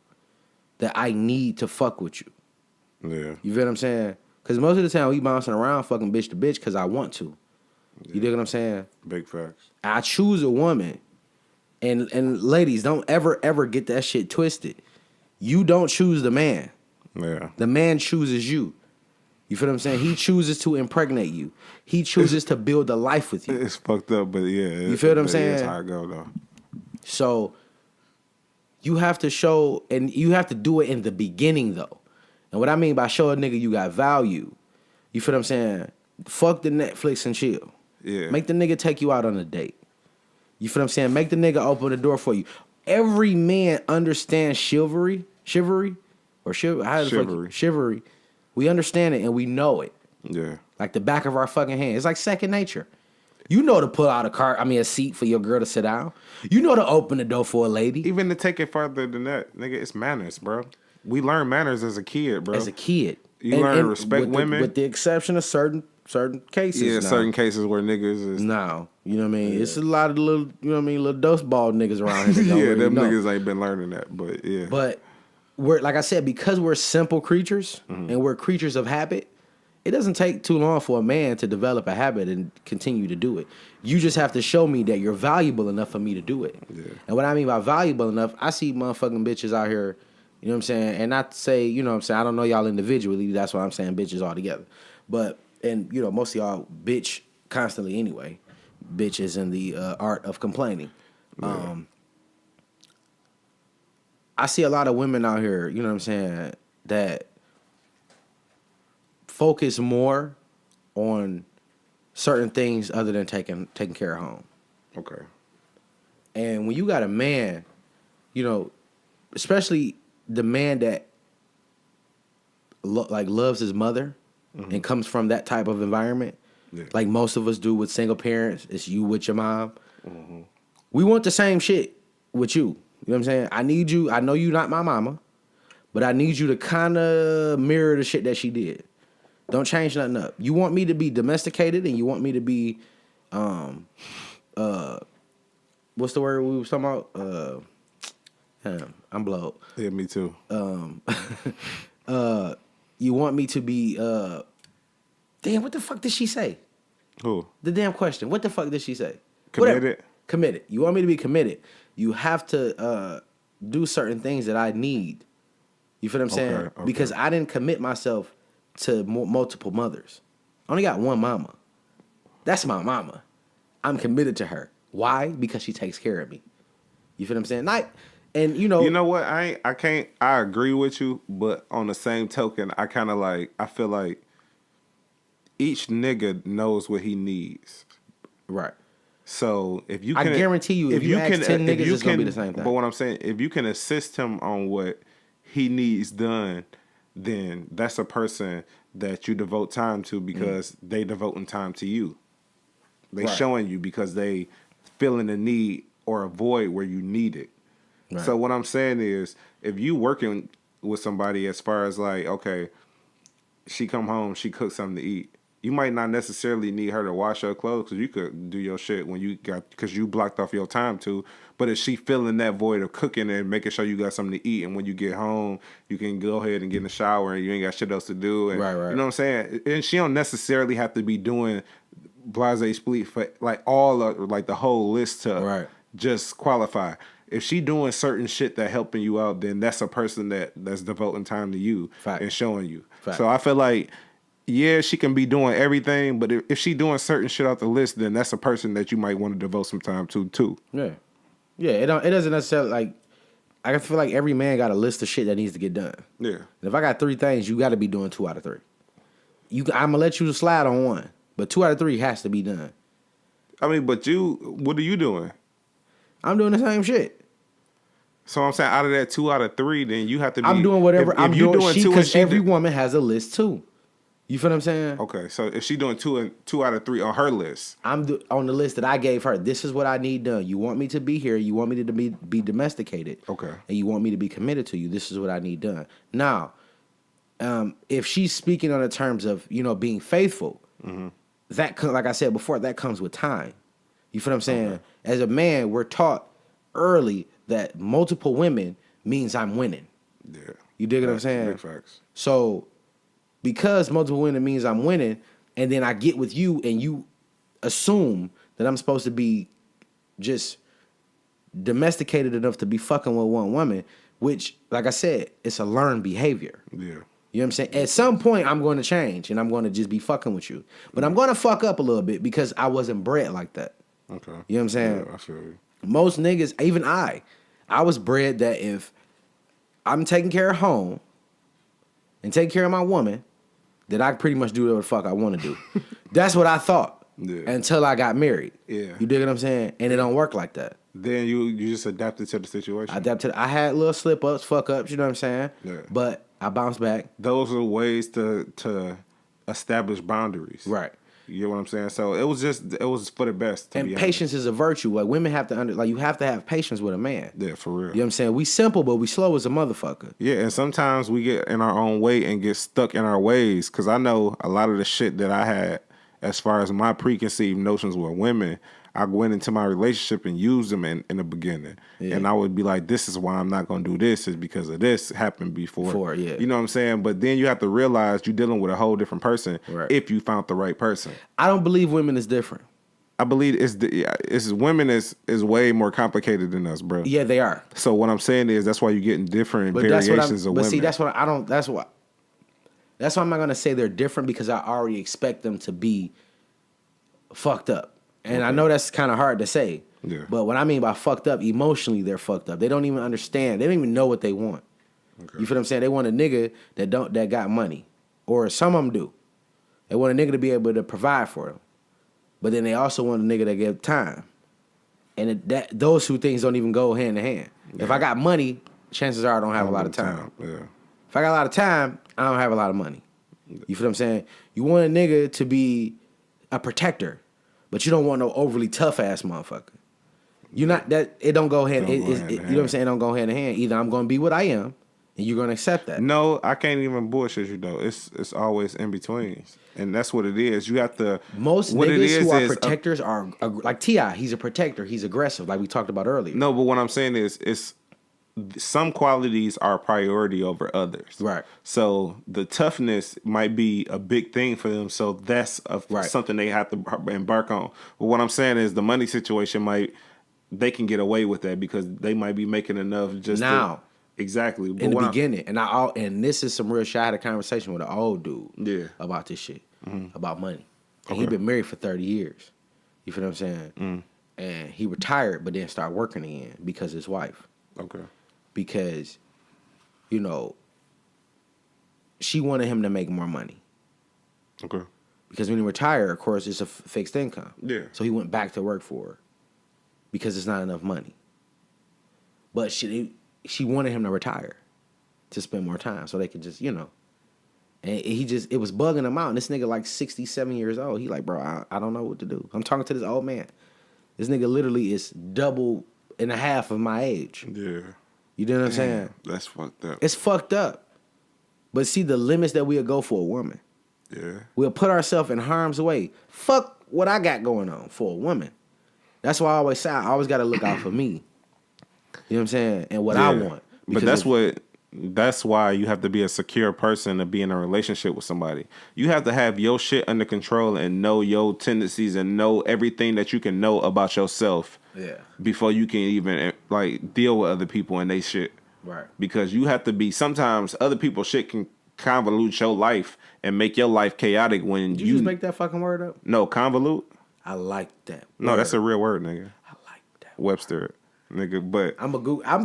that I need to fuck with you. Yeah. You feel what I'm saying? Because most of the time we bouncing around fucking bitch to bitch because I want to. You dig what I'm saying? Big facts. I choose a woman. And ladies, don't ever get that shit twisted. You don't choose the man. Yeah. The man chooses you. You feel what I'm saying? He chooses to impregnate you. He chooses to build a life with you. It's fucked up, but yeah. You feel what I'm saying? That's how I go, though. So you have to show, and you have to do it in the beginning, though. And what I mean by show a nigga you got value, you feel what I'm saying? Fuck the Netflix and chill. Yeah. Make the nigga take you out on a date. You feel what I'm saying? Make the nigga open the door for you. Every man understands chivalry. Chivalry? We understand it and we know it. Yeah. Like the back of our fucking hand. It's like second nature. You know to pull out a seat for your girl to sit down. You know to open the door for a lady. Even to take it further than that, nigga, it's manners, bro. We learn manners as a kid, bro. As a kid. You learn to respect women. With the exception of certain cases. Yeah, now. certain cases where niggas is... No. You know what I mean? Yeah. It's a lot of little, you know what I mean, little dust ball niggas around here. Yeah, really them know. niggas ain't been learning that, but yeah. But we're, like I said, because we're simple creatures and we're creatures of habit, it doesn't take too long for a man to develop a habit and continue to do it. You just have to show me that you're valuable enough for me to do it. Yeah. And what I mean by valuable enough, I see motherfucking bitches out here, you know what I'm saying? And not to say, you know what I'm saying, I don't know y'all individually, that's why I'm saying bitches all together. But, and you know, most of y'all bitch constantly anyway. Bitch is in the art of complaining. Yeah. I see a lot of women out here, you know what I'm saying, that focus more on certain things other than taking care of home. Okay. And when you got a man, you know, especially the man that loves his mother and comes from that type of environment, like most of us do with single parents, it's you with your mom. Mm-hmm. We want the same shit with you. You know what I'm saying? I need you. I know you not my mama, but I need you to kind of mirror the shit that she did. Don't change nothing up. You want me to be domesticated, and you want me to be, what's the word we was talking about? I'm blowed. Yeah, me too. You want me to be, damn, what the fuck did she say? Who? The damn question. What the fuck did she say? Committed? Whatever. Committed. You want me to be committed. You have to do certain things that I need. You feel what I'm saying? Okay. Because I didn't commit myself to multiple mothers. I only got one mama. That's my mama. I'm committed to her. Why? Because she takes care of me. You feel what I'm saying? And You know what? I agree with you, but on the same token, I feel like each nigga knows what he needs. right. So if you I can, guarantee you, if you ask 10 niggas, it's gonna be the same thing. But what I'm saying, if you can assist him on what he needs done, then that's a person that you devote time to because they devoting time to you. They Right. showing you because they feeling the need or a void where you need it. Right. So what I'm saying is, if you working with somebody as far as like, okay, she come home, she cooks something to eat. You might not necessarily need her to wash your clothes because you could do your shit when you because you blocked off your time to. But if she feeling that void of cooking and making sure you got something to eat, and when you get home, you can go ahead and get in the shower and you ain't got shit else to do. And, Right. You know what I'm saying? And she don't necessarily have to be doing blase split for like all of, like the whole list to just qualify. If she doing certain shit that helping you out, then that's a person that's devoting time to you and showing you. So I feel like, yeah, she can be doing everything, but if she doing certain shit off the list, then that's a person that you might want to devote some time to too. Yeah. Yeah, it doesn't necessarily like I feel like every man got a list of shit that needs to get done. Yeah. And if I got 3 things, you got to be doing 2 out of 3. I'm gonna let you slide on 1, but 2 out of 3 has to be done. I mean, but what are you doing? I'm doing the same shit. So I'm saying out of that 2 out of 3, then you have to be. I'm doing whatever I'm doing. Because every woman woman has a list too. You feel what I'm saying? Okay, so if she doing 2 out of 3 on her list, I'm on the list that I gave her. This is what I need done. You want me to be here. You want me to be domesticated. Okay. And you want me to be committed to you. This is what I need done. Now, if she's speaking on the terms of being faithful, that like I said before, that comes with time. You feel what I'm saying? Okay. As a man, we're taught early that multiple women means I'm winning. Yeah. You dig what I'm saying? Big facts. So, because multiple women means I'm winning, and then I get with you and you assume that I'm supposed to be just domesticated enough to be fucking with one woman, which, like I said, it's a learned behavior. Yeah. You know what I'm saying? At some point, I'm going to change, and I'm going to just be fucking with you. But I'm going to fuck up a little bit because I wasn't bred like that. Okay. You know what I'm saying? Yeah, I feel you. Most niggas, even I was bred that if I'm taking care of home and taking care of my woman, that I pretty much do whatever the fuck I want to do. That's what I thought until I got married. Yeah. You dig what I'm saying? And it don't work like that. Then you just adapted to the situation. I had little slip ups, fuck ups, you know what I'm saying? Yeah. But I bounced back. Those are ways to establish boundaries. Right. You know what I'm saying? So it was for the best. And patience is a virtue. Like women have to you have to have patience with a man. Yeah, for real. You know what I'm saying? We simple, but we slow as a motherfucker. Yeah, and sometimes we get in our own way and get stuck in our ways. Because I know a lot of the shit that I had as far as my preconceived notions with women, I went into my relationship and used them in the beginning. Yeah. And I would be like, this is why I'm not going to do this is because of this happened before. Yeah. You know what I'm saying? But then you have to realize you're dealing with a whole different person if you found the right person. I don't believe women is different. I believe it's women is way more complicated than us, bro. Yeah, they are. So what I'm saying is that's why you're getting different variations of women. But see, that's why I'm not going to say they're different because I already expect them to be fucked up. And I know that's kind of hard to say. Yeah. But what I mean by fucked up, emotionally they're fucked up. They don't even understand. They don't even know what they want. Okay. You feel what I'm saying? They want a nigga that got money. Or some of them do. They want a nigga to be able to provide for them. But then they also want a nigga that give time. And those two things don't even go hand in hand. Yeah. If I got money, chances are I don't have a lot of time. Yeah. If I got a lot of time, I don't have a lot of money. You feel what I'm saying? You want a nigga to be a protector. But you don't want no overly tough ass motherfucker. You not that it don't go hand. You know what I'm saying? It don't go hand in hand. Either I'm gonna be what I am, and you're gonna accept that. No, I can't even bullshit you though. It's always in between, and that's what it is. You have to. Most niggas who are protectors are like T.I. He's a protector. He's aggressive, like we talked about earlier. No, but what I'm saying is, it's some qualities are priority over others. Right. So the toughness might be a big thing for them. So that's something they have to embark on. But what I'm saying is the money situation they can get away with that because they might be making enough just now. Exactly. But in the beginning. And this is some real shit. I had a conversation with an old dude about this shit, about money. And he'd been married for 30 years. You feel what I'm saying? And he retired, but then started working again because of his wife. Okay. because, you know, she wanted him to make more money. Okay. Because when he retired, of course, it's a fixed income. Yeah. So he went back to work for her because it's not enough money. But she wanted him to retire to spend more time so they could just, you know. And it was bugging him out. And this nigga like 67 years old. He like, bro, I don't know what to do. I'm talking to this old man. This nigga literally is double and a half of my age. Yeah. You know what I'm saying? That's fucked up. It's fucked up. But see the limits that we'll go for a woman. Yeah. We'll put ourselves in harm's way. Fuck what I got going on for a woman. That's why I always say I always got to look out for me. You know what I'm saying? And what I want. But that's why you have to be a secure person to be in a relationship with somebody. You have to have your shit under control and know your tendencies and know everything that you can know about yourself. Yeah. Before you can even like deal with other people and they shit. Right. Because you have to be. Sometimes other people's shit can convolute your life and make your life chaotic when Did you just make that fucking word up? No, convolute. I like that. No, that's a real word, nigga. I like that. Webster, nigga. But I'm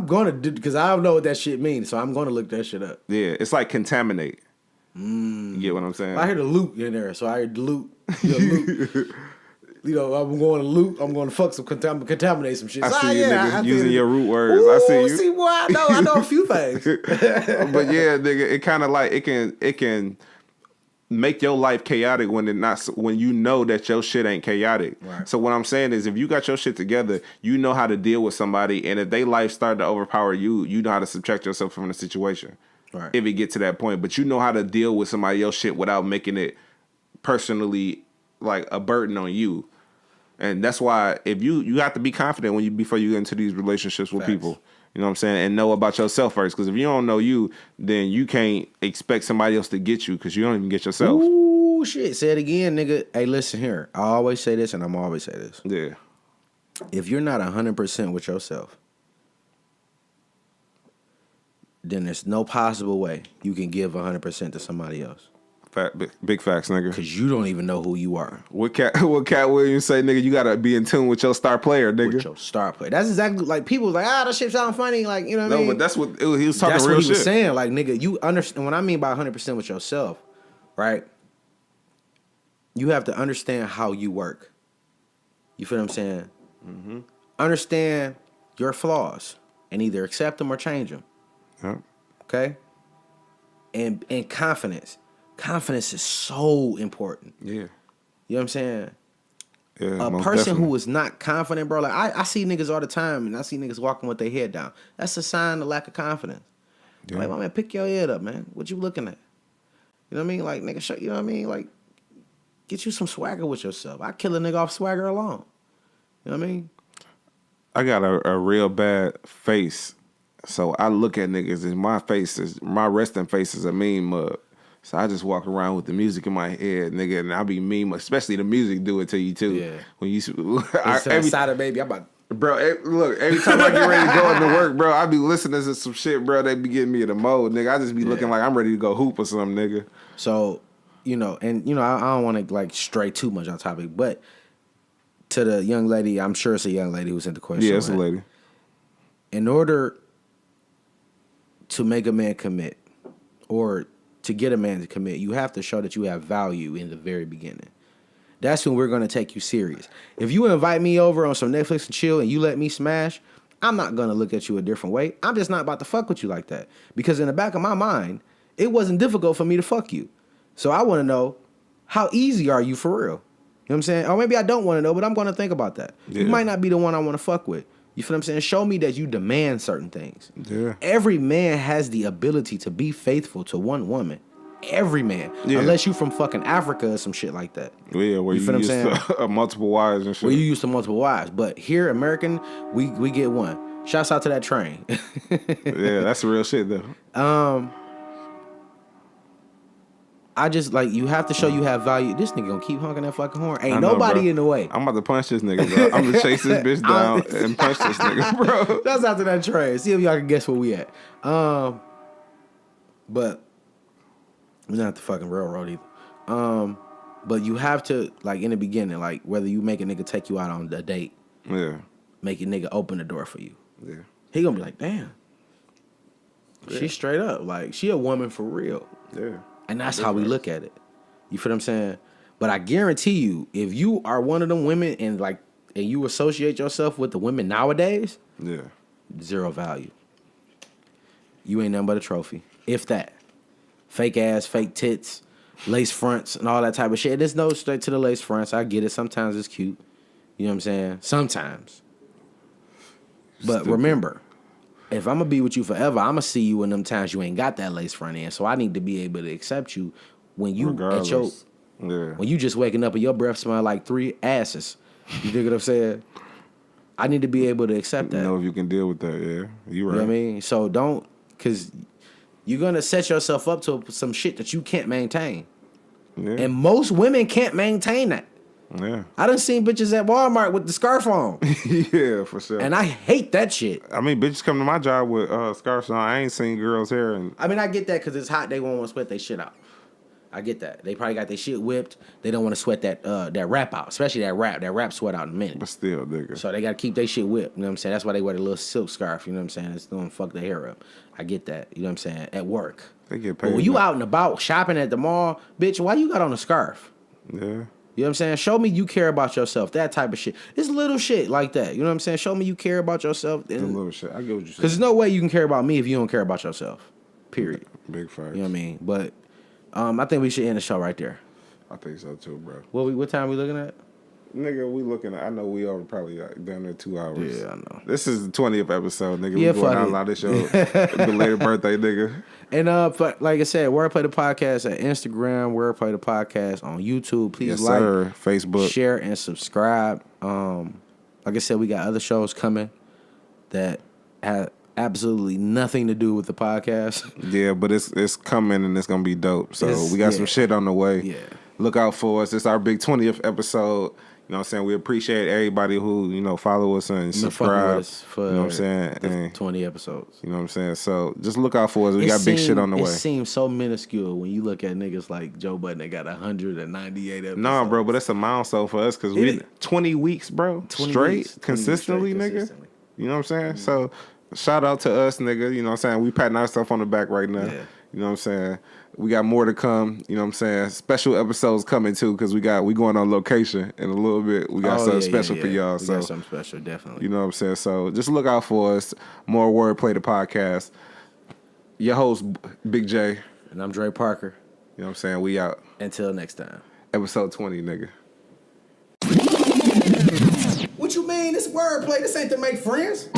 gonna do because I don't know what that shit means, so I'm gonna look that shit up. yeah, it's like contaminate. You get what I'm saying? I hear the loot in there, so I hear the loot. You know, I'm going to loot. I'm going to fuck some contaminate some shit. I So, see you, nigga, using your root words. Ooh, I see you. See, boy, I know a few things. But yeah, nigga, it kind of like it can make your life chaotic when you know that your shit ain't chaotic. Right. So what I'm saying is, if you got your shit together, you know how to deal with somebody, and if they life start to overpower you, you know how to subtract yourself from the situation. Right. If it get to that point, but you know how to deal with somebody else's shit without making it personally like a burden on you. And that's why if you have to be confident before you get into these relationships with people. You know what I'm saying? And know about yourself first. Because if you don't know you, then you can't expect somebody else to get you because you don't even get yourself. Ooh, shit. Say it again, nigga. Hey, listen here. I always say this and I'm always say this. Yeah. If you're not 100% with yourself, then there's no possible way you can give 100% to somebody else. Big facts, nigga. Because you don't even know who you are. What Cat Williams say, nigga, you gotta be in tune with your star player, nigga. With your star player. That's exactly like people was like, that shit sound funny. Like, you know what I mean? No, but that's what he was talking that's real what he shit. was saying. Like, nigga, you understand what I mean by 100% with yourself, right? You have to understand how you work. You feel what I'm saying? Mm-hmm. Understand your flaws and either accept them or change them. Yep. Okay? And confidence. Confidence is so important. Yeah. You know what I'm saying? Yeah, A most person definitely. who is not confident, bro, like I see niggas all the time and I see niggas walking with their head down. That's a sign of lack of confidence. Yeah. Like, my man, pick your head up, man. What you looking at? You know what I mean? Like, nigga, show, you know what I mean? Like, get you some swagger with yourself. I kill a nigga off swagger alone. You know what I mean? I got a real bad face. So I look at niggas and my resting face is a mean mug. So I just walk around with the music in my head, nigga, and I be mean, especially the music do it to you too. Yeah. When you Every side of baby, I'm about. Bro, look, every time I get ready to go into work, bro, I be listening to some shit, bro. They be getting me in the mode, nigga. I just be looking like I'm ready to go hoop or something, nigga. So, you know, and you know, I don't want to like stray too much on topic, but to the young lady, I'm sure it's a young lady who sent the question. Yeah, it's a lady. In order to make a man commit, or to get a man to commit, you have to show that you have value in the very beginning. That's when we're going to take you serious. If you invite me over on some Netflix and chill and you let me smash, I'm not going to look at you a different way. I'm just not about to fuck with you like that. Because in the back of my mind, it wasn't difficult for me to fuck you. So I want to know, how easy are you for real? You know what I'm saying? Or maybe I don't want to know, but I'm going to think about that. Yeah. You might not be the one I want to fuck with. You feel what I'm saying? Show me that you demand certain things. Yeah. Every man has the ability to be faithful to one woman. Every man. Yeah. Unless you from fucking Africa or some shit like that. Yeah, where you feel what I'm used saying? to multiple wives and shit. Where you used to multiple wives. But here, American, we get one. Shouts out to that train. Yeah, that's real shit though. I just, like, you have to show you have value. This nigga gonna keep honking that fucking horn. Ain't I know, nobody bro. in the way. I'm about to punch this nigga, bro. I'm gonna chase this bitch down and punch this nigga, bro. Shouts out to that train. See if y'all can guess where we at. But we're not the fucking railroad either. But you have to, like, in the beginning, like, whether you make a nigga take you out on a date, Yeah. make a nigga open the door for you. Yeah. He gonna be like, damn. She's straight up. Like, she a woman for real. Yeah. And that's how we look at it. You feel what I'm saying? But I guarantee you, if you are one of them women and you associate yourself with the women nowadays, zero value. You ain't nothing but a trophy. If that. Fake ass, fake tits, lace fronts, and all that type of shit. There's no straight to the lace fronts. I get it. Sometimes it's cute. You know what I'm saying? Sometimes. But remember, if I'm going to be with you forever, I'm going to see you in them times you ain't got that lace front in. So I need to be able to accept you when you when you just waking up and your breath smell like 3 asses. You dig what I'm saying? I need to be able to accept that. You know if you can deal with that, yeah. You right. You know what I mean? So don't, because you're going to set yourself up to some shit that you can't maintain. Yeah. And most women can't maintain that. Yeah. I done seen bitches at Walmart with the scarf on. Yeah, for sure. And I hate that shit. I mean, bitches come to my job with scarves on. I ain't seen girls' hair. I mean, I get that because it's hot. They won't want to sweat their shit out. I get that. They probably got their shit whipped. They don't want to sweat that wrap out, especially that wrap sweat out in a minute. But still, nigga. So they got to keep their shit whipped. You know what I'm saying? That's why they wear the little silk scarf. You know what I'm saying? It's going to fuck their hair up. I get that. You know what I'm saying? At work. They get paid. But when you out and about shopping at the mall, bitch, why you got on a scarf? Yeah. You know what I'm saying? Show me you care about yourself. That type of shit. It's little shit like that. You know what I'm saying? Show me you care about yourself. It's a little shit. I get what you're saying. Because there's no way you can care about me if you don't care about yourself. Period. Big facts. You know what I mean? But I think we should end the show right there. I think so too, bro. What time we looking at? Nigga, we looking at, I know we are probably down there 2 hours. Yeah, I know. This is the 20th episode, nigga. Yeah, we going out a lot of this show. Belated birthday, nigga. And like I said, Wordplay the Podcast at Instagram, Wordplay the Podcast on YouTube. Please Facebook, share, and subscribe. Like I said, we got other shows coming that have absolutely nothing to do with the podcast. Yeah, but it's coming and it's gonna be dope. So we got some shit on the way. Yeah. Look out for us. It's our big 20th episode. You know what I'm saying? We appreciate everybody who, follow us and subscribe. For you know what I'm saying? And 20 episodes. You know what I'm saying? So just look out for us. We got big shit on the way. It seems so minuscule when you look at niggas like Joe Budden that got 198 episodes. Nah, bro, but that's a milestone for us because we 20 weeks, bro. 20 straight, weeks, consistently, nigga. Consistently. You know what I'm saying? Mm-hmm. So shout out to us, nigga. You know what I'm saying? We patting ourselves on the back right now. Yeah. You know what I'm saying? We got more to come. You know what I'm saying? Special episodes coming too because we going on location in a little bit. We got something special for y'all. We got something special, definitely. You know what I'm saying? So just look out for us. More Wordplay the Podcast. Your host, Big Jay. And I'm Dre Parker. You know what I'm saying? We out. Until next time. Episode 20, nigga. What you mean? This wordplay. This ain't to make friends.